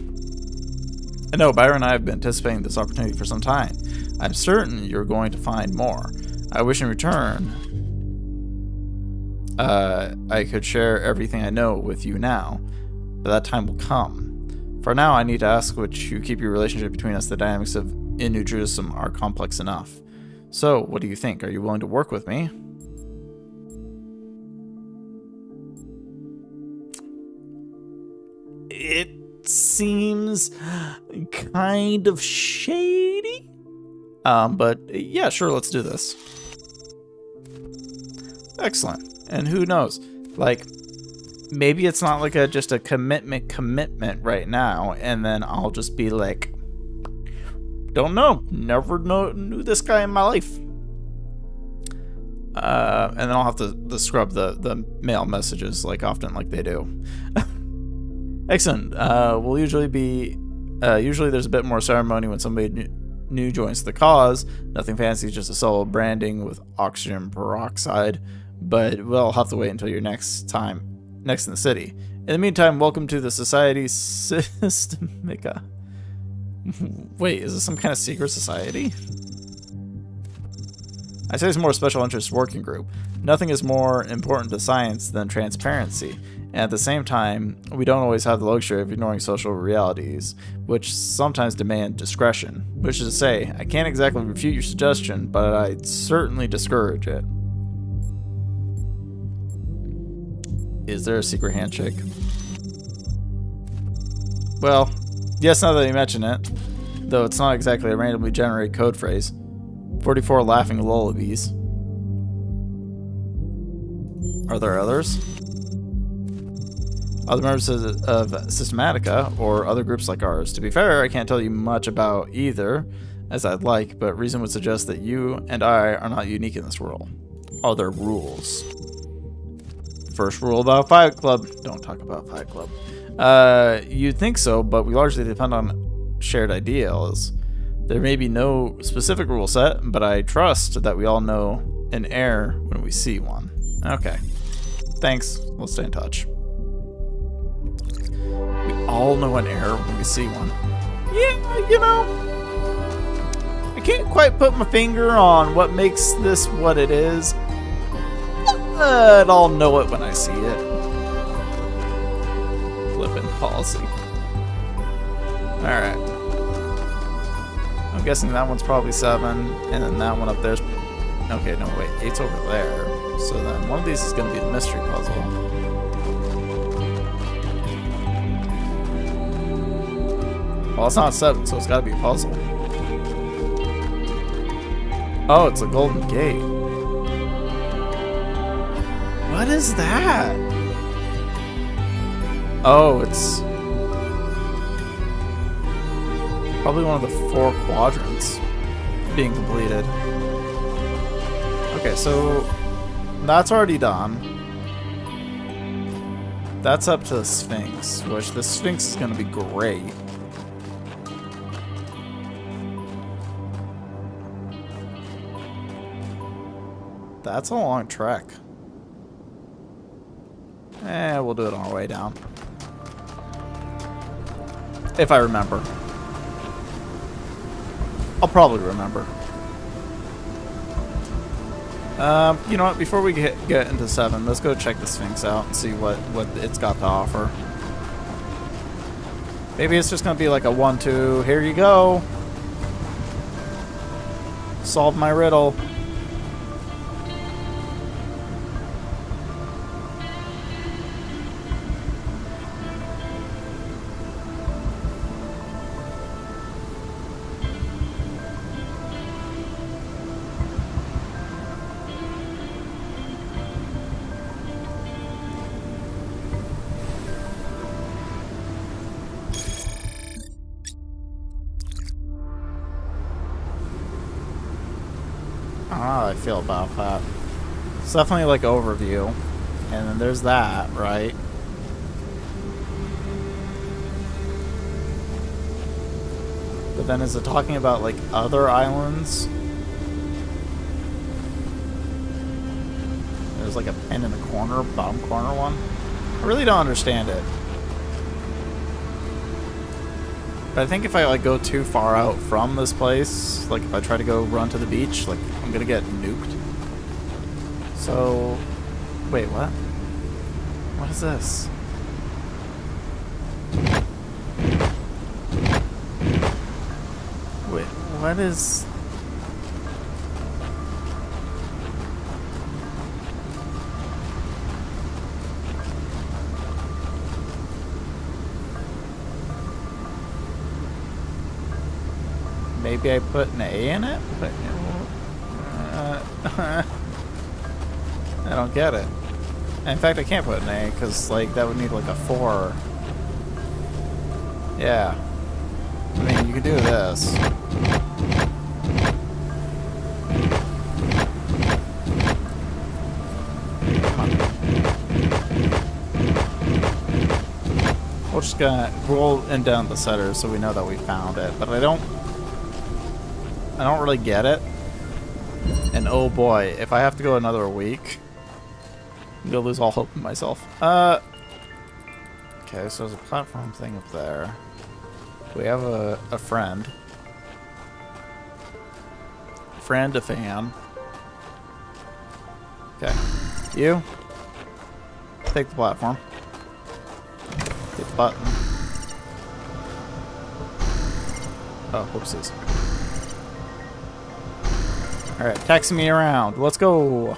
I know Byron and I have been anticipating this opportunity for some time. I'm certain you're going to find more. I wish in return I could share everything I know with you now, but that time will come. For now, I need to ask what you keep your relationship between us. The dynamics of in New Jerusalem are complex enough. So, what do you think? Are you willing to work with me? It seems kind of shady. But yeah, sure, let's do this. Excellent. And who knows? Like, maybe it's not like just a commitment right now, and then I'll just be like, don't know, never knew this guy in my life. And then I'll have to scrub the mail messages like often like they do. Excellent. We'll usually there's a bit more ceremony when somebody new joins the cause. Nothing fancy, just a solo branding with oxygen peroxide. But we'll have to wait until you're next in the city. In the meantime, welcome to the Society Systemica. Wait, is this some kind of secret society? I say it's more special interest working group. Nothing is more important to science than transparency. And at the same time, we don't always have the luxury of ignoring social realities, which sometimes demand discretion. Which is to say, I can't exactly refute your suggestion, but I'd certainly discourage it. Is there a secret handshake? Well, yes, now that you mention it, though it's not exactly a randomly generated code phrase. 44 laughing lullabies. Are there others? Other members of Systematica, or other groups like ours. To be fair, I can't tell you much about either, as I'd like, but reason would suggest that you and I are not unique in this world. Are there rules? First rule about Fight Club. Don't talk about Fight Club. You'd think so, but we largely depend on shared ideals. There may be no specific rule set, but I trust that we all know an error when we see one. Okay. Thanks. We'll stay in touch. We all know an error when we see one. Yeah, you know, I can't quite put my finger on what makes this what it is. But I'll know it when I see it. Flippin' policy. Alright. I'm guessing that one's probably 7, and then that one up there's... Okay, no, wait. 8's over there. So then one of these is going to be the mystery puzzle. Well, it's not 7, so it's got to be a puzzle. Oh, it's a golden gate. What is that? Oh, it's probably one of the 4 quadrants being completed. Okay, so that's already done. That's up to the Sphinx, which the Sphinx is going to be great. That's a long trek. We'll do it on our way down. If I remember. I'll probably remember. You know what? Before we get into 7, let's go check the Sphinx out and see what it's got to offer. Maybe it's just going to be like a 1-2. Here you go. Solve my riddle. I don't know how I feel about that. It's definitely like overview. And then there's that, right? But then is it talking about like other islands? There's like a pin in the corner, bottom corner one. I really don't understand it. But I think if I like go too far out from this place, like if I try to go run to the beach, like I'm gonna get nuked. So, wait, what? What is this? Wait, what is... Maybe I put an A in it? But, I don't get it. In fact, I can't put an A, because, like, that would need, like, a 4. Yeah. I mean, you could do this. We're just gonna roll and down the setter so we know that we found it, but I don't really get it. And oh boy, if I have to go another week, I'm gonna lose all hope in myself. Okay, so there's a platform thing up there. We have a friend. Friend, a fan. Okay. You. Take the platform. Hit the button. Oh, whoopsies. Alright, taxi me around. Let's go.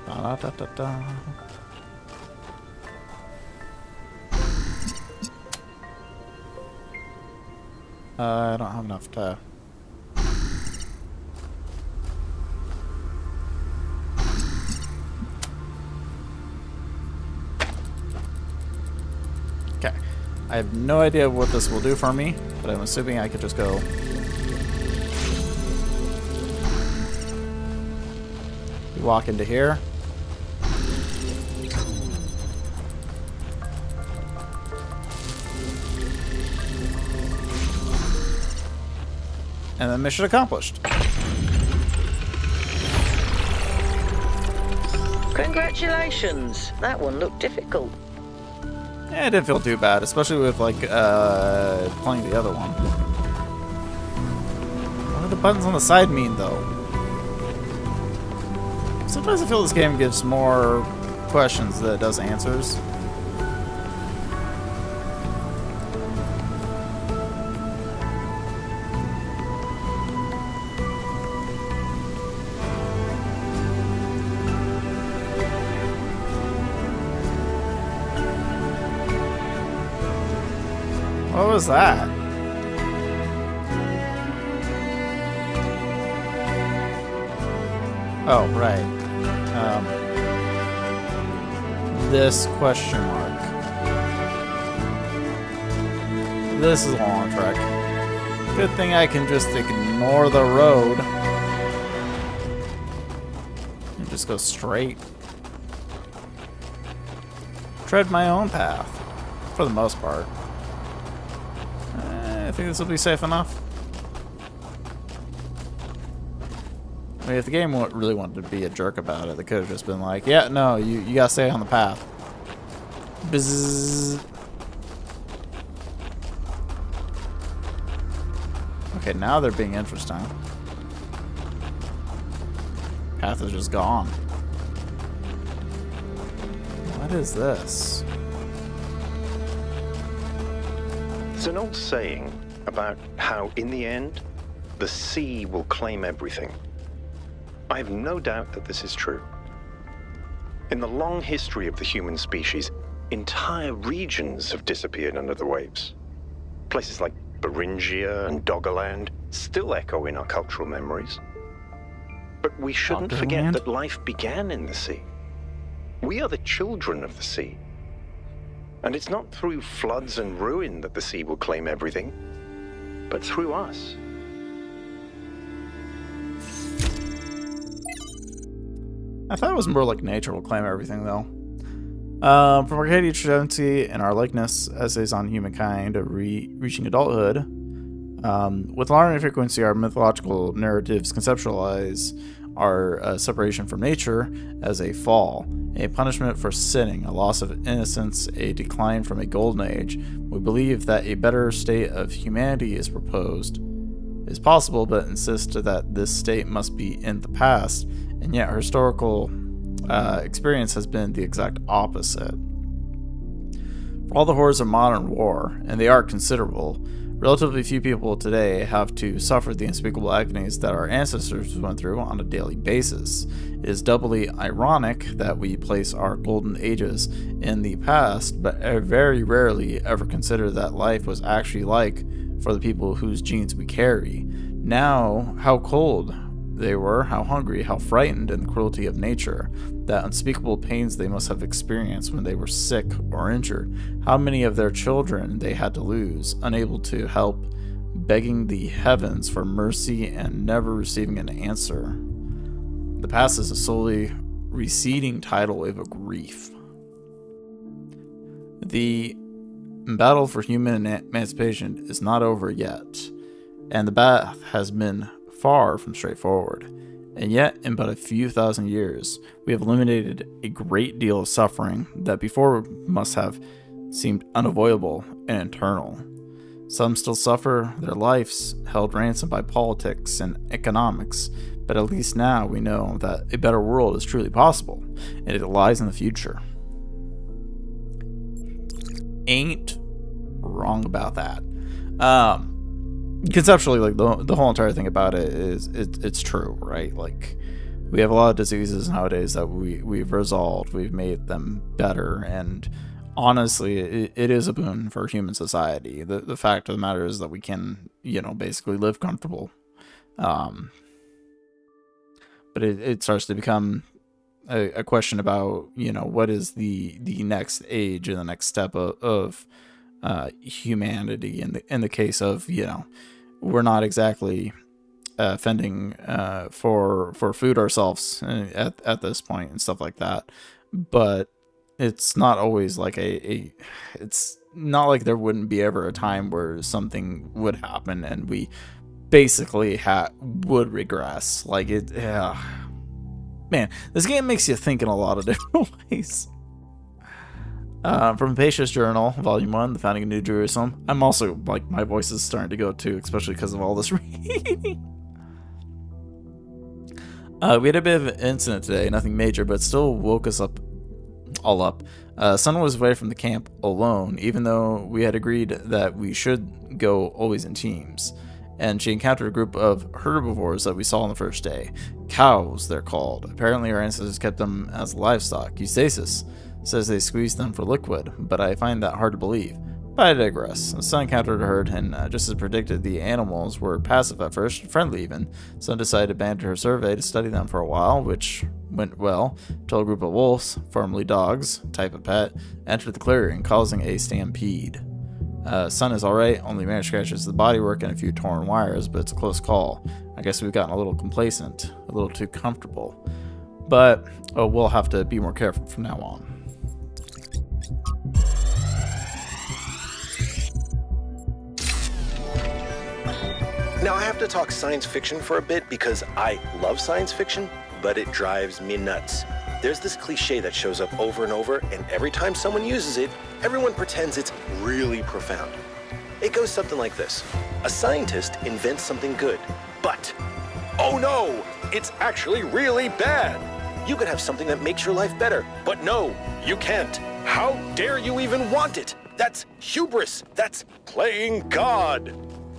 Da-da-da-da-da. I don't have enough to... Okay. I have no idea what this will do for me, but I'm assuming I could just go... walk into here. And then mission accomplished. Congratulations! That one looked difficult. Yeah, it didn't feel too bad, especially with like playing the other one. What do the buttons on the side mean, though? Sometimes I feel this game gives more questions than it does answers. What was that? Oh, right. This question mark. This is a long trek. Good thing I can just ignore the road. And just go straight. tread my own path, for the most part. I think this will be safe enough. I mean, if the game really wanted to be a jerk about it, they could have just been like, yeah, no, you gotta stay on the path. Bzzz. Okay, now they're being interesting. Path is just gone. What is this? There's an old saying about how, in the end, the sea will claim everything. I have no doubt that this is true. In the long history of the human species, entire regions have disappeared under the waves. Places like Beringia and Doggerland still echo in our cultural memories. But we shouldn't forget that life began in the sea. We are the children of the sea. And it's not through floods and ruin that the sea will claim everything, but through us. I thought it was more like nature will claim everything, though. From Arcadia Trinity and our likeness, essays on humankind reaching adulthood. With alarming frequency, our mythological narratives conceptualize our separation from nature as a fall, a punishment for sinning, a loss of innocence, a decline from a golden age. We believe that a better state of humanity is possible, but insist that this state must be in the past, and yet our historical experience has been the exact opposite. For all the horrors of modern war, and they are considerable, relatively few people today have to suffer the unspeakable agonies that our ancestors went through on a daily basis. It is doubly ironic that we place our golden ages in the past, but very rarely ever consider that life was actually like for the people whose genes we carry. Now, how cold they were, how hungry, how frightened in the cruelty of nature, that unspeakable pains they must have experienced when they were sick or injured, how many of their children they had to lose, unable to help, begging the heavens for mercy and never receiving an answer. The past is a slowly receding tidal wave of grief. The battle for human emancipation is not over yet, and the path has been far from straightforward, and yet in but a few thousand years we have eliminated a great deal of suffering that before must have seemed unavoidable and eternal. Some still suffer their lives held ransom by politics and economics, but at least now we know that a better world is truly possible, and it lies in the future. Ain't wrong about that. Conceptually, like the whole entire thing about it is it's true, right? Like, we have a lot of diseases nowadays that we've resolved, we've made them better, and honestly, it is a boon for human society. The fact of the matter is that we can, basically live comfortable. But it starts to become a question about, what is the next age and the next step of humanity in the case of, we're not exactly fending for food ourselves at this point and stuff like that, but it's not always like it's not like there wouldn't be ever a time where something would happen and we basically would regress. Like man, this game makes you think in a lot of different ways. From Patia's Journal, Volume 1, The Founding of New Jerusalem. I'm also, like, my voice is starting to go too, especially because of all this reading. We had a bit of an incident today, nothing major, but still woke us up all up. Sun was away from the camp alone, even though we had agreed that we should go always in teams. And she encountered a group of herbivores that we saw on the first day. Cows, they're called. Apparently our ancestors kept them as livestock. Eustasis says they squeezed them for liquid, but I find that hard to believe. But I digress. Sun encountered a herd, and just as predicted, the animals were passive at first, friendly even. Sun decided to abandon her survey to study them for a while, which went well, till a group of wolves, formerly dogs, type of pet, entered the clearing, causing a stampede. Sun is alright, only managed scratches the bodywork and a few torn wires, but it's a close call. I guess we've gotten a little complacent, a little too comfortable. But we'll have to be more careful from now on. Now, I have to talk science fiction for a bit because I love science fiction, but it drives me nuts. There's this cliche that shows up over and over, and every time someone uses it, everyone pretends it's really profound. It goes something like this. A scientist invents something good, but, oh no, it's actually really bad. You could have something that makes your life better, but no, you can't. How dare you even want it? That's hubris. That's playing God.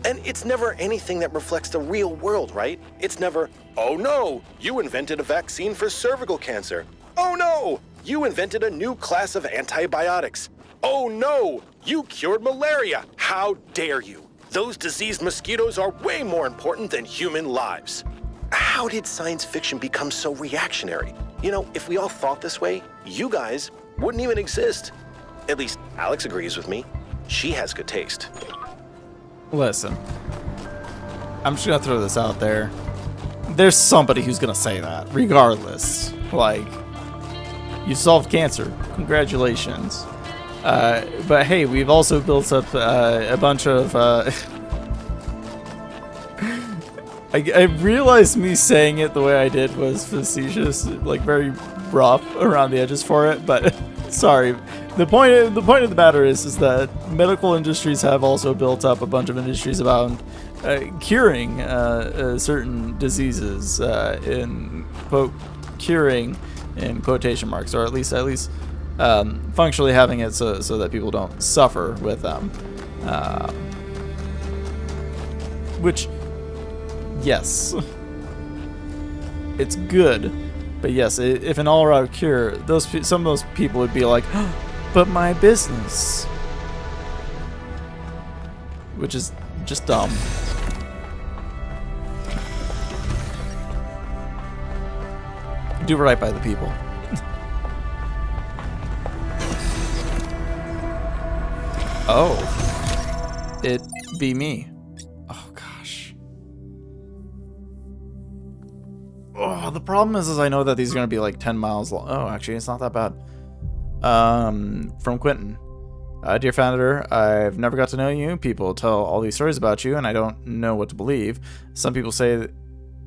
And it's never anything that reflects the real world, right? It's never, oh no, you invented a vaccine for cervical cancer. Oh no, you invented a new class of antibiotics. Oh no, you cured malaria. How dare you? Those diseased mosquitoes are way more important than human lives. How did science fiction become so reactionary? You know, if we all thought this way, you guys wouldn't even exist. At least Alex agrees with me. She has good taste. Listen, I'm just gonna throw this out there. There's somebody who's gonna say that, regardless. Like, you solved cancer. Congratulations. But hey, we've also built up a bunch of... I realized me saying it the way I did was facetious, like very rough around the edges for it, but sorry. The point of the matter is that medical industries have also built up a bunch of industries about curing certain diseases, in quote curing in quotation marks, or at least functionally having it so that people don't suffer with them. Which, yes, it's good, but yes, if an all-around cure, some of those people would be like, oh, but my business, which is just dumb. Do right by the people. Oh, it be me. Oh gosh. Oh, the problem is I know that these are gonna be like 10 miles long. Oh, actually, it's not that bad. From Quentin. Dear founder, I've never got to know you. People tell all these stories about you, and I don't know what to believe. Some people say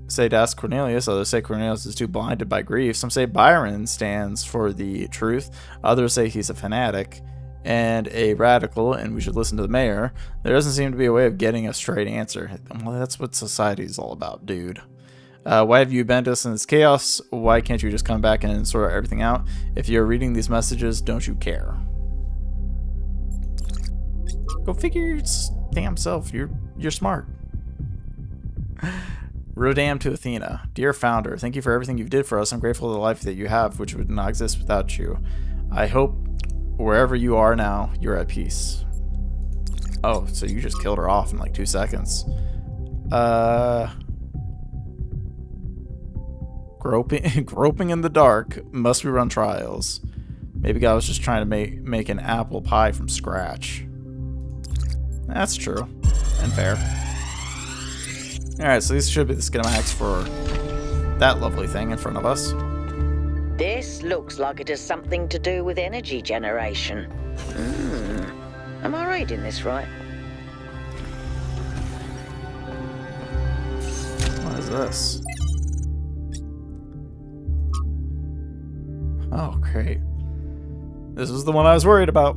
to ask Cornelius. Others say Cornelius is too blinded by grief. Some say Byron stands for the truth. Others say he's a fanatic and a radical, and we should listen to the mayor. There doesn't seem to be a way of getting a straight answer. Well, that's what society's all about, dude. Why have you abandoned us in this chaos? Why can't you just come back and sort everything out? If you're reading these messages, don't you care? Go figure your damn self. You're smart. Rodam to Athena. Dear founder, thank you for everything you did for us. I'm grateful for the life that you have, which would not exist without you. I hope wherever you are now, you're at peace. Oh, so you just killed her off in like 2 seconds. Groping in the dark. Must we run trials? Maybe God was just trying to make an apple pie from scratch. That's true. And fair. Alright, so these should be the schematics for that lovely thing in front of us. This looks like it has something to do with energy generation. Am I reading this right? What is this? Oh, great. This was the one I was worried about.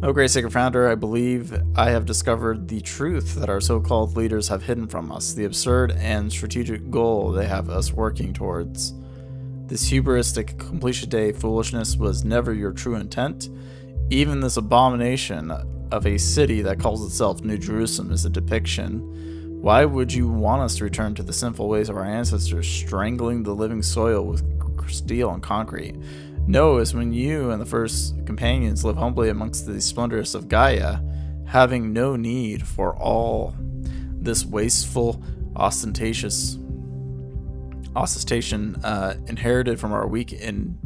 Oh, great sacred founder, I believe I have discovered the truth that our so-called leaders have hidden from us, the absurd and strategic goal they have us working towards. This hubristic completion day foolishness was never your true intent. Even this abomination of a city that calls itself New Jerusalem is a depiction. Why would you want us to return to the sinful ways of our ancestors, strangling the living soil with steel and concrete? No, it's when you and the first companions live humbly amongst the splendors of Gaia, having no need for all this wasteful ostentation inherited from our weak and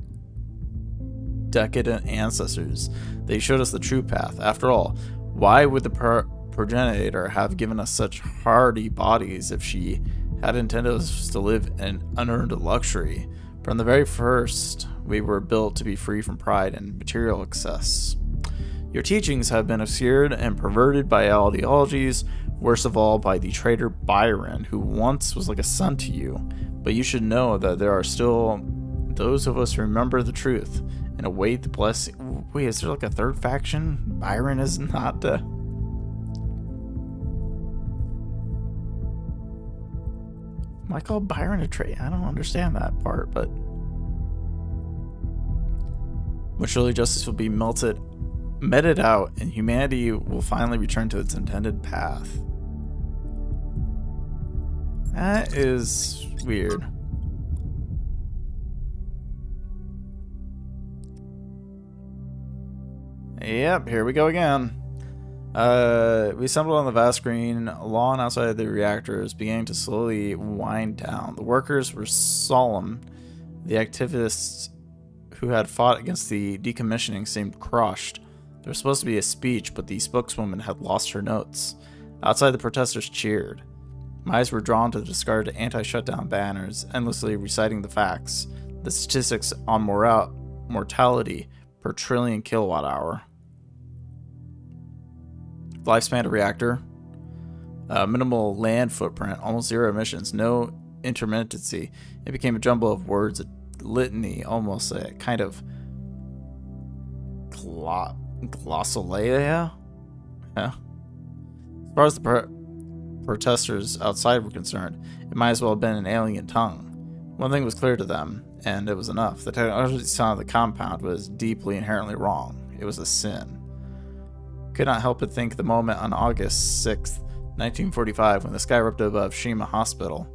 decadent ancestors. They showed us the true path. After all, why would the progenitor have given us such hardy bodies if she had intended us to live in unearned luxury? From the very first, we were built to be free from pride and material excess. Your teachings have been obscured and perverted by ideologies, worst of all by the traitor Byron, who once was like a son to you. But you should know that there are still those of us who remember the truth and await the blessing. Wait, is there like a third faction? Byron is not Am I called Byron a traitor? I don't understand that part, but surely justice will be meted out, and humanity will finally return to its intended path. That is weird. Yep, here we go again. We assembled on the vast green lawn outside the reactors, beginning to slowly wind down. The workers were solemn. The activists who had fought against the decommissioning seemed crushed. There was supposed to be a speech, but the spokeswoman had lost her notes. Outside, the protesters cheered. My eyes were drawn to the discarded anti-shutdown banners, endlessly reciting the facts, the statistics on mortality per trillion kilowatt hour. Lifespan of reactor, minimal land footprint, almost zero emissions, no intermittency. It became a jumble of words, a litany, almost a kind of glossolalia. Yeah. As far as the protesters outside were concerned, it might as well have been an alien tongue. One thing was clear to them, and it was enough. The technology sound of the compound was deeply inherently wrong. It was a sin. Could not help but think the moment on August 6th, 1945, when the sky erupted above Shima Hospital.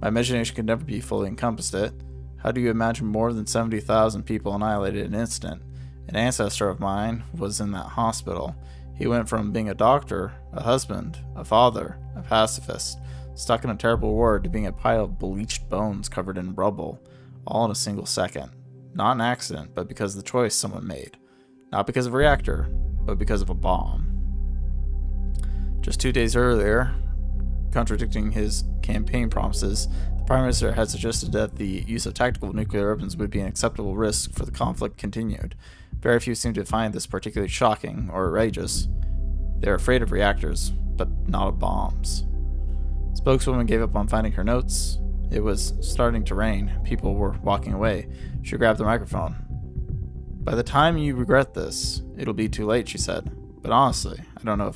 My imagination could never be fully encompassed it. How do you imagine more than 70,000 people annihilated in an instant? An ancestor of mine was in that hospital. He went from being a doctor, a husband, a father, a pacifist, stuck in a terrible ward, to being a pile of bleached bones covered in rubble, all in a single second. Not an accident, but because of the choice someone made. Not because of a reactor, but because of a bomb. Just 2 days earlier, contradicting his campaign promises, the Prime Minister had suggested that the use of tactical nuclear weapons would be an acceptable risk for the conflict continued. Very few seem to find this particularly shocking or outrageous. They are afraid of reactors, but not of bombs. The spokeswoman gave up on finding her notes. It was starting to rain. People were walking away. She grabbed the microphone. By the time you regret this, it'll be too late, she said. But honestly, I don't know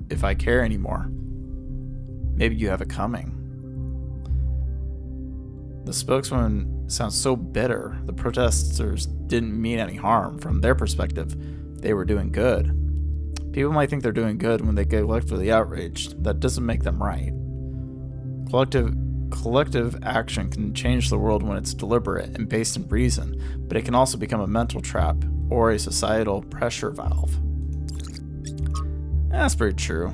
if I care anymore. Maybe you have it coming. The spokeswoman sounds so bitter. The protesters didn't mean any harm. From their perspective, they were doing good. People might think they're doing good when they get collectively outraged. That doesn't make them right. Collective action can change the world when it's deliberate and based in reason, but it can also become a mental trap or a societal pressure valve. That's pretty true.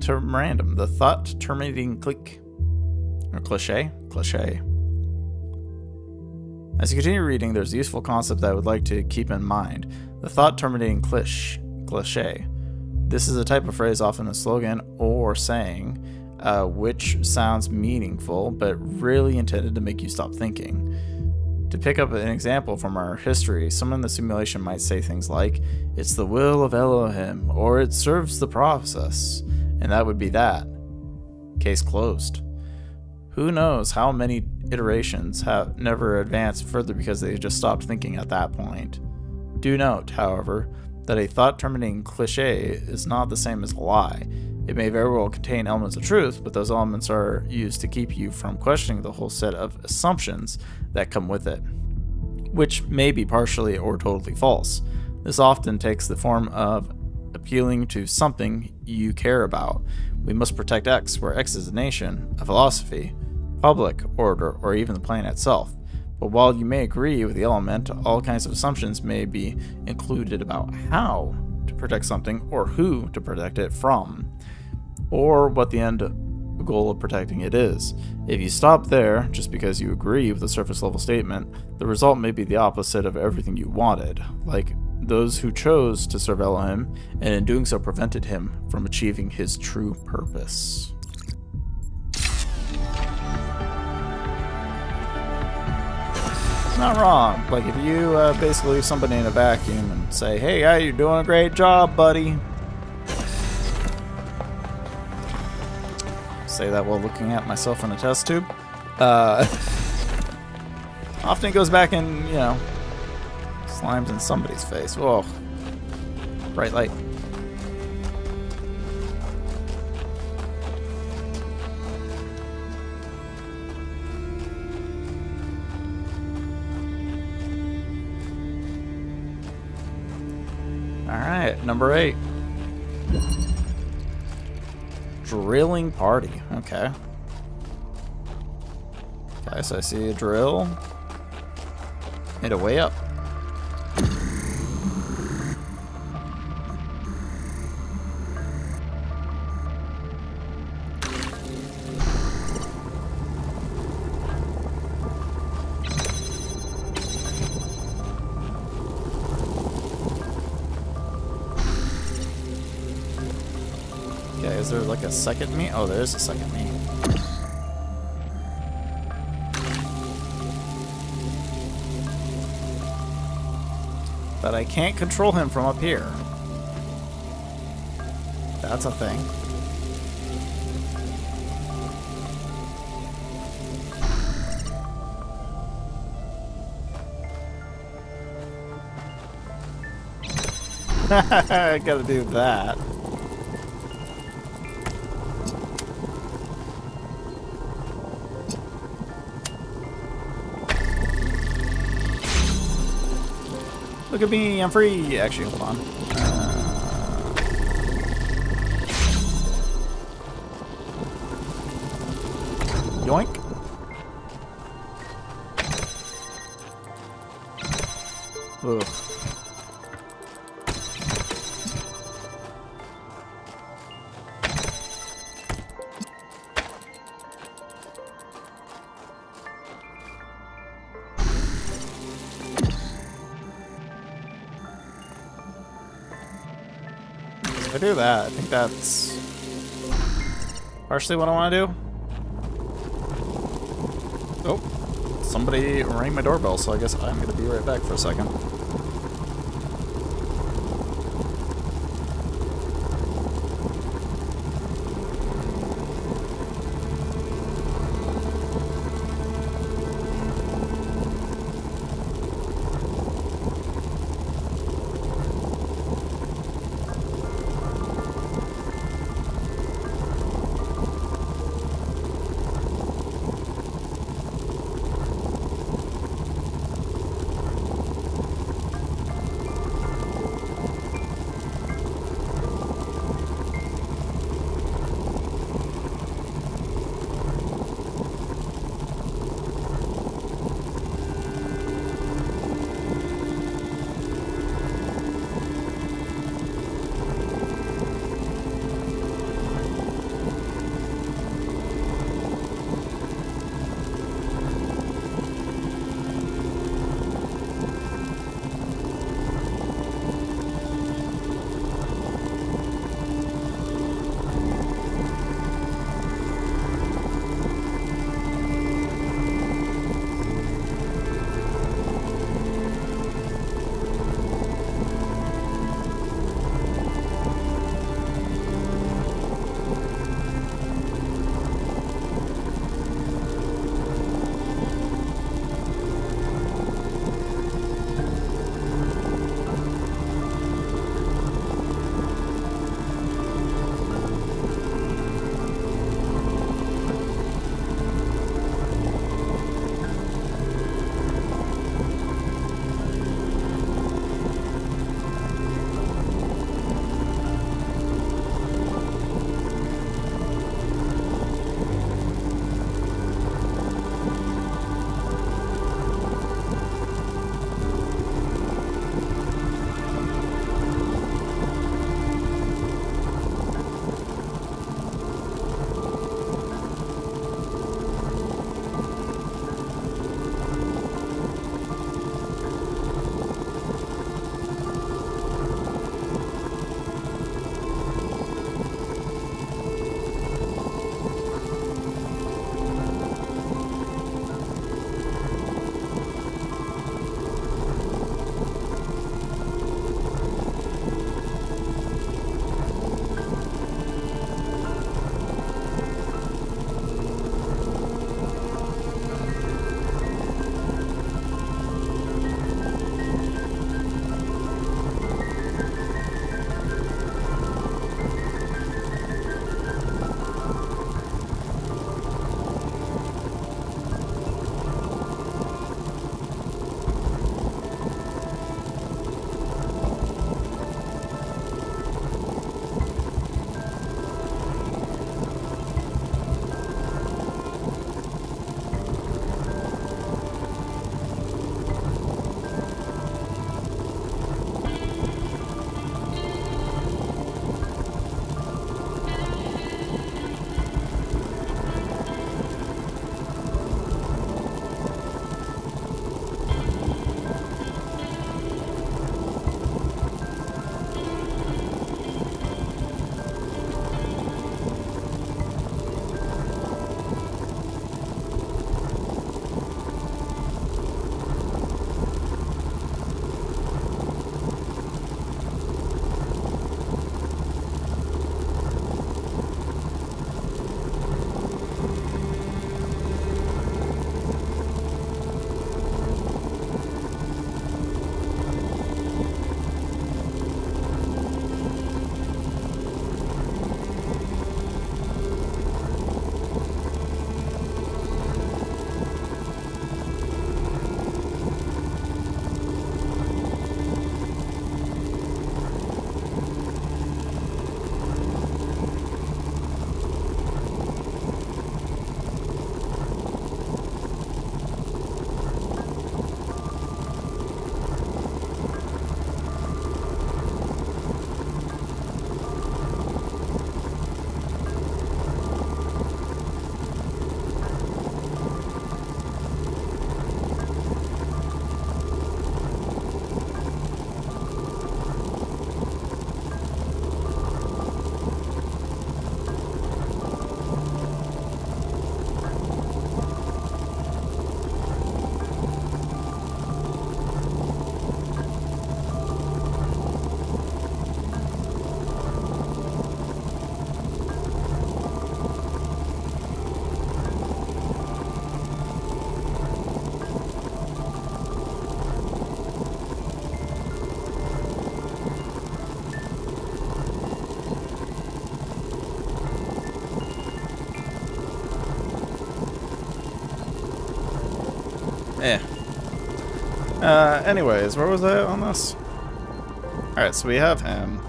Term random. The thought terminating click. Or cliche? Cliche. As you continue reading, there's a useful concept that I would like to keep in mind. The thought terminating cliche. This is a type of phrase, often a slogan or saying, which sounds meaningful, but really intended to make you stop thinking. To pick up an example from our history, someone in the simulation might say things like, "It's the will of Elohim," or "It serves the process," and that would be that. Case closed. Who knows how many iterations have never advanced further because they just stopped thinking at that point. Do note, however, that a thought-terminating cliche is not the same as a lie. It may very well contain elements of truth, but those elements are used to keep you from questioning the whole set of assumptions that come with it, which may be partially or totally false. This often takes the form of appealing to something you care about. We must protect X, where X is a nation, a philosophy, public order, or even the planet itself. But while you may agree with the element, all kinds of assumptions may be included about how to protect something, or who to protect it from, or what the end goal of protecting it is. If you stop there, just because you agree with the surface level statement, the result may be the opposite of everything you wanted, like those who chose to serve Elohim, and in doing so prevented him from achieving his true purpose. not wrong. Like, if you basically leave somebody in a vacuum and say, hey, yeah, you're doing a great job, buddy. Say that while looking at myself in a test tube. Often it goes back and, you know, slimes in somebody's face. Whoa. Bright light. Alright, number 8. Drilling party. Okay. Okay, so I see a drill. Made a way up. Okay, is there like a second me? Oh, there's a second me. But I can't control him from up here. That's a thing. I gotta do that. Look at me, I'm free. Actually, hold on. Yoink. Ugh. If I do that, I think that's partially what I want to do. Oh, somebody rang my doorbell, so I guess I'm going to be right back for a second. Anyways, where was I on this? Alright, so we have him.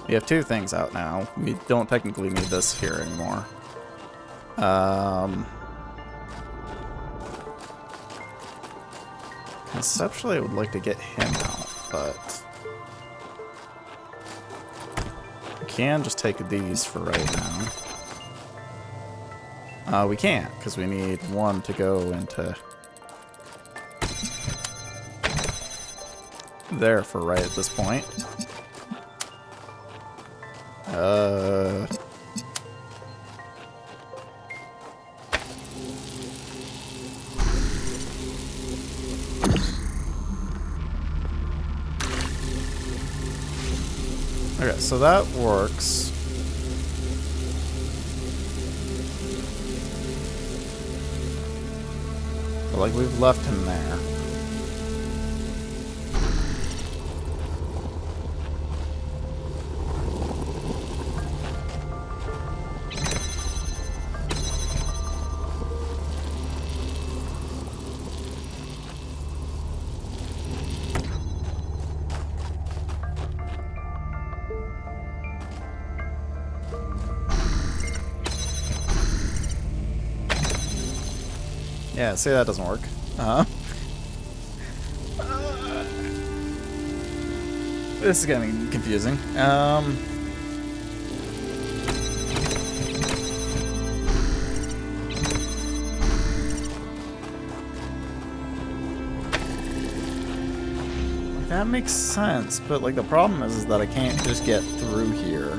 We have 2 things out now. We don't technically need this here anymore. Conceptually, I would like to get him out, but we can just take these for right now. We can't, because we need 1 to go into there for right at this point. Okay, so that works. But like we've left him there. Yeah, see, that doesn't work. This is getting confusing. That makes sense, but like the problem is that I can't just get through here.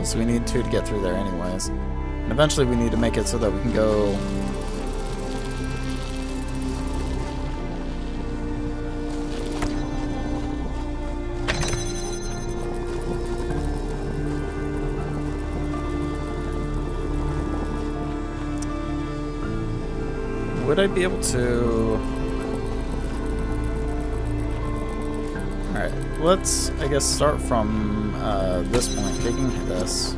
So we need 2 to get through there anyways. And eventually we need to make it so that we can go... Would I be able to... Alright, let's, I guess, start from this point, taking this.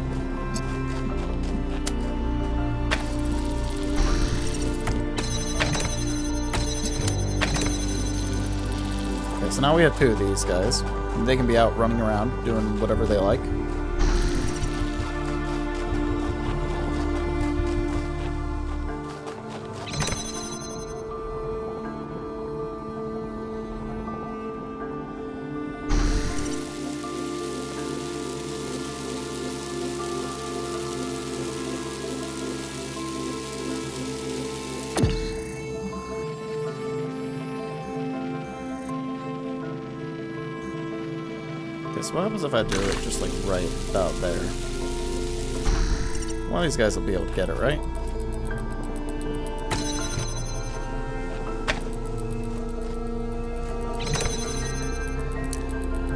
Okay, so now we have 2 of these guys. And they can be out running around, doing whatever they like. So what happens if I do it just like right about there? One of these guys will be able to get it, right?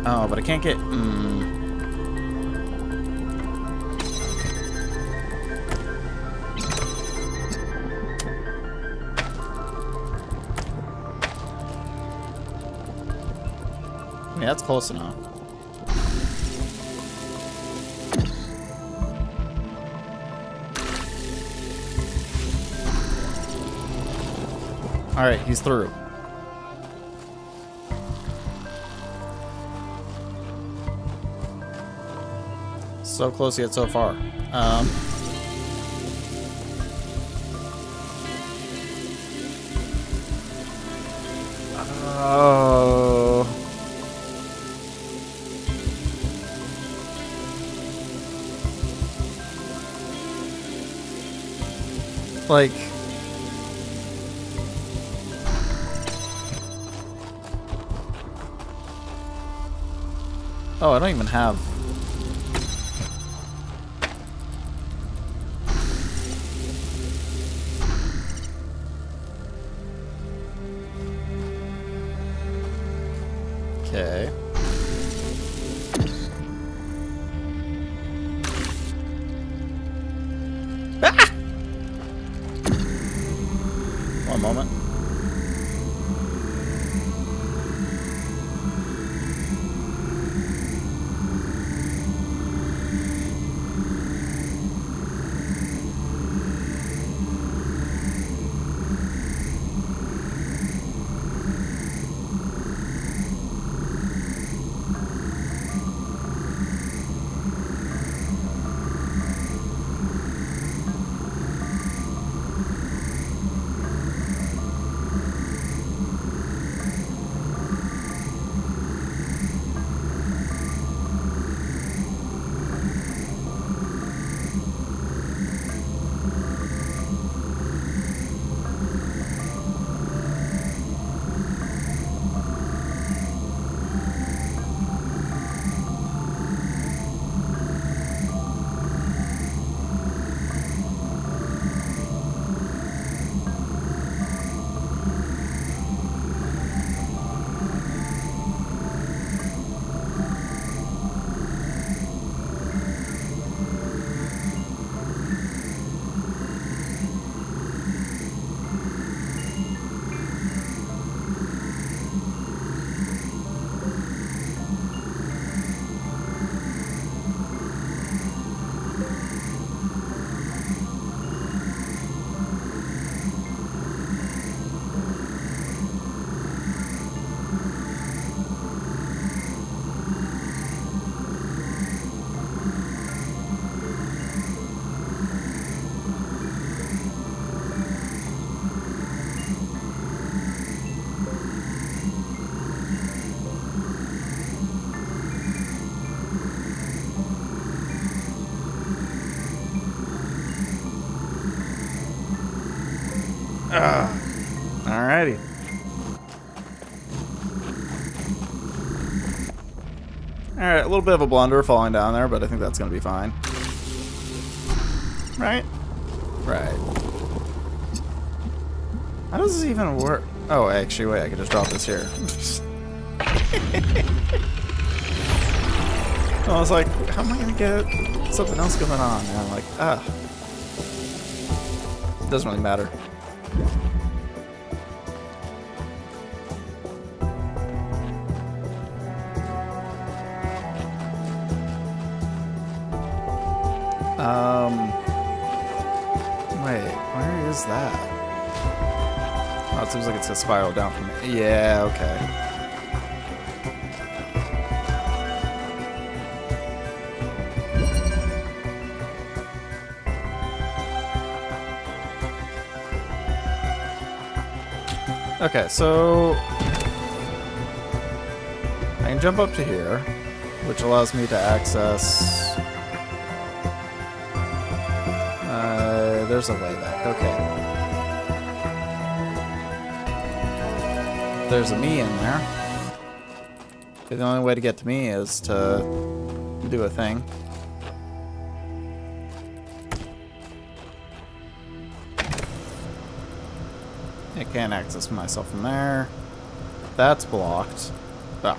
Oh, but I can't get... Yeah, that's close enough. Alright, he's through. So close yet so far. Oh. Like... Oh, I don't even have... Okay. Ah! One moment. Alrighty. Alright, a little bit of a blunder falling down there, but I think that's going to be fine. Right? Right. How does this even work? Oh, actually, wait, I can just drop this here. I was like, how am I going to get something else going on? And I'm like, it doesn't really matter. Wait, where is that? Oh, it seems like it's a spiral down from me. Yeah, okay. Okay, so I can jump up to here, which allows me to access. There's a way back. Okay. There's a me in there. Okay, the only way to get to me is to do a thing. I can't access myself from there. That's blocked. Ah.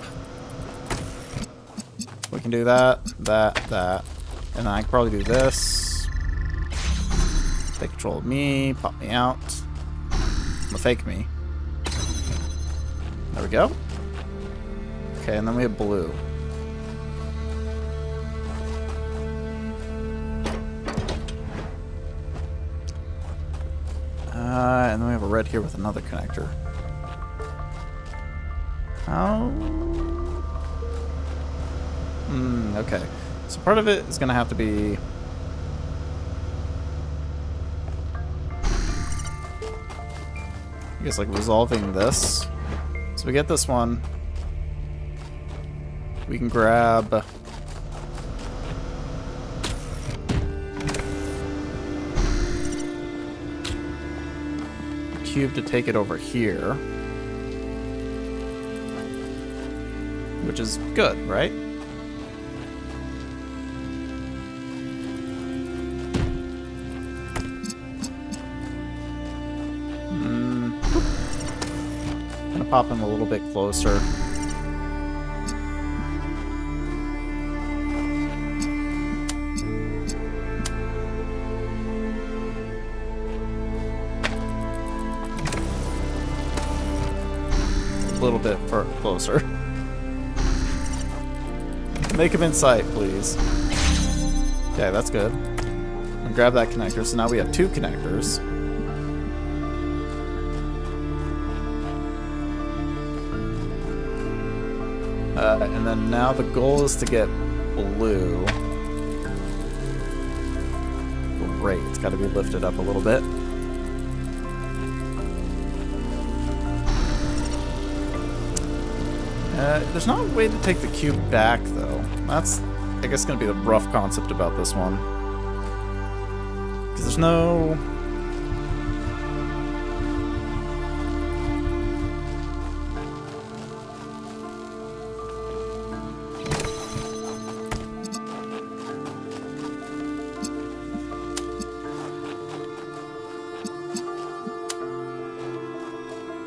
We can do that, that. And then I can probably do this. Take control of me, pop me out. The fake me. There we go. Okay, and then we have blue. And then we have a red here with another connector. How? Okay. So part of it is going to have to be... I guess like resolving this. So we get this one. We can grab... a cube to take it over here. Which is good, right? Gonna pop him a little bit closer. A little bit closer. Make him in sight, please. Okay, that's good. And grab that connector. So now we have two connectors. And then now the goal is to get blue. Great, it's got to be lifted up a little bit. There's not a way to take the cube back, though. That's, I guess, going to be the rough concept about this one. Because there's no...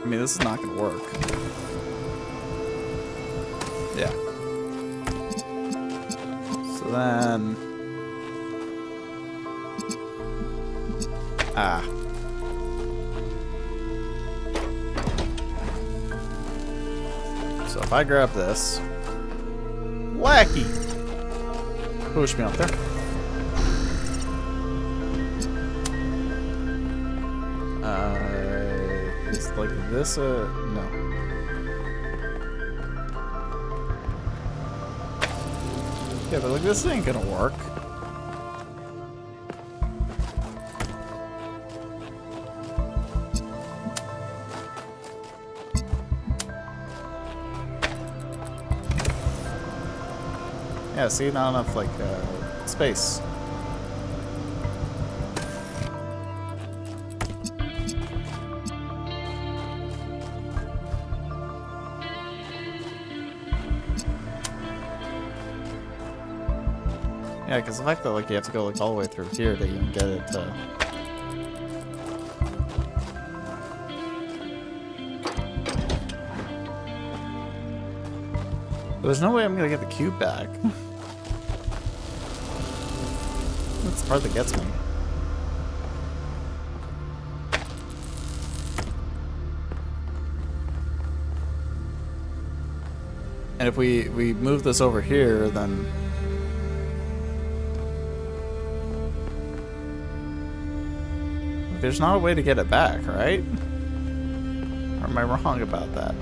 I mean, this is not going to work. Yeah. So then... Ah. So if I grab this... Wacky! Push me up there. Is like this no. Yeah, but like this ain't gonna work. Yeah, see, not enough like space. Yeah, because the fact that like you have to go like all the way through here to even get it to... There's no way I'm gonna get the cube back. That's the part that gets me. And if we move this over here, then... There's not a way to get it back, right? Or am I wrong about that?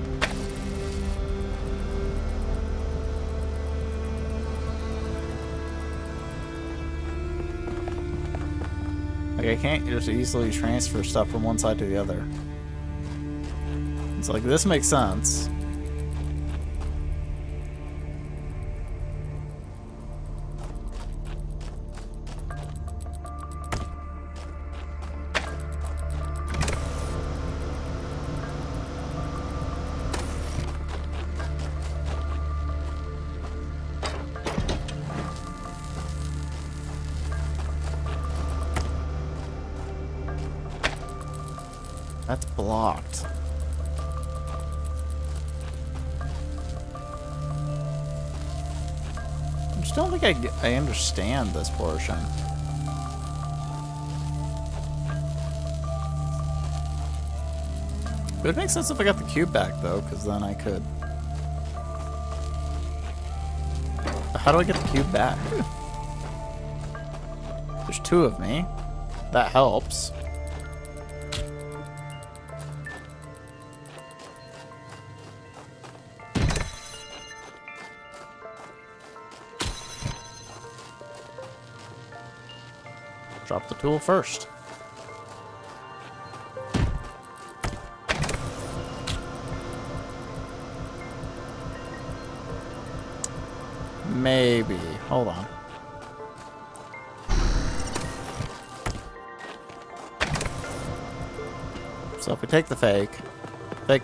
Like, I can't just easily transfer stuff from one side to the other. It's like, this makes sense. That's blocked. I just don't think I understand this portion. It would make sense if I got the cube back, though, because then I could... How do I get the cube back? There's two of me. That helps. Drop the tool first. Maybe. Hold on. So if we take the fake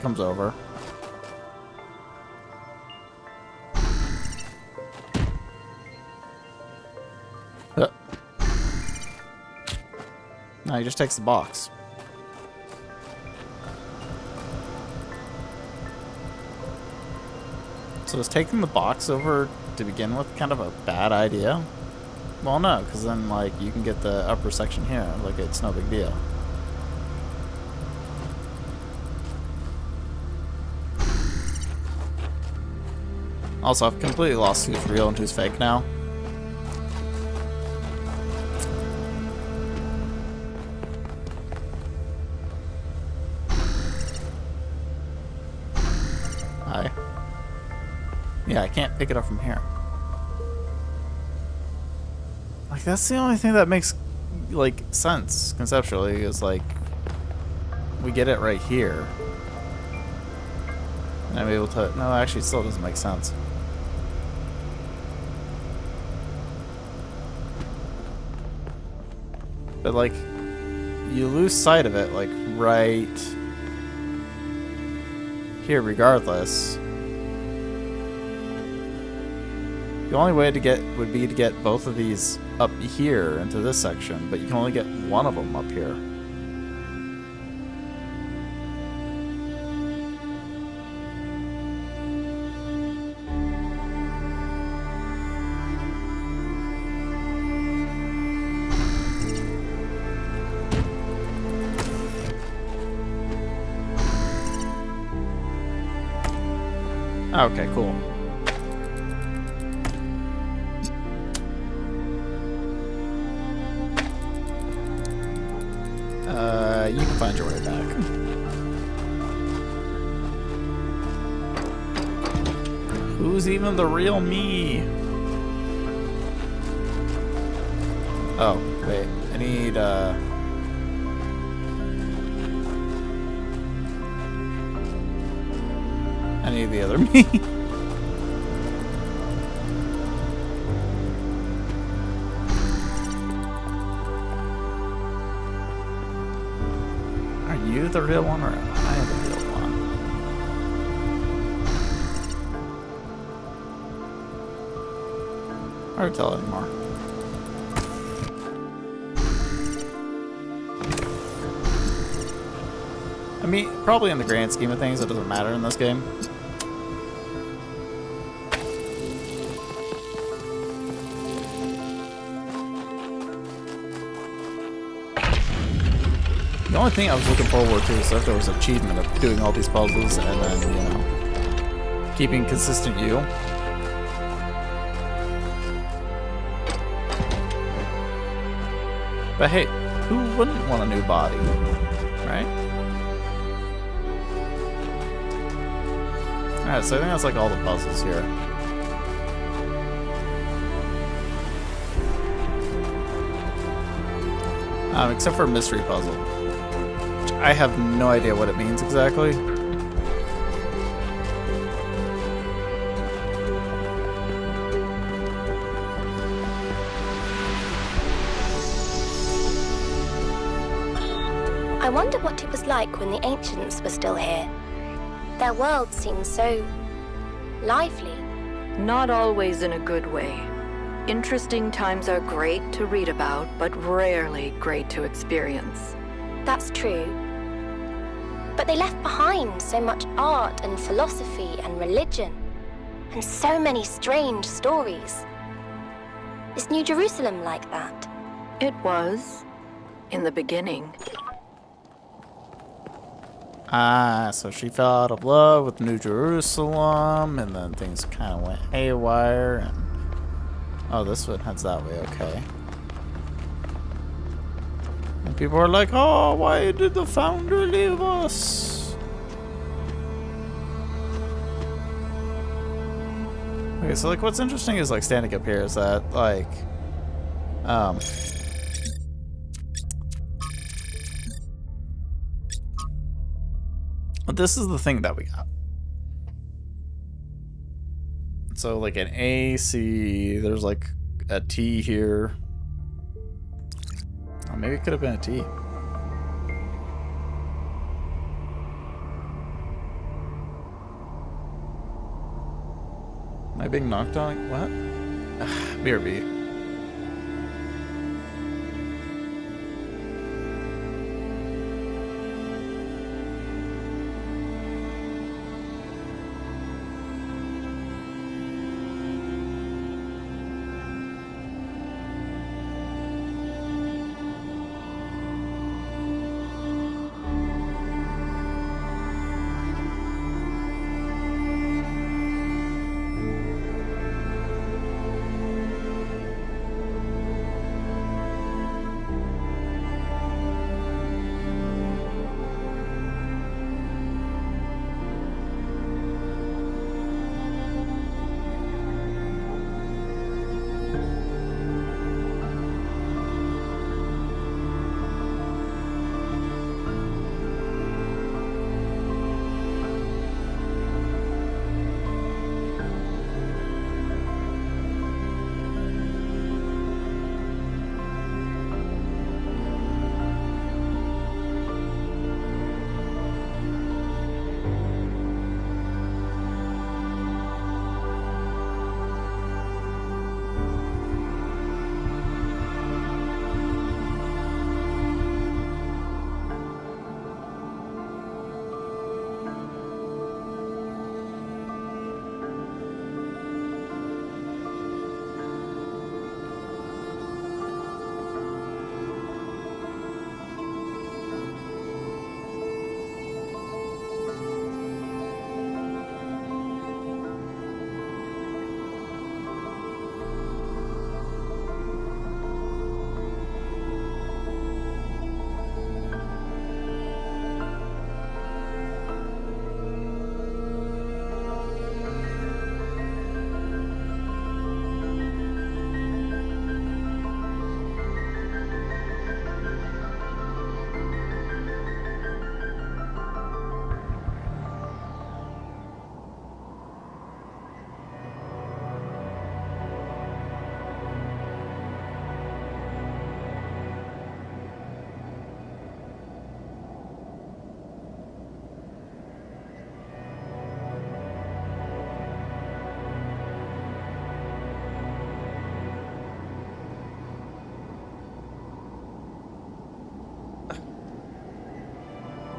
comes over. No, he just takes the box. So is taking the box over to begin with kind of a bad idea? Well, no, because then, like, you can get the upper section here. Like, it's no big deal. Also, I've completely lost who's real and who's fake now. Hi. Yeah, I can't pick it up from here. Like, that's the only thing that makes, like, sense conceptually, is, like, we get it right here. And I'm able to... No, actually, it still doesn't make sense. But, like, you lose sight of it, like, right here regardless. The only way to get would be to get both of these up here into this section, but you can only get one of them up here. Okay, cool. You can find your way back. Who's even the real me? Oh, wait. I need, I need the other me. Are you the real one or am I the real one? Hard to tell anymore. I mean, probably in the grand scheme of things, it doesn't matter in this game. The only thing I was looking forward to is if there was an achievement of doing all these puzzles and then, you know, keeping consistent you. But hey, who wouldn't want a new body, right? Alright, so I think that's like all the puzzles here. Except for a mystery puzzle. Which I have no idea what it means exactly. I wonder what it was like when the ancients were still here. Their world seems so lively. Not always in a good way. Interesting times are great to read about, but rarely great to experience. That's true. But they left behind so much art and philosophy and religion, and so many strange stories. Is New Jerusalem like that? It was, in the beginning. Ah, so she fell out of love with New Jerusalem, and then things kind of went haywire, and... Oh, this one heads that way, okay. And people are like, oh, why did the founder leave us? Okay, so, like, what's interesting is, like, standing up here is that, like... This is the thing that we got. So, like, an A, C, there's, like, a T here. Oh, maybe it could have been a T. Am I being knocked on? What? B or B?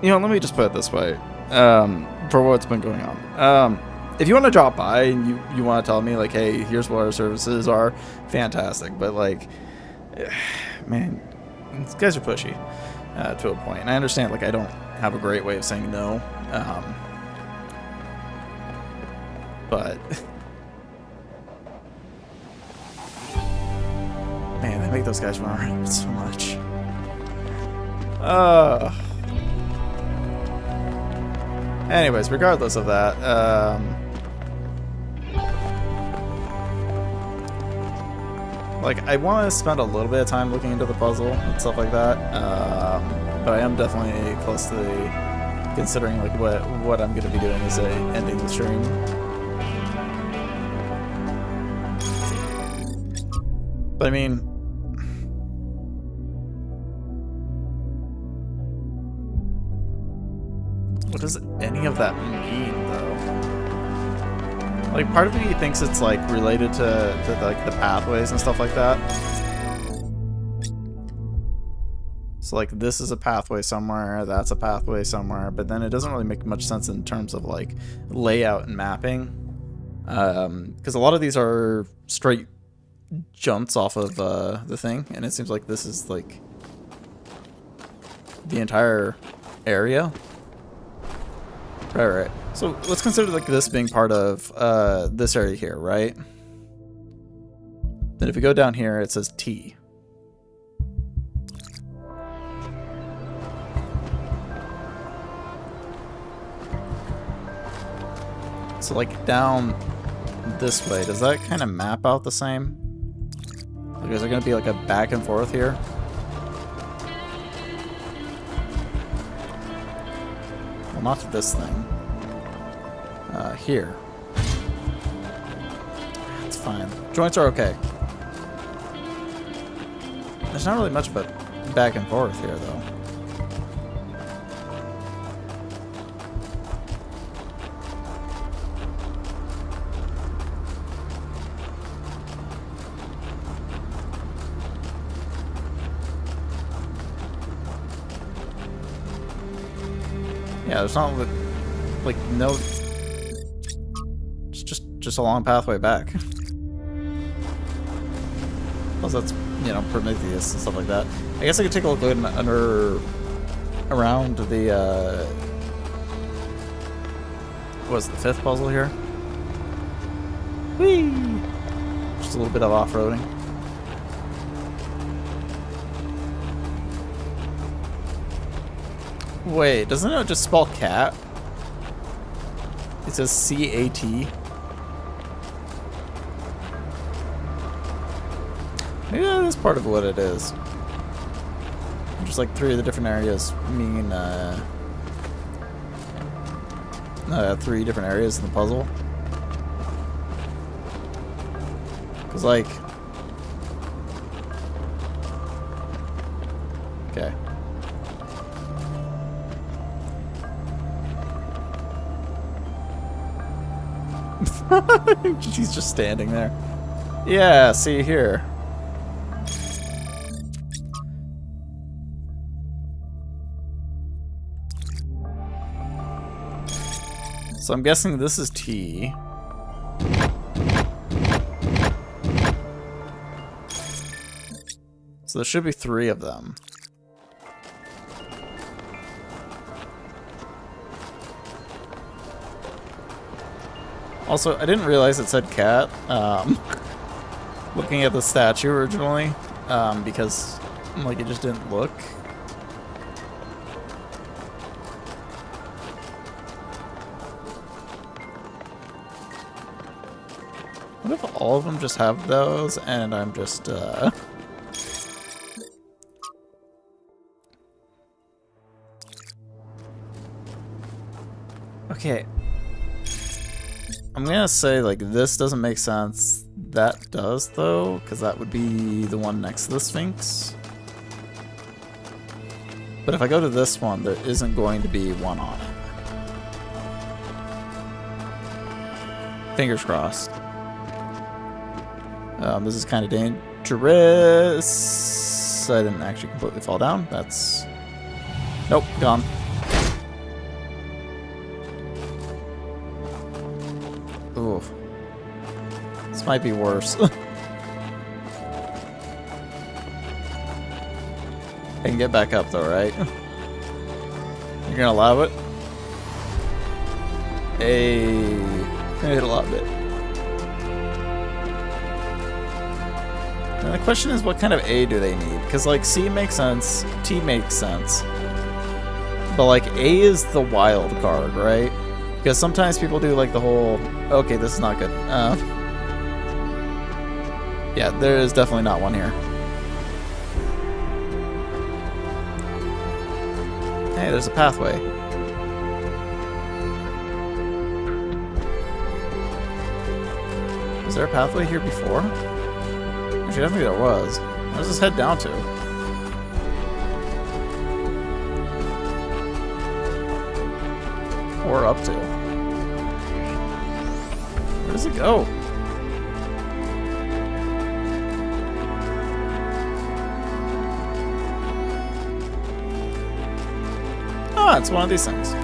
you know, let me just put it this way, for what's been going on. If you want to drop by and you want to tell me, like, hey, here's what our services are, fantastic. But, like, man, these guys are pushy to a point. And I understand, like, I don't have a great way of saying no. But, man, they make those guys run around so much. Anyways, regardless of that, like, I want to spend a little bit of time looking into the puzzle and stuff like that, but I am definitely close to considering, like, what I'm going to be doing is ending the stream. But I mean, what does any of that mean, though? Like, part of me thinks it's, like, related to like, the pathways and stuff like that. So, like, this is a pathway somewhere, that's a pathway somewhere, but then it doesn't really make much sense in terms of, like, layout and mapping. Because a lot of these are straight jumps off of the thing, and it seems like this is, like, the entire area. Right. So let's consider, like, this being part of this area here, right? Then if we go down here, it says T. So, like, down this way, does that kind of map out the same? Like, is there going to be, like, a back and forth here? Well, not to this thing. Here. It's fine. Joints are okay. There's not really much of a back and forth here, though. Yeah, there's not, like, no... It's just a long pathway back. Plus that's, you know, Prometheus and stuff like that. I guess I could take a look around the, what's the 5th puzzle here? Whee! Just a little bit of off-roading. Wait, doesn't it just spell cat? It says C-A-T. Maybe that is part of what it is. Just like 3 of the different areas mean, 3 different areas in the puzzle. Cause, like... Okay. She's just standing there. Yeah, see here. So I'm guessing this is T. So there should be 3 of them. Also, I didn't realize it said cat, looking at the statue originally, because, like, it just didn't look. What if all of them just have those, and I'm just, Okay. I'm gonna say, like, this doesn't make sense. That does, though, because that would be the one next to the Sphinx. But if I go to this one, there isn't going to be one on it. Fingers crossed. This is kind of dangerous. I didn't actually completely fall down. That's... Nope, gone. Ooh. This might be worse. I can get back up though, right? You're gonna allow it? Hey, I hit a lot of it. And the question is, what kind of A do they need? Because like C makes sense, T makes sense, but like A is the wild card, right? Because sometimes people do like the whole, okay, this is not good. Yeah, there is definitely not one here. Hey, there's a pathway. Was there a pathway here before? Actually, I don't think there was. Where does this head down to? Or up to? Where does it go? Ah, it's one of these things.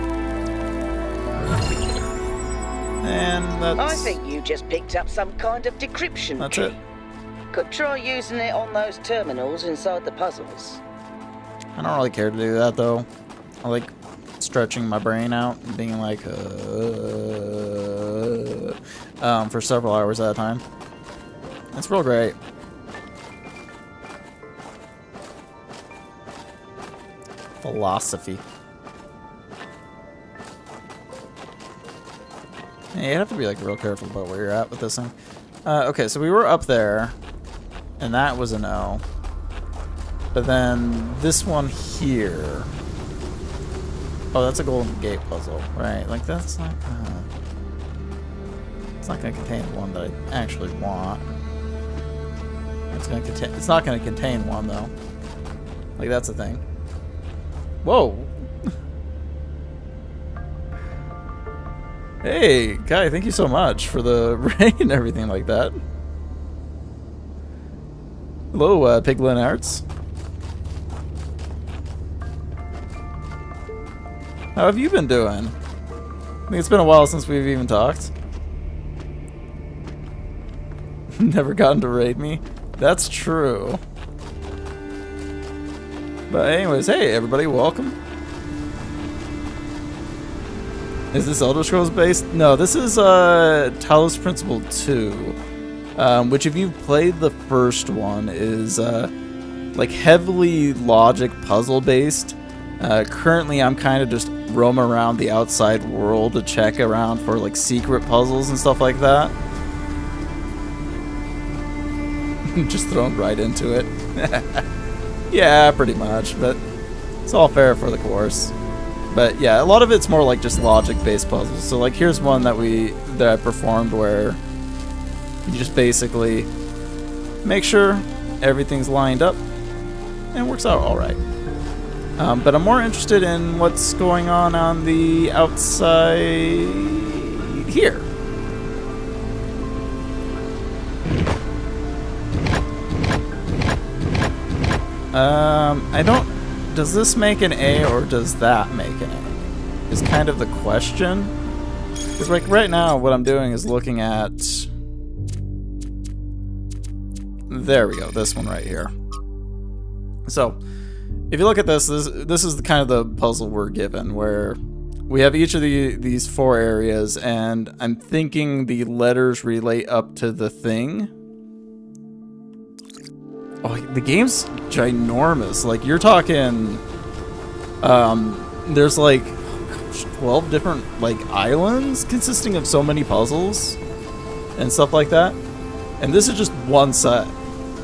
And that's... I think you just picked up some kind of decryption That's key. it. Could try using it on those terminals inside the puzzles. I don't really care to do that, though. I like stretching my brain out and being like, for several hours at a time. It's real great. Philosophy. Yeah, you have to be like real careful about where you're at with this thing. Okay, so we were up there, and that was a no. But then this one here. Oh, that's a golden gate puzzle, right? Like that's not gonna. It's not gonna contain one that I actually want. It's gonna contain. It's not gonna contain one though. Like that's the thing. Whoa. Hey, Kai, thank you so much for the rain and everything like that. Hello, Piglin Arts. How have you been doing? I think it's been a while since we've even talked. Never gotten to raid me? That's true. But anyways, hey everybody, welcome. Is this Elder Scrolls based? No, this is Talos Principle 2, which if you've played the first one is like heavily logic puzzle based. Currently I'm kind of just roam around the outside world to check around for like secret puzzles and stuff like that. Just thrown right into it. Yeah, pretty much, but it's all fair for the course. But yeah, a lot of it's more like just logic-based puzzles. So like here's one that I performed where you just basically make sure everything's lined up and it works out all right. But I'm more interested in what's going on the outside here. I don't... Does this make an A or does that make an A? Is kind of the question. Because like right now what I'm doing is looking at... There we go, this one right here. So, if you look at this is the kind of the puzzle we're given, where we have each of these four areas, and I'm thinking the letters relate up to the thing. Oh, the game's ginormous. Like, you're talking, there's like 12 different like islands consisting of so many puzzles and stuff like that. And this is just one set.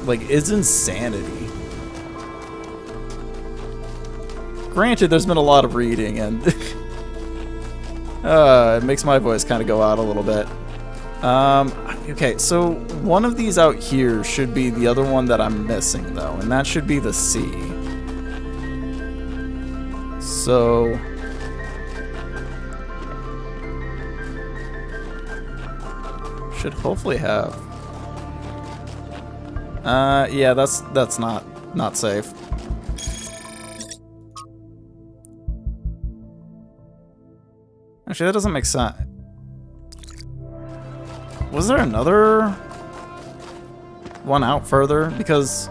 Like, it's insanity. Granted, there's been a lot of reading, and it makes my voice kind of go out a little bit. Okay, so one of these out here should be the other one that I'm missing, though, and that should be the C. So... should hopefully have... yeah, that's not safe. Actually, that doesn't make sense. Was there another one out further? Because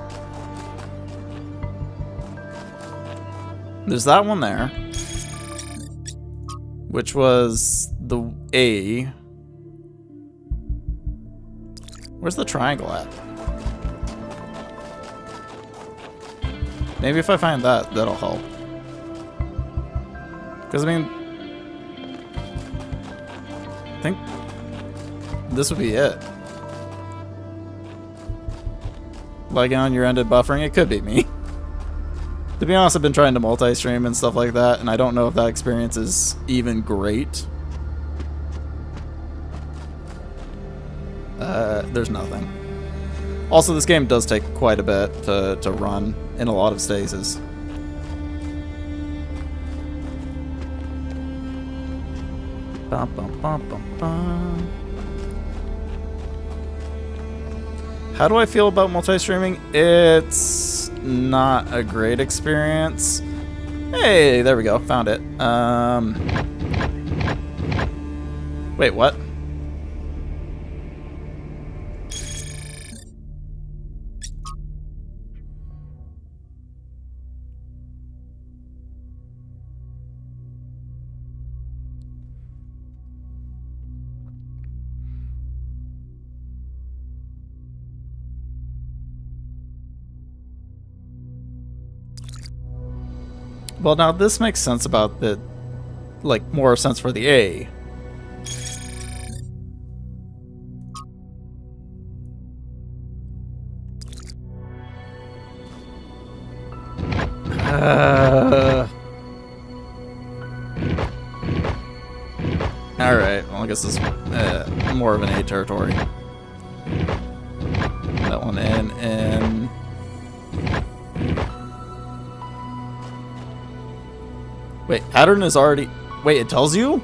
there's that one there, which was the A. Where's the triangle at? Maybe if I find that, that'll help. Because, I mean, I think this would be it. Lagging on your ended buffering, it could be me. To be honest, I've been trying to multi-stream and stuff like that, and I don't know if that experience is even great. There's nothing. Also, this game does take quite a bit to run in a lot of stages. Bum, bum, bum, bum, bum. How do I feel about multi-streaming? It's not a great experience. Hey, there we go. Found it. Wait, what? Well, now this makes sense about the, like, more sense for the A. Alright, well, I guess this is more of an A territory. That one in, and... Wait, pattern is already... Wait, it tells you?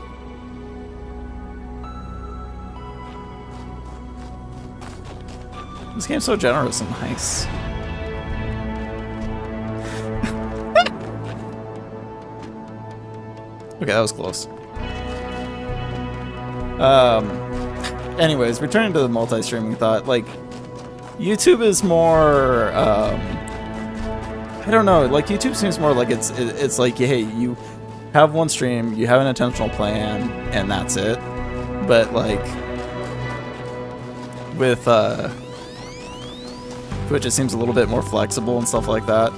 This game's so generous and nice. Okay, that was close. Anyways, returning to the multi-streaming thought, like, YouTube is more, I don't know, like, YouTube seems more like it's like, hey, you have one stream, you have an intentional plan, and that's it. But, like, with, Twitch, it seems a little bit more flexible and stuff like that.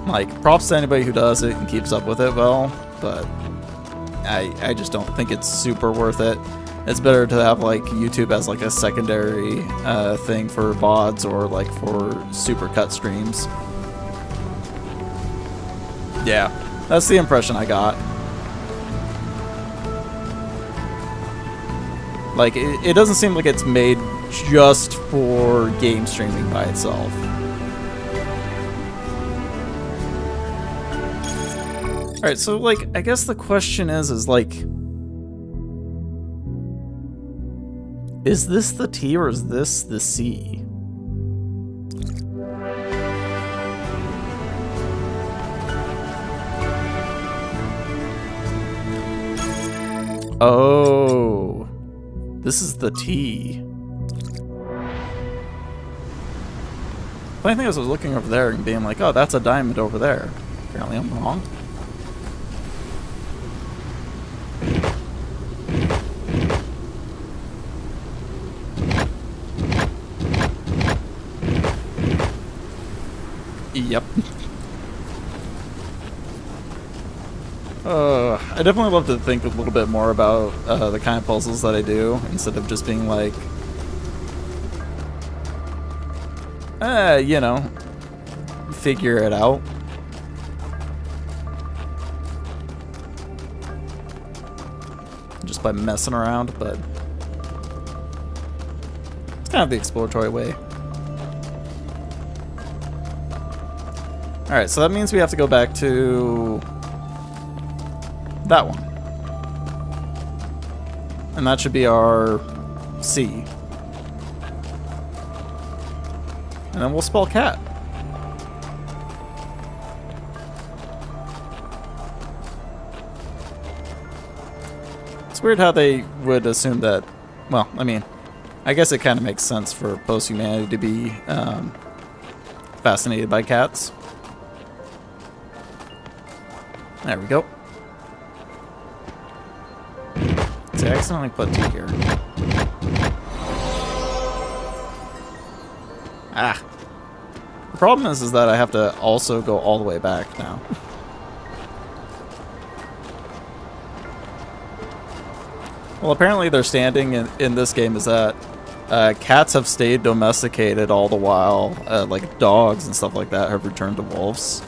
Like, props to anybody who does it and keeps up with it well, but I just don't think it's super worth it. It's better to have, like, YouTube as, like, a secondary thing for VODs or, like, for super cut streams. Yeah, that's the impression I got. Like, it doesn't seem like it's made just for game streaming by itself. Alright, so, like, I guess the question is like, is this the T or is this the C? Oh, this is the T. Funny thing is, I was looking over there and being like, oh, that's a diamond over there. Apparently I'm wrong. Yep. I definitely love to think a little bit more about the kind of puzzles that I do, instead of just being like, you know, figure it out. Just by messing around, but it's kind of the exploratory way. Alright, so that means we have to go back to that one. And that should be our C. And then we'll spell cat. It's weird how they would assume that well, I mean, I guess it kind of makes sense for post-humanity to be fascinated by cats. There we go. See, I accidentally put 2 here. Ah. The problem is that I have to also go all the way back now. Well, apparently their standing in this game is that cats have stayed domesticated all the while, like dogs and stuff like that have returned to wolves.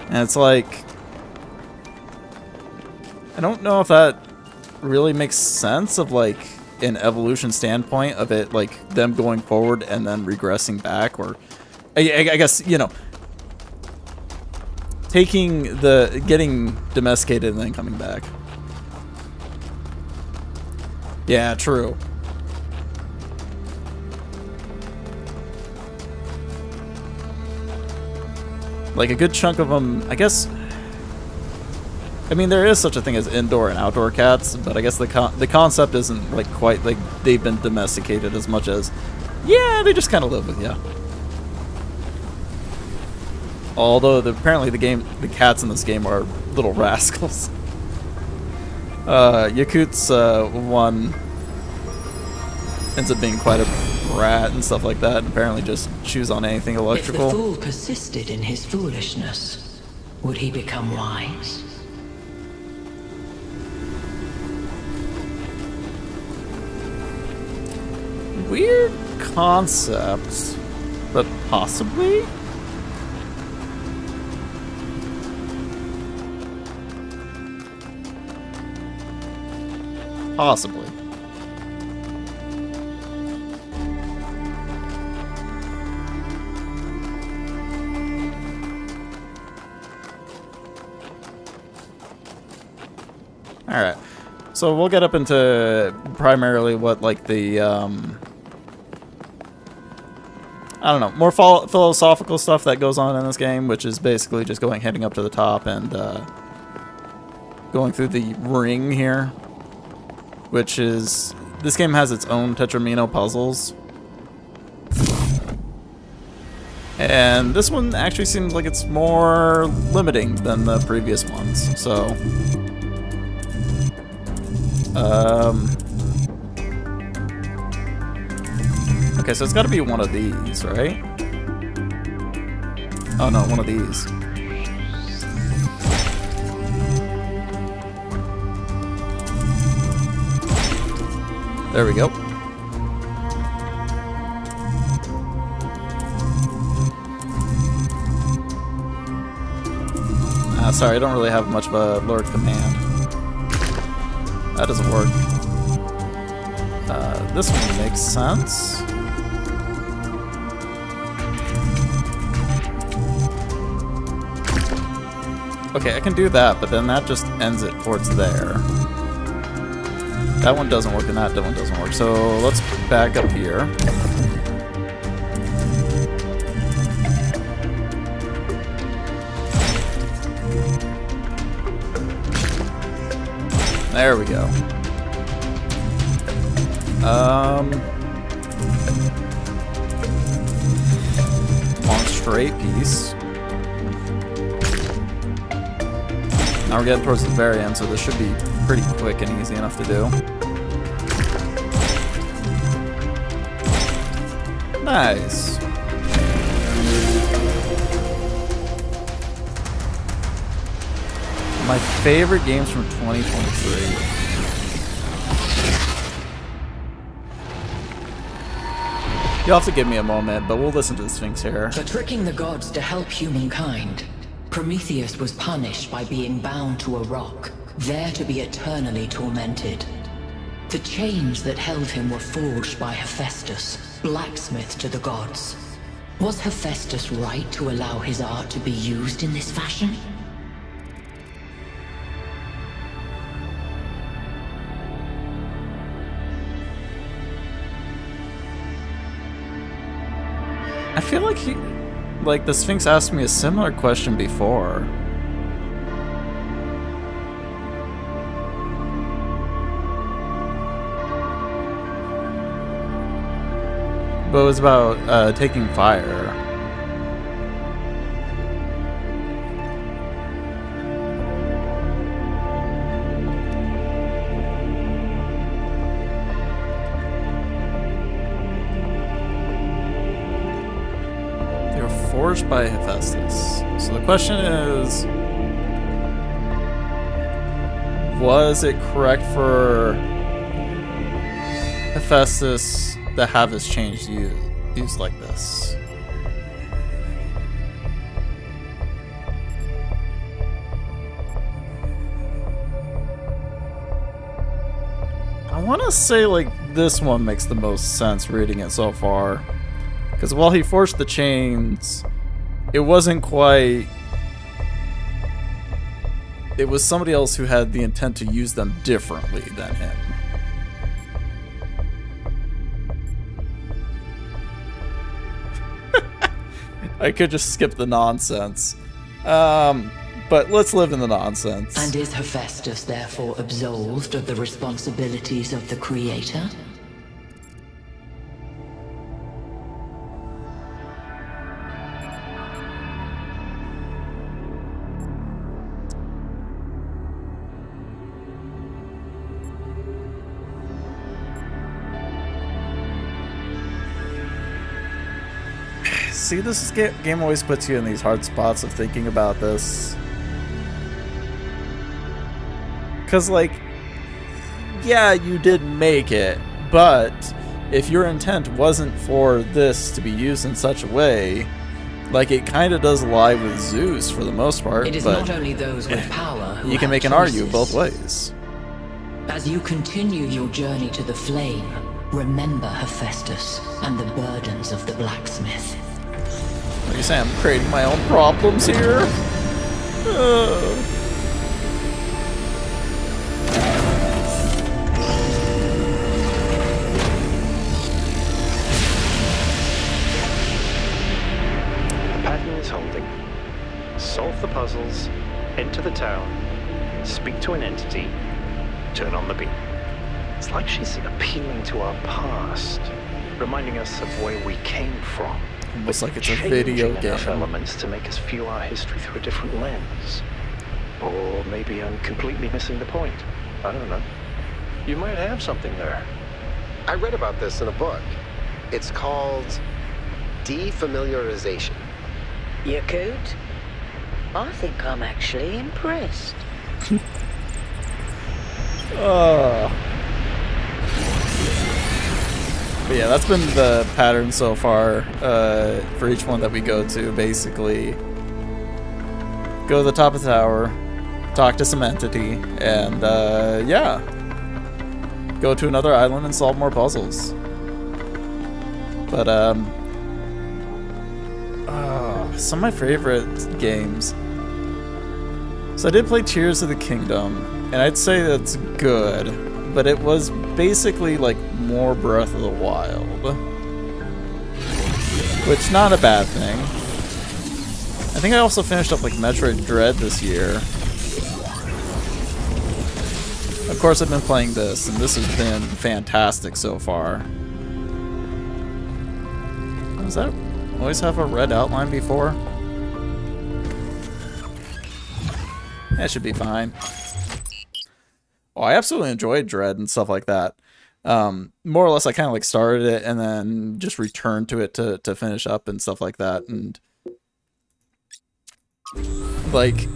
And it's like, I don't know if that really makes sense of like an evolution standpoint of it, like them going forward and then regressing back, or I guess, you know, getting domesticated and then coming back. Yeah, true. Like a good chunk of them, I guess. I mean, there is such a thing as indoor and outdoor cats, but I guess the concept isn't like quite like they've been domesticated as much as, yeah, they just kind of live with you. Although apparently the cats in this game are little rascals. Yakut's one ends up being quite a rat and stuff like that, and apparently just chews on anything electrical. If the fool persisted in his foolishness, would he become wise? Weird concept, but possibly? Possibly. Alright. So we'll get up into primarily what, like, the, I don't know, more philosophical stuff that goes on in this game, which is basically just heading up to the top and, going through the ring here. Which is, this game has its own Tetramino puzzles. And this one actually seems like it's more limiting than the previous ones, so. Okay, so it's gotta be one of these, right? Oh no, one of these. There we go. Sorry, I don't really have much of a Lord command. That doesn't work. This one makes sense. Okay, I can do that, but then that just ends it towards there. That one doesn't work, and that one doesn't work. So let's back up here. There we go. Long straight piece. Now we're getting towards the very end, so this should be pretty quick and easy enough to do. Nice. My favorite games from 2023. You'll have to give me a moment, but we'll listen to the Sphinx here. For tricking the gods to help humankind, Prometheus was punished by being bound to a rock, there to be eternally tormented. The chains that held him were forged by Hephaestus, blacksmith to the gods. Was Hephaestus right to allow his art to be used in this fashion? I feel like the Sphinx asked me a similar question before. But it was about taking fire. They were forged by Hephaestus. So the question is, was it correct for Hephaestus to have his change used like this? I want to say like this one makes the most sense reading it so far, because while he forged the chains, it wasn't quite. It was somebody else who had the intent to use them differently than him. I could just skip the nonsense. But let's live in the nonsense. And is Hephaestus therefore absolved of the responsibilities of the Creator? See, this game always puts you in these hard spots of thinking about this. Because, like, yeah, you did make it, but if your intent wasn't for this to be used in such a way, like, it kind of does lie with Zeus for the most part. It is but not only those with power who you can have make an choices. argue both ways. As you continue your journey to the flame, remember Hephaestus and the burdens of the blacksmith. What are you saying? I'm creating my own problems here? The pattern is holding. Solve the puzzles, enter the town, speak to an entity, turn on the beam. It's like she's appealing to our past, reminding us of where we came from. Almost like it's a Changing video enough game. elements to make us view our history through a different lens. Or maybe I'm completely missing the point. I don't know. You might have something there. I read about this in a book. It's called defamiliarization. You could? I think I'm actually impressed. But yeah, that's been the pattern so far for each one that we go to. Basically, go to the top of the tower, talk to some entity, and yeah, go to another island and solve more puzzles. But some of my favorite games. So I did play Tears of the Kingdom, and I'd say that's good, but it was basically like more Breath of the Wild, which not a bad thing. I think I also finished up like Metroid Dread this year. Of course, I've been playing this, and this has been fantastic so far. Does that always have a red outline before? That should be fine. Oh, I absolutely enjoyed Dread and stuff like that. More or less, I kind of like started it and then just returned to it to finish up and stuff like that. And like,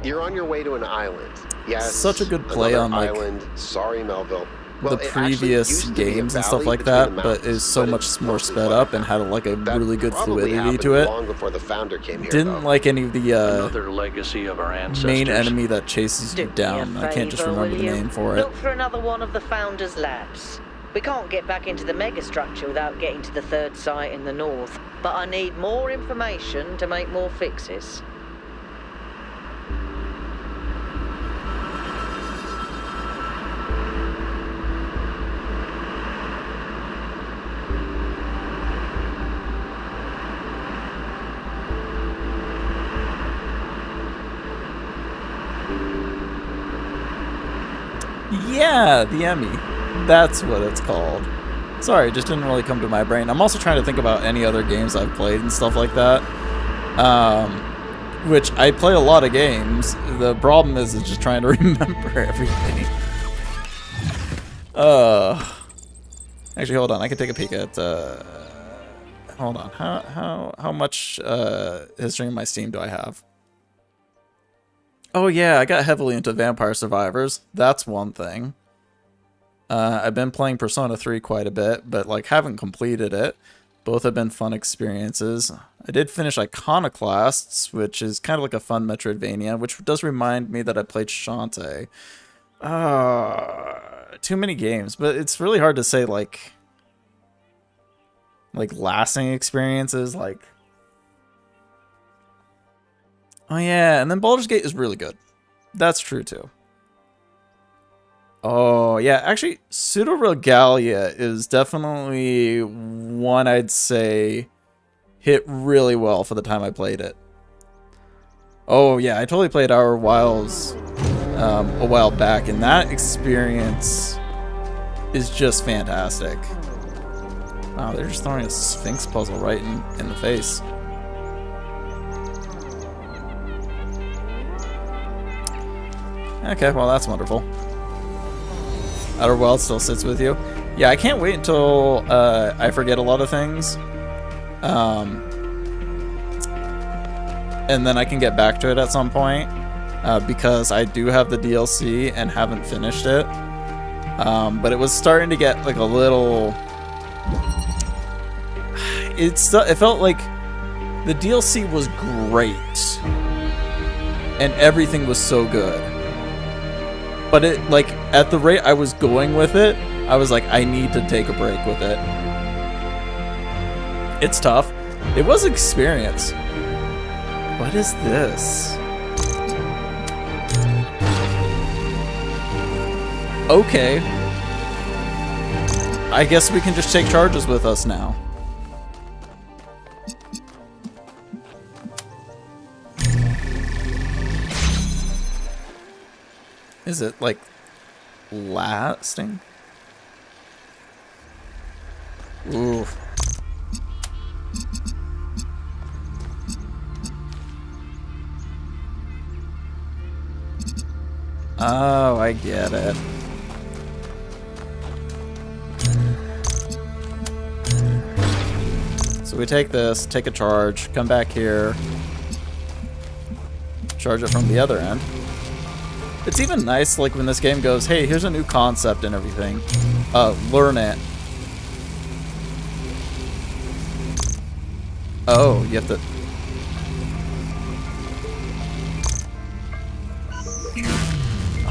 You're on your way to an island. Yes. Such a good play another on like island. Sorry, Melville. Well, the it actually previous used to be a games and valley stuff like between that, the but mountains, is so but much it's more mostly sped up and had like a That really good probably fluidity happened to it. long before the founder came here. Didn't though. like any of the Another legacy of our ancestors. main enemy that chases you Do me a down. I can't just favour, remember will the you? name for it. Look for another one of the Founder's labs. We can't get back into the megastructure without getting to the third site in the north, but I need more information to make more fixes. Yeah, the Emmy. That's what it's called. Sorry, it just didn't really come to my brain. I'm also trying to think about any other games I've played and stuff like that. Which I play a lot of games. The problem is just trying to remember everything. Actually, hold on. I can take a peek at. Hold on. How much history in my Steam do I have? Oh yeah, I got heavily into Vampire Survivors. That's one thing. I've been playing Persona 3 quite a bit, but like haven't completed it. Both have been fun experiences. I did finish Iconoclasts, which is kind of like a fun Metroidvania, which does remind me that I played Shantae. Too many games, but it's really hard to say like lasting experiences. Like, oh yeah, and then Baldur's Gate is really good. That's true too. Oh, yeah. Actually, Pseudo Regalia is definitely one I'd say hit really well for the time I played it. Oh, yeah. I totally played Outer Wilds a while back, and that experience is just fantastic. Wow, they're just throwing a Sphinx puzzle right in the face. Okay, well, that's wonderful. Outer Wilds still sits with you. Yeah, I can't wait until I forget a lot of things. And then I can get back to it at some point. Because I do have the DLC and haven't finished it. But it was starting to get like a little... It felt like the DLC was great. And everything was so good. But it, like, at the rate I was going with it, I was like, I need to take a break with it. It's tough. It was an experience. What is this? Okay. I guess we can just take charges with us now. Is it, like, lasting? Ooh. Oh, I get it. So we take this, take a charge, come back here, charge it from the other end. It's even nice, like, when this game goes, hey, here's a new concept and everything. Learn it. Oh, you have to...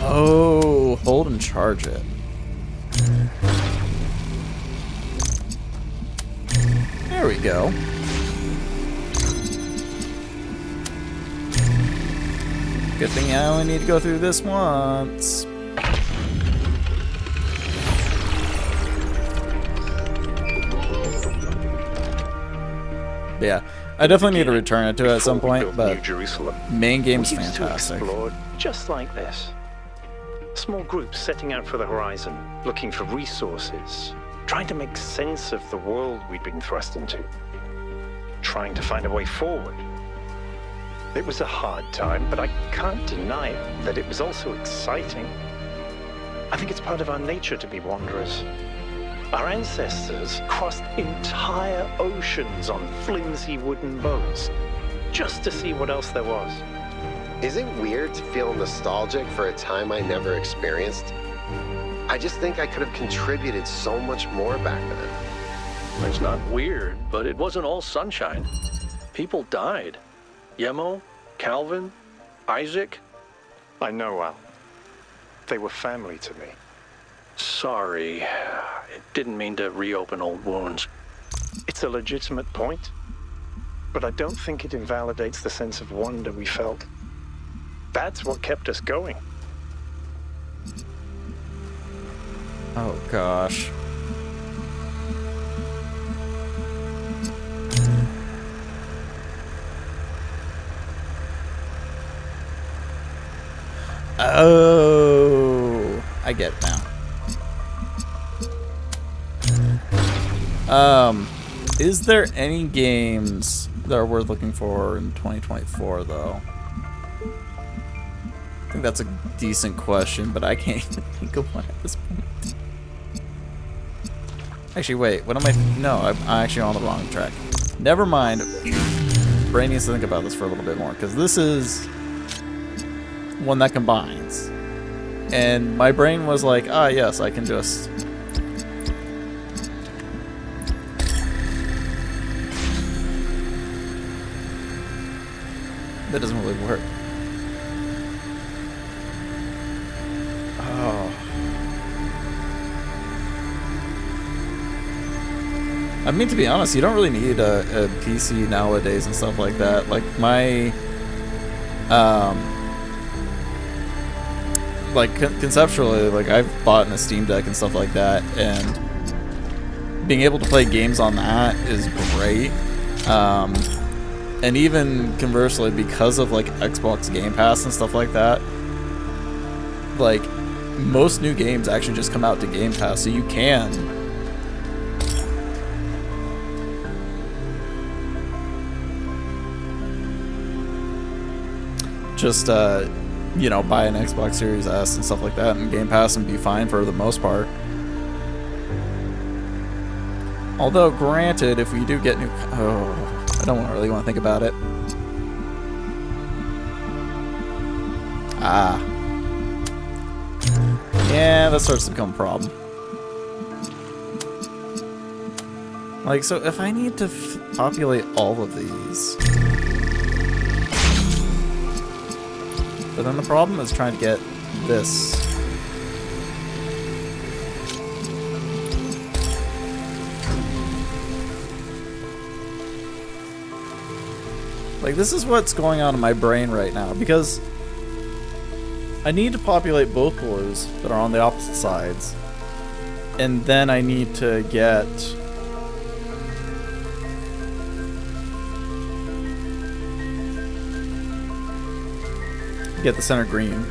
Oh, hold and charge it. There we go. Good thing I only need to go through this once. Yeah, I definitely need to return it to it at some point, but main game's fantastic. Explored just like this. Small groups setting out for the horizon, looking for resources, trying to make sense of the world we'd been thrust into, trying to find a way forward. It was a hard time, but I can't deny that it was also exciting. I think it's part of our nature to be wanderers. Our ancestors crossed entire oceans on flimsy wooden boats, just to see what else there was. Is it weird to feel nostalgic for a time I never experienced? I just think I could have contributed so much more back then. It's not weird, but it wasn't all sunshine. People died. Yemo, Calvin, Isaac. I know, Al. They were family to me. Sorry. It didn't mean to reopen old wounds. It's a legitimate point, but I don't think it invalidates the sense of wonder we felt. That's what kept us going. Oh, gosh. Oh, I get it now. Is there any games that are worth looking for in 2024, though? I think that's a decent question, but I can't even think of one at this point. Actually, wait, what am I... No, I'm actually on the wrong track. Never mind. Brain needs to think about this for a little bit more, because this is one that combines. And my brain was like, ah, yes, I can just... That doesn't really work. Oh. I mean, to be honest, you don't really need a PC nowadays and stuff like that. Like, my... like, conceptually, like, I've bought a Steam Deck and stuff like that, and being able to play games on that is great. And even conversely, because of, like, Xbox Game Pass and stuff like that, like, most new games actually just come out to Game Pass, so you can just, you know, buy an Xbox Series S and stuff like that and Game Pass and be fine for the most part. Although, granted, if we do get new... Oh, I don't really want to think about it. Ah. Yeah, that starts to become a problem. Like, so if I need to populate all of these... But then the problem is trying to get this. Like, this is what's going on in my brain right now, because I need to populate both blues that are on the opposite sides, and then I need to get the center green.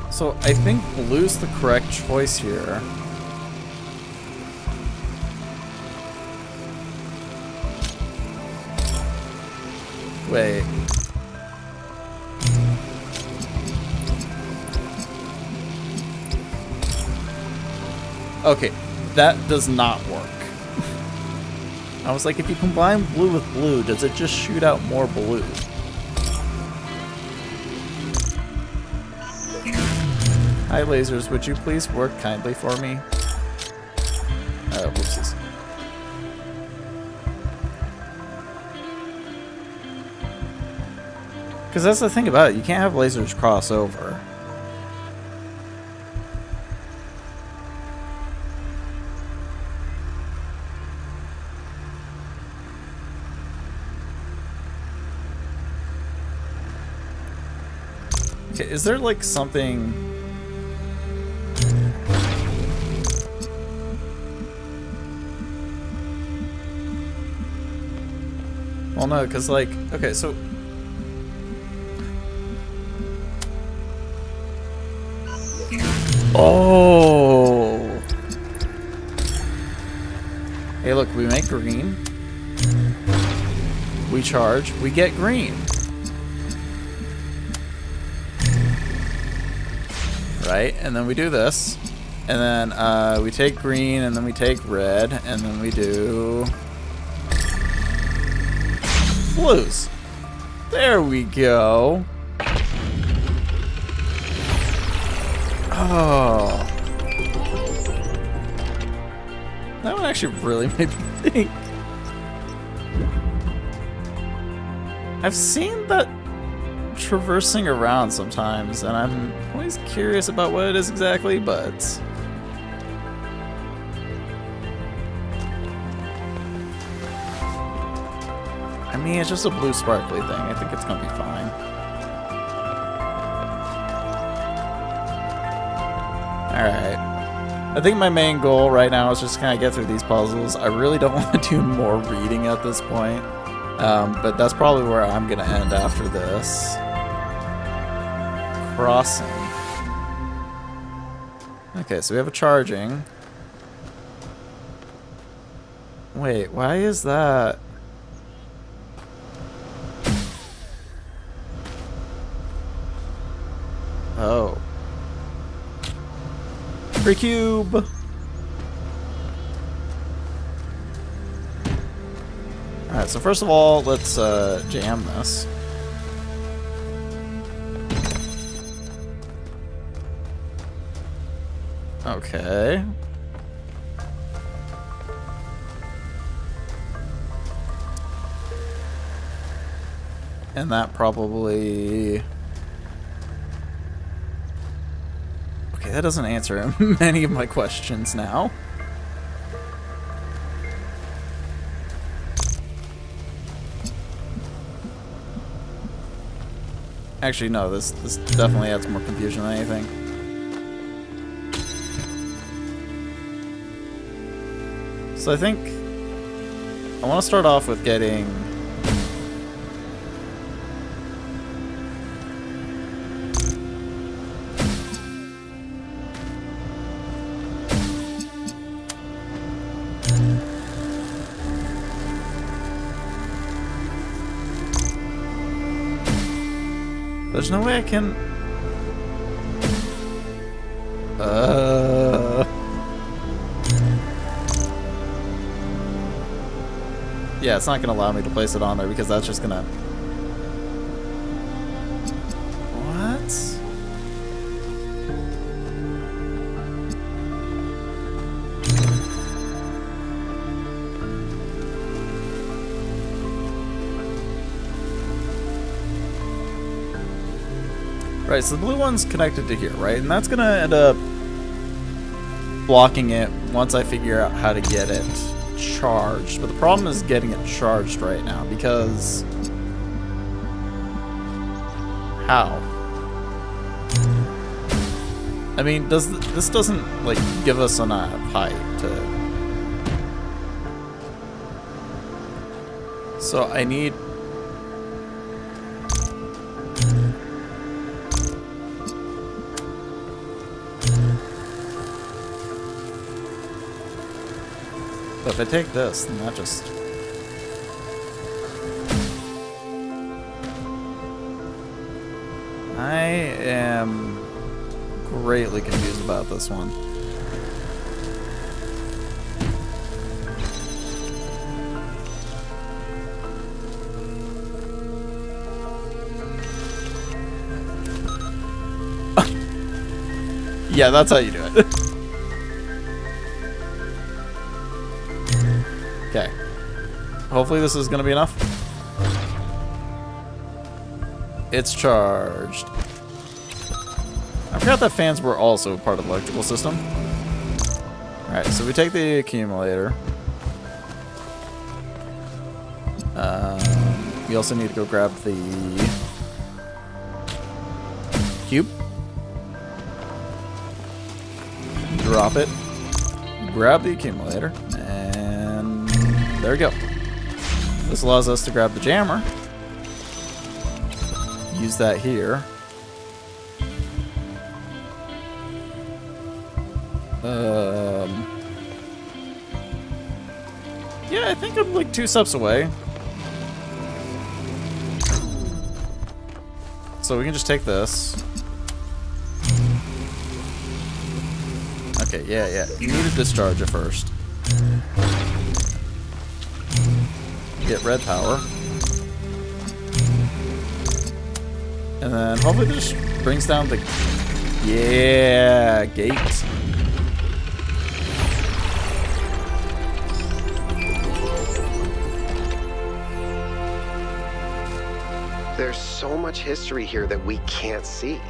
So I think blue's the correct choice here. Wait. Okay, that does not work. I was like, if you combine blue with blue, does it just shoot out more blue? Hi, lasers. Would you please work kindly for me? Whoopsies. Because that's the thing about it. You can't have lasers cross over. Okay, is there like something... Well, no, because like... Okay, so... Oh! Hey, look, we make green. We charge. We get green. Right? And then we do this. And then we take green, and then we take red, and then we do... blues. There we go. Oh. That one actually really made me think. I've seen that traversing around sometimes, and I'm always curious about what it is exactly, but... I mean, it's just a blue sparkly thing. I think it's gonna be fine. Alright. I think my main goal right now is just kind of get through these puzzles. I really don't want to do more reading at this point. But that's probably where I'm gonna end after this. Crossing. Okay, so we have a charging. Wait, why is that? Oh. Free cube! Alright, so first of all, let's jam this. Okay. And that probably... Okay, that doesn't answer many of my questions now. Actually, no, this definitely adds more confusion than anything. So I think I want to start off with getting... There's no way I can... Yeah, it's not going to allow me to place it on there because that's just going to... What? Right, so the blue one's connected to here, right? And that's going to end up blocking it once I figure out how to get it charged. But the problem is getting it charged right now because... How? I mean, this doesn't, like, give us enough height to... So I need... But if I take this, then that just... I am greatly confused about this one. Yeah, that's how you do it. Okay. Hopefully this is going to be enough. It's charged. I forgot that fans were also part of the electrical system. Alright, so we take the accumulator. We also need to go grab the cube. Drop it. Grab the accumulator. And there we go. This allows us to grab the jammer. Use that here. Yeah, I think I'm like 2 steps away. So we can just take this. Okay, yeah. You need to discharge it first. Get red power. And then hopefully this brings down the... Yeah, gate. There's so much history here that we can't see.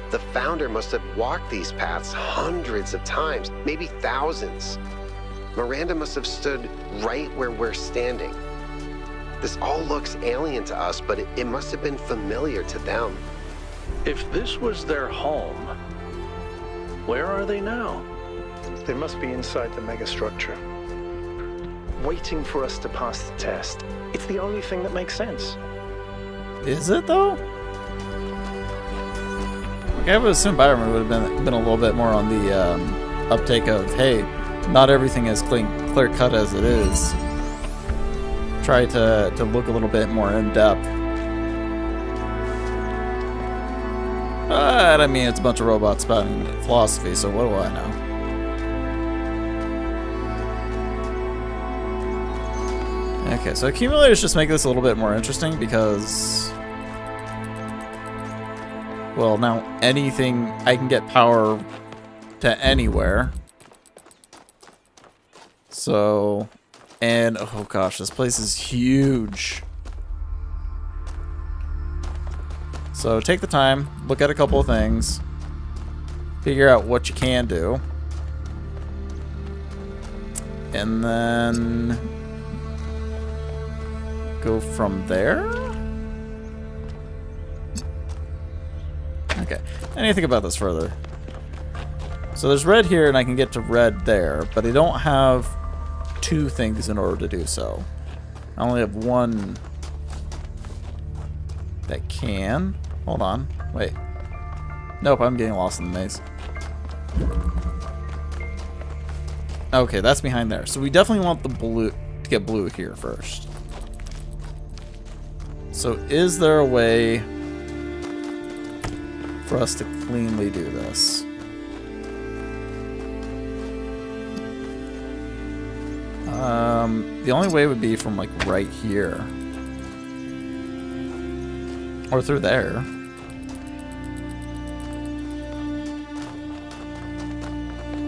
The founder must have walked these paths hundreds of times, maybe thousands. Miranda must have stood right where we're standing. This all looks alien to us, but it must have been familiar to them. If this was their home, where are they now? They must be inside the megastructure, waiting for us to pass the test. It's the only thing that makes sense. Is it though? Like, I would assume Byron would have been a little bit more on the uptake of, hey, not everything is clear cut as it is. Try to look a little bit more in depth. But I mean, it's a bunch of robots spouting philosophy, so what do I know? Okay, so accumulators just make this a little bit more interesting because, well, now anything, I can get power to anywhere. So, and oh gosh, this place is huge. So take the time, look at a couple of things, figure out what you can do, and then go from there? Okay, I need to think about this further. So there's red here, and I can get to red there, but I don't have two things in order to do so. I only have one that can. Hold on. Wait. Nope, I'm getting lost in the maze. Okay, that's behind there. So we definitely want the blue to get blue here first. So is there a way for us to cleanly do this? The only way would be from like right here. Or through there.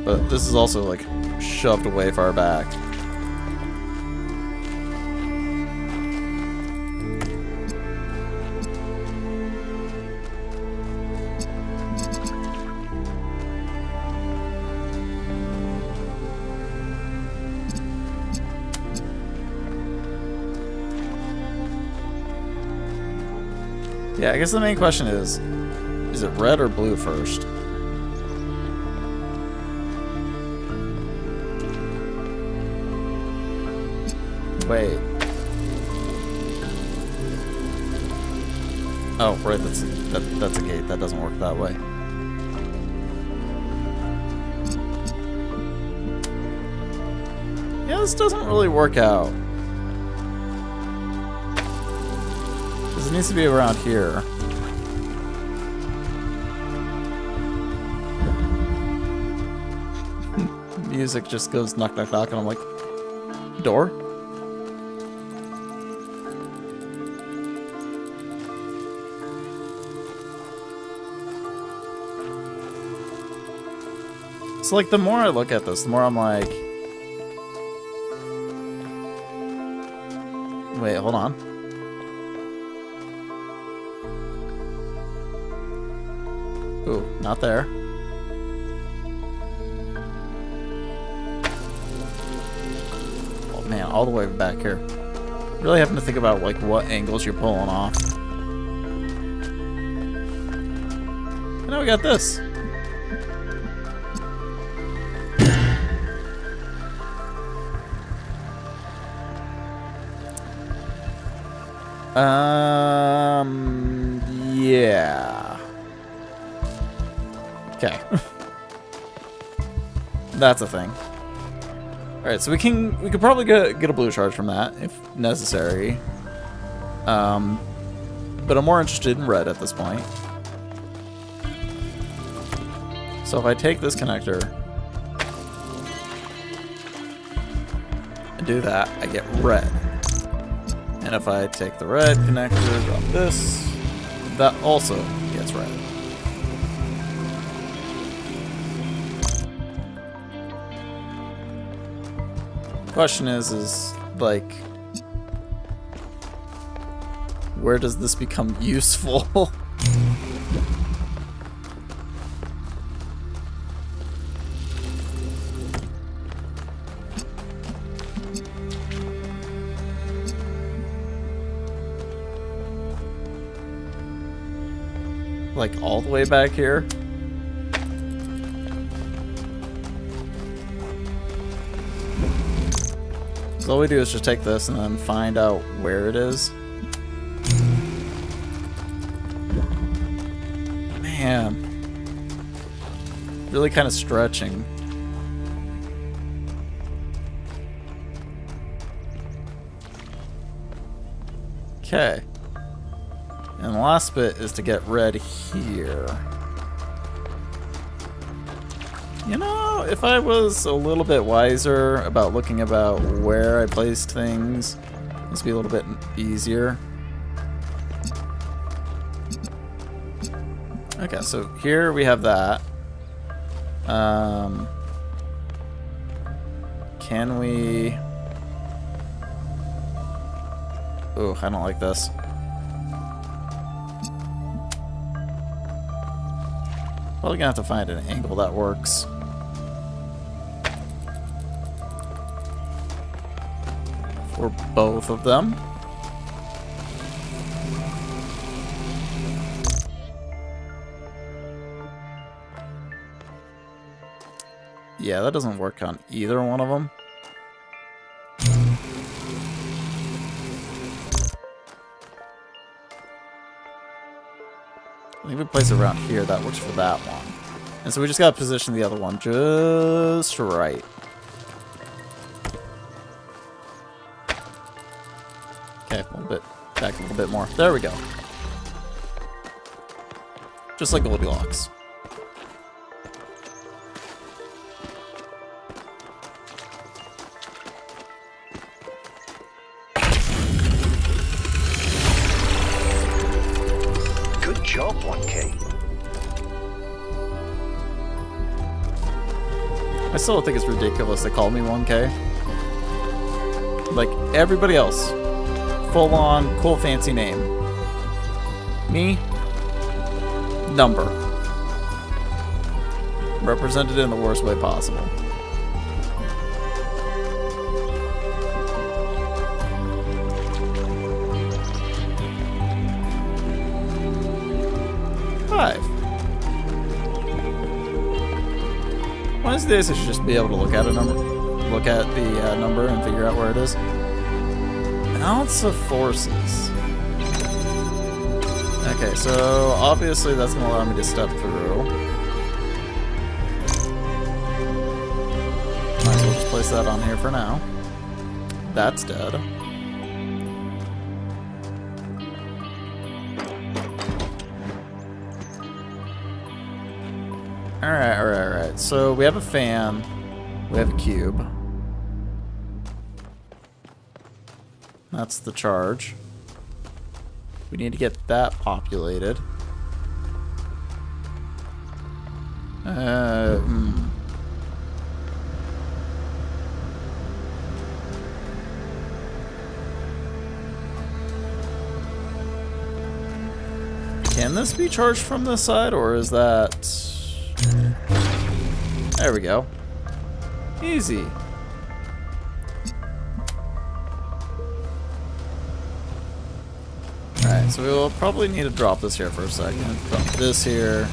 But this is also like shoved away far back. Yeah, I guess the main question is it red or blue first? Wait. Oh, right, that's a gate. That doesn't work that way. Yeah, this doesn't really work out. Because it needs to be around here. Music just goes knock, knock, knock, and I'm like, door? So, like, the more I look at this, the more I'm like... Wait, hold on. Ooh, not there. Oh, man, all the way back here. Really having to think about, like, what angles you're pulling off. And now we got this. Yeah. Okay. That's a thing. Alright, so we could probably get a blue charge from that, if necessary. But I'm more interested in red at this point. So if I take this connector and do that, I get red. And if I take the red connector, drop this, that also gets red. Question is like, where does this become useful? Like all the way back here? So all we do is just take this and then find out where it is. Man. really kind of stretching. Okay. And the last bit is to get red here. You know, if I was a little bit wiser about looking about where I placed things, this would be a little bit easier. Okay, so here we have that. Can we... Ooh, I don't like this. Probably gonna have to find an angle that works. For both of them. Yeah, that doesn't work on either one of them. I think we place it around here. That works for that one. And so we just gotta position the other one just right. Okay, a little bit back a little bit more. There we go. Just like Goldilocks. Good job, 1K. I still think it's ridiculous they call me 1K. Like everybody else. Full on, cool, fancy name. Me? Number. Represented in the worst way possible. One of these days I should just be able to look at a number, look at the number and figure out where it is. Ounce of forces. Okay, so obviously that's going to allow me to step through. Might as well just place that on here for now. That's dead. Alright. So we have a fan. We have a cube. That's the charge. We need to get that populated. Can this be charged from this side, or is that... There we go. Easy. Alright, so we'll probably need to drop this here for a second. Drop this here.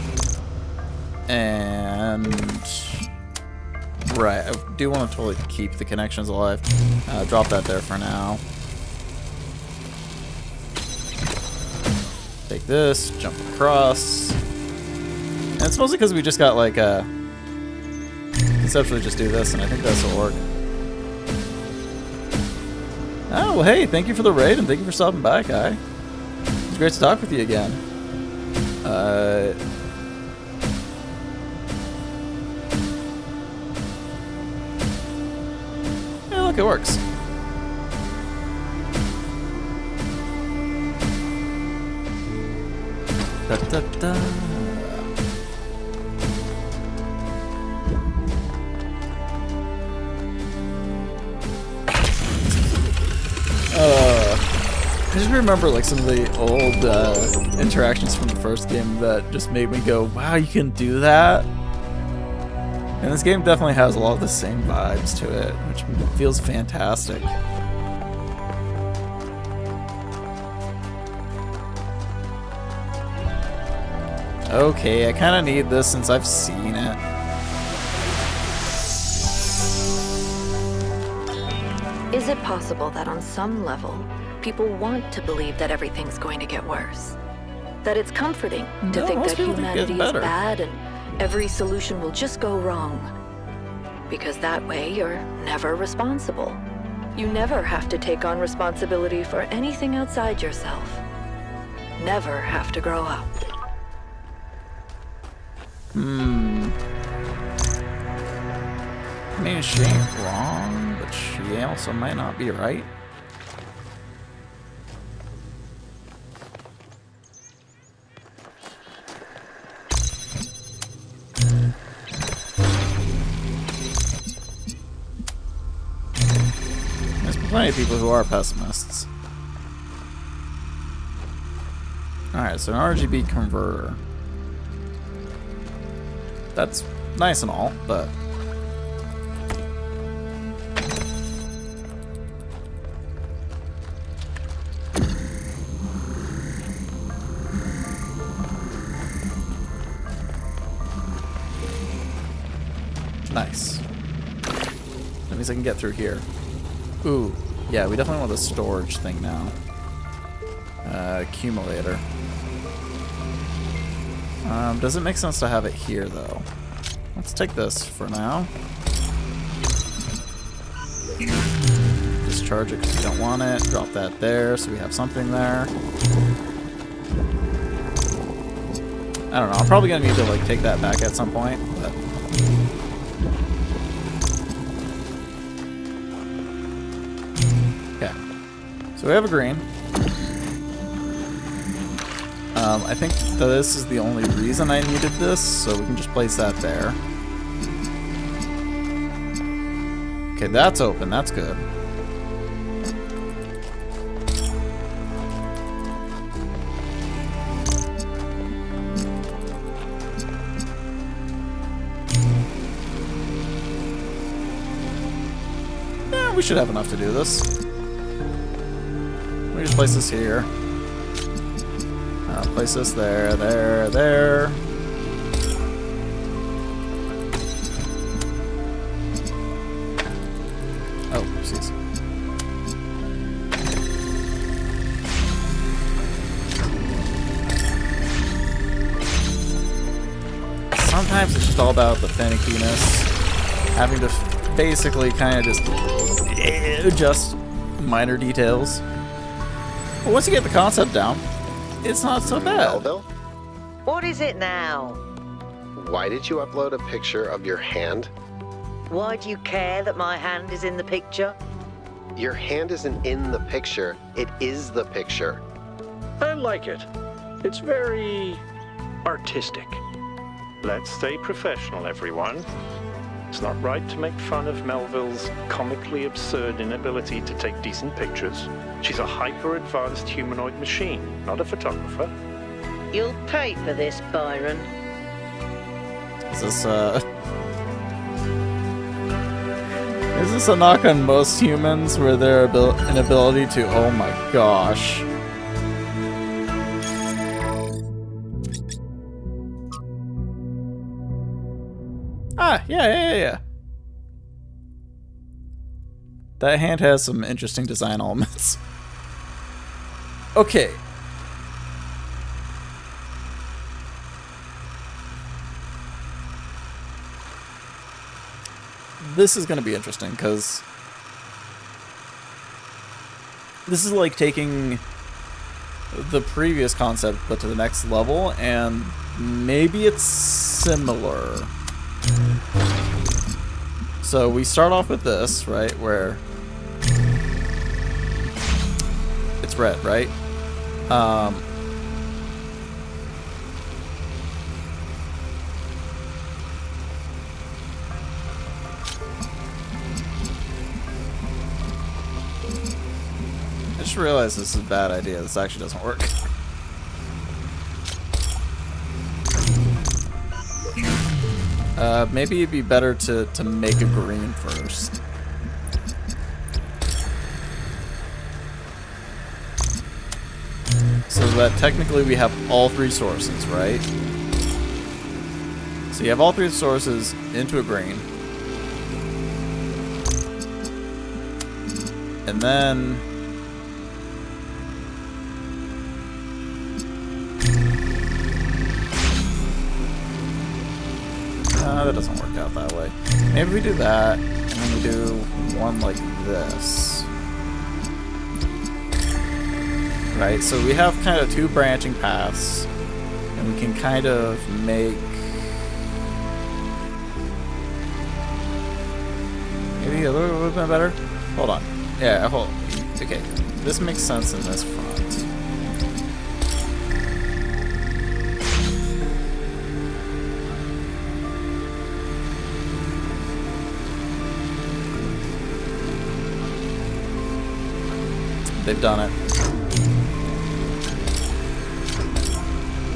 And... Right, I do want to totally keep the connections alive. Drop that there for now. Take this, jump across. And it's mostly because we just got like a... Conceptually just do this, and I think this will work. Oh, well, hey, thank you for the raid, and thank you for stopping by, Kai. It's great to talk with you again. Yeah, look, it works. Da-da-da. I just remember like some of the old interactions from the first game that just made me go, wow, you can do that? And this game definitely has a lot of the same vibes to it, which feels fantastic. Okay, I kind of need this since I've seen it. Is it possible that on some level, people want to believe that everything's going to get worse? That it's comforting to think that humanity is bad and every solution will just go wrong. Because that way, you're never responsible. You never have to take on responsibility for anything outside yourself. Never have to grow up. I mean, she ain't wrong, but she also might not be right. There's plenty of people who are pessimists. Alright, so an RGB converter. That's nice and all, but... nice. That means I can get through here. Ooh, yeah, we definitely want the storage thing now. Accumulator. Does it make sense to have it here, though? Let's take this for now. Discharge it because we don't want it. Drop that there so we have something there. I don't know. I'm probably going to need to like take that back at some point, but... okay. So we have a green. I think that this is the only reason I needed this, so we can just place that there. Okay, that's open. That's good. Yeah, we should have enough to do this. We just place this here. Place this there, there. Oh, jeez. Sometimes it's just all about the finickiness. Having to basically kind of just adjust minor details. But once you get the concept down, it's not so bad. Melville, What is it now? why did you upload a picture of your hand? Why do you care that my hand is in the picture? Your hand isn't in the picture, it is the picture. I like it. It's very artistic. Let's stay professional, everyone. It's not right to make fun of Melville's comically absurd inability to take decent pictures. She's a hyper-advanced humanoid machine, not a photographer. You'll pay for this, Byron. Is this a knock on most humans where their inability to... oh my gosh. Ah, yeah. That hand has some interesting design elements. Okay. This is going to be interesting, because this is like taking the previous concept, but to the next level, and maybe it's similar. So we start off with this, right, where it's red, right? I just realized this is a bad idea. This actually doesn't work. Maybe it'd be better to make a green first. So that technically we have all three sources, right? So you have all three sources into a green. And then... That doesn't work out that way. Maybe we do that, and then we do one like this. Right, so we have kind of two branching paths, and we can kind of make... Maybe a little bit better? Hold on. Yeah, hold... Okay, this makes sense in this front. They've done it.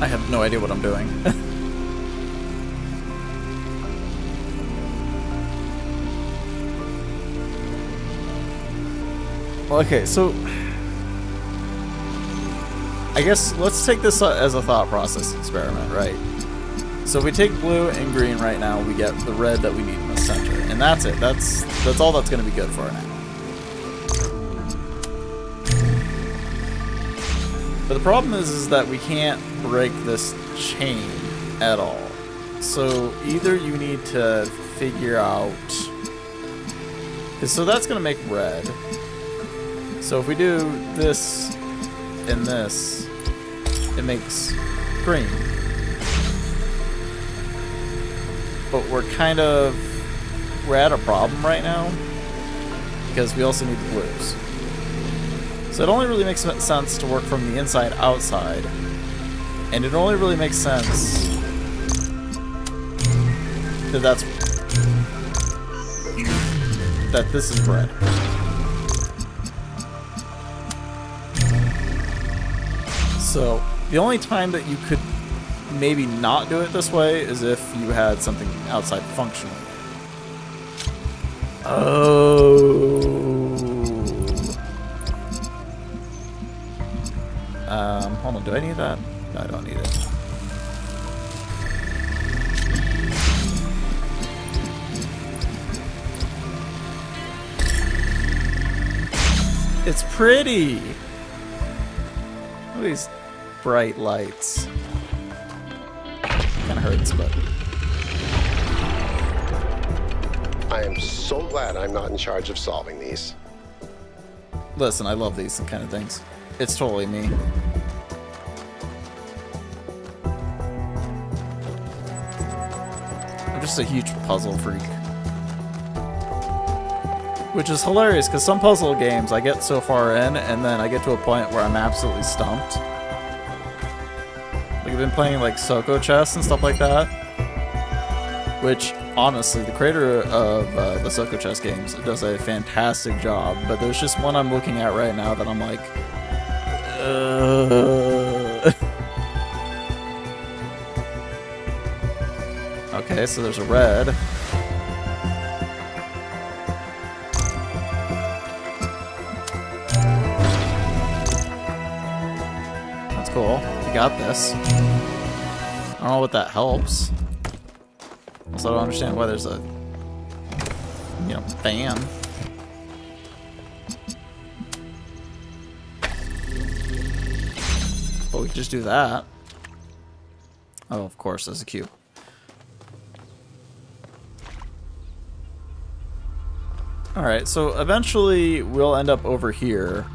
I have no idea what I'm doing. Well, okay, so I guess let's take this as a thought process experiment, right? So if we take blue and green right now, we get the red that we need in the center, and that's it. That's all that's going to be good for now. But the problem is that we can't break this chain at all. So either you need to figure out... So that's going to make red. So if we do this and this, it makes green. But we're at a problem right now because we also need the blues. So it only really makes sense to work from the inside outside, and it only really makes sense that this is red. So the only time that you could maybe not do it this way is if you had something outside functioning. Oh. Hold on, do I need that? No, I don't need it. It's pretty! Look at these bright lights. Kinda hurts, but... I am so glad I'm not in charge of solving these. Listen, I love these kind of things. It's totally me. I'm just a huge puzzle freak. Which is hilarious, because some puzzle games I get so far in, and then I get to a point where I'm absolutely stumped. Like, I've been playing, like, Soko chess and stuff like that. Which, honestly, the creator of the Soko chess games does a fantastic job, but there's just one I'm looking at right now that I'm like... Okay, so there's a red. That's cool. You got this. I don't know what that helps. Also, I don't understand why there's a, fan. But we could just do that. Oh, of course, there's a cube. Alright, so eventually we'll end up over here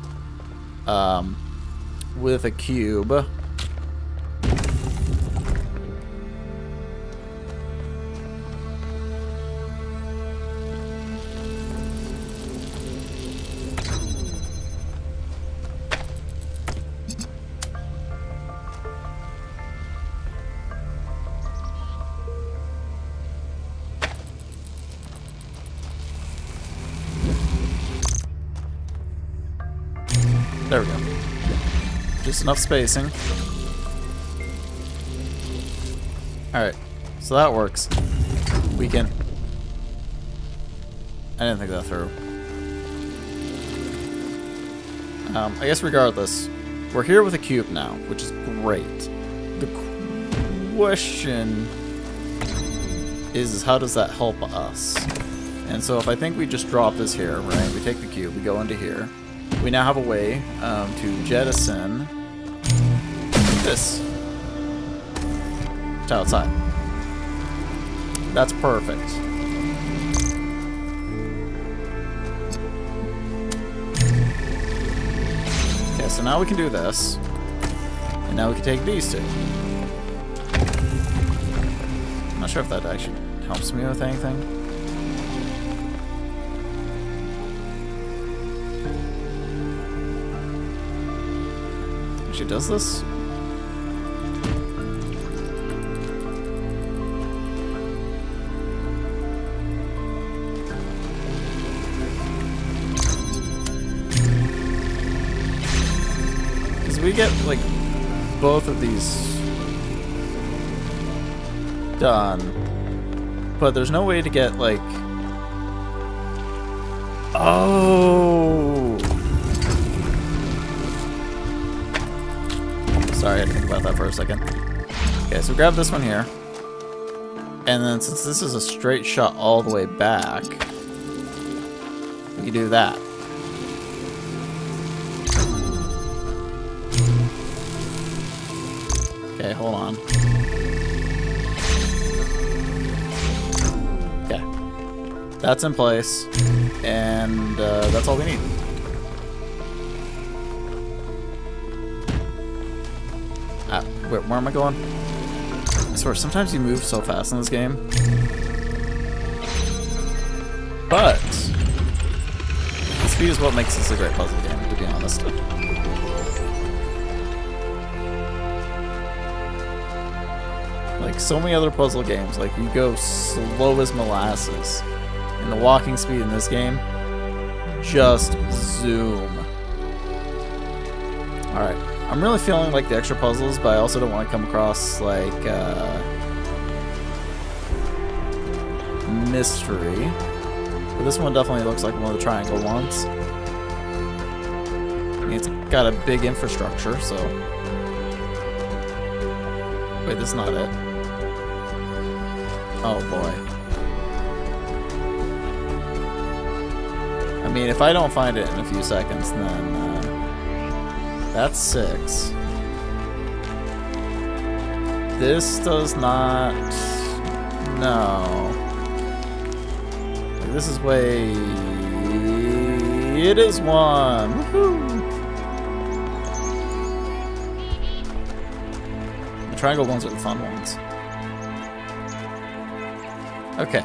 with a cube. There we go. Just enough spacing. Alright, so that works. We can... I didn't think that through. I guess regardless, we're here with a cube now, which is great. The question is how does that help us? And so if I think we just drop this here, right? We take the cube, we go into here. We now have a way to jettison this to outside. That's perfect. Okay, so now we can do this. And now we can take these two. I'm not sure if that actually helps me with anything. Actually, does this? Because we get, like, both of these done, but there's no way to get, like... Oh! Sorry, I had to think about that for a second. Okay, so grab this one here. And then since this is a straight shot all the way back, we can do that. Okay, hold on. Okay. That's in place. And that's all we need. Where am I going? I swear, sometimes you move so fast in this game. But the speed is what makes this a great puzzle game, to be honest. Like so many other puzzle games, like you go slow as molasses. And the walking speed in this game, just zoom. Alright. I'm really feeling like the extra puzzles, but I also don't want to come across like mystery. But this one definitely looks like one of the triangle ones. I mean, it's got a big infrastructure, so... Wait, this is not it. Oh boy. I mean, if I don't find it in a few seconds, then... That's 6. This does not... No. Like, this is way... It is 1! Woohoo! The triangle ones are the fun ones. Okay.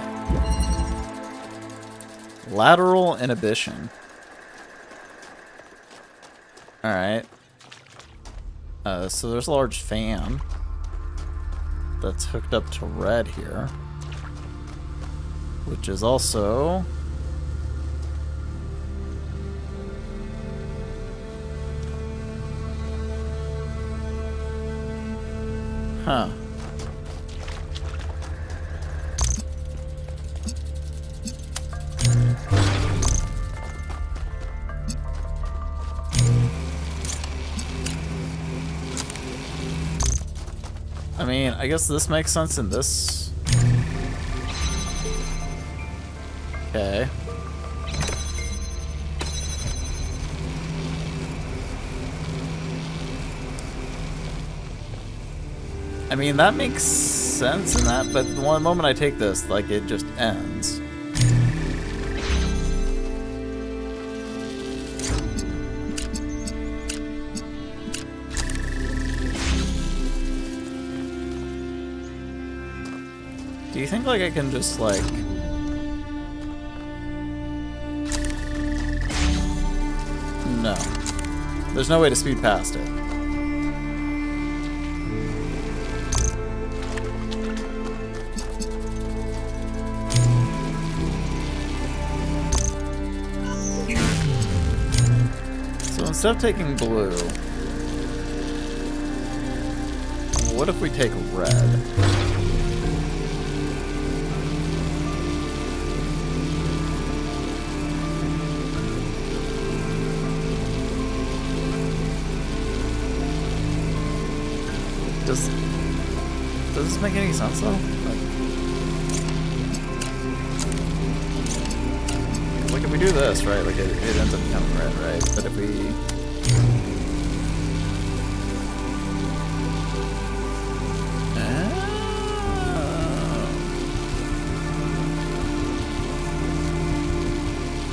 Lateral inhibition. Alright. So there's a large fan that's hooked up to red here, which is also huh. I mean, I guess this makes sense in this. Okay. I mean, that makes sense in that, but the one moment I take this, like, it just ends. Do you think, like, I can just, like... No. There's no way to speed past it. So instead of taking blue, what if we take red? Does this make any sense though? Like if we do this, right? Like it ends up becoming red, right? But if we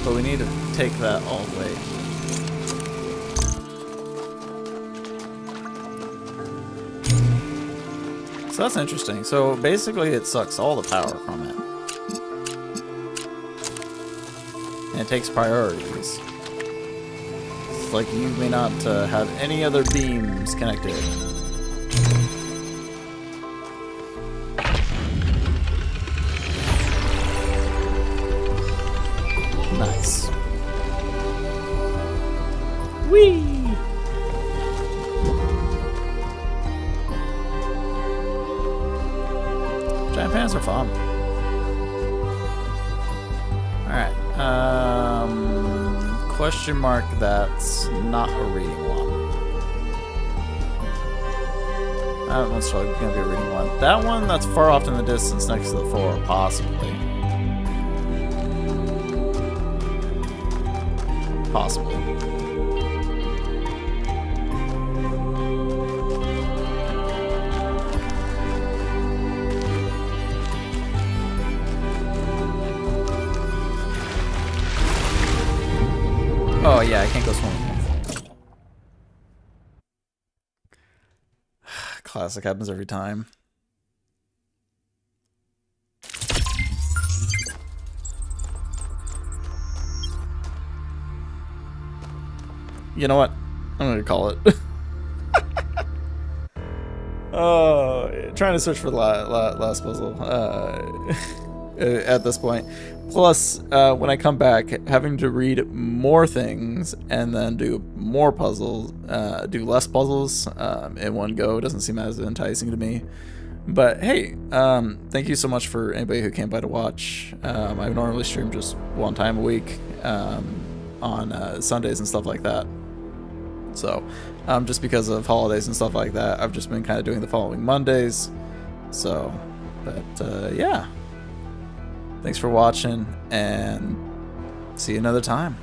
but we need to take that all the way. So that's interesting. So basically it sucks all the power from it. And it takes priorities. It's like you may not have any other beams connected. Nice. Whee! Giant fans are fun. Alright. Question mark, that's not a reading one. I don't know, it's probably going to be a reading one. That one, that's far off in the distance next to the 4, possibly. Possibly. Oh yeah, I can't go swimming. Classic, happens every time. You know what? I'm gonna call it. Oh, trying to search for the last puzzle at this point. Plus, when I come back, having to read more things and then do more puzzles, do less puzzles in one go doesn't seem as enticing to me. But hey, thank you so much for anybody who came by to watch. I normally stream just one time a week on Sundays and stuff like that. So, just because of holidays and stuff like that, I've just been kind of doing the following Mondays. So, but yeah. Thanks for watching, and see you another time.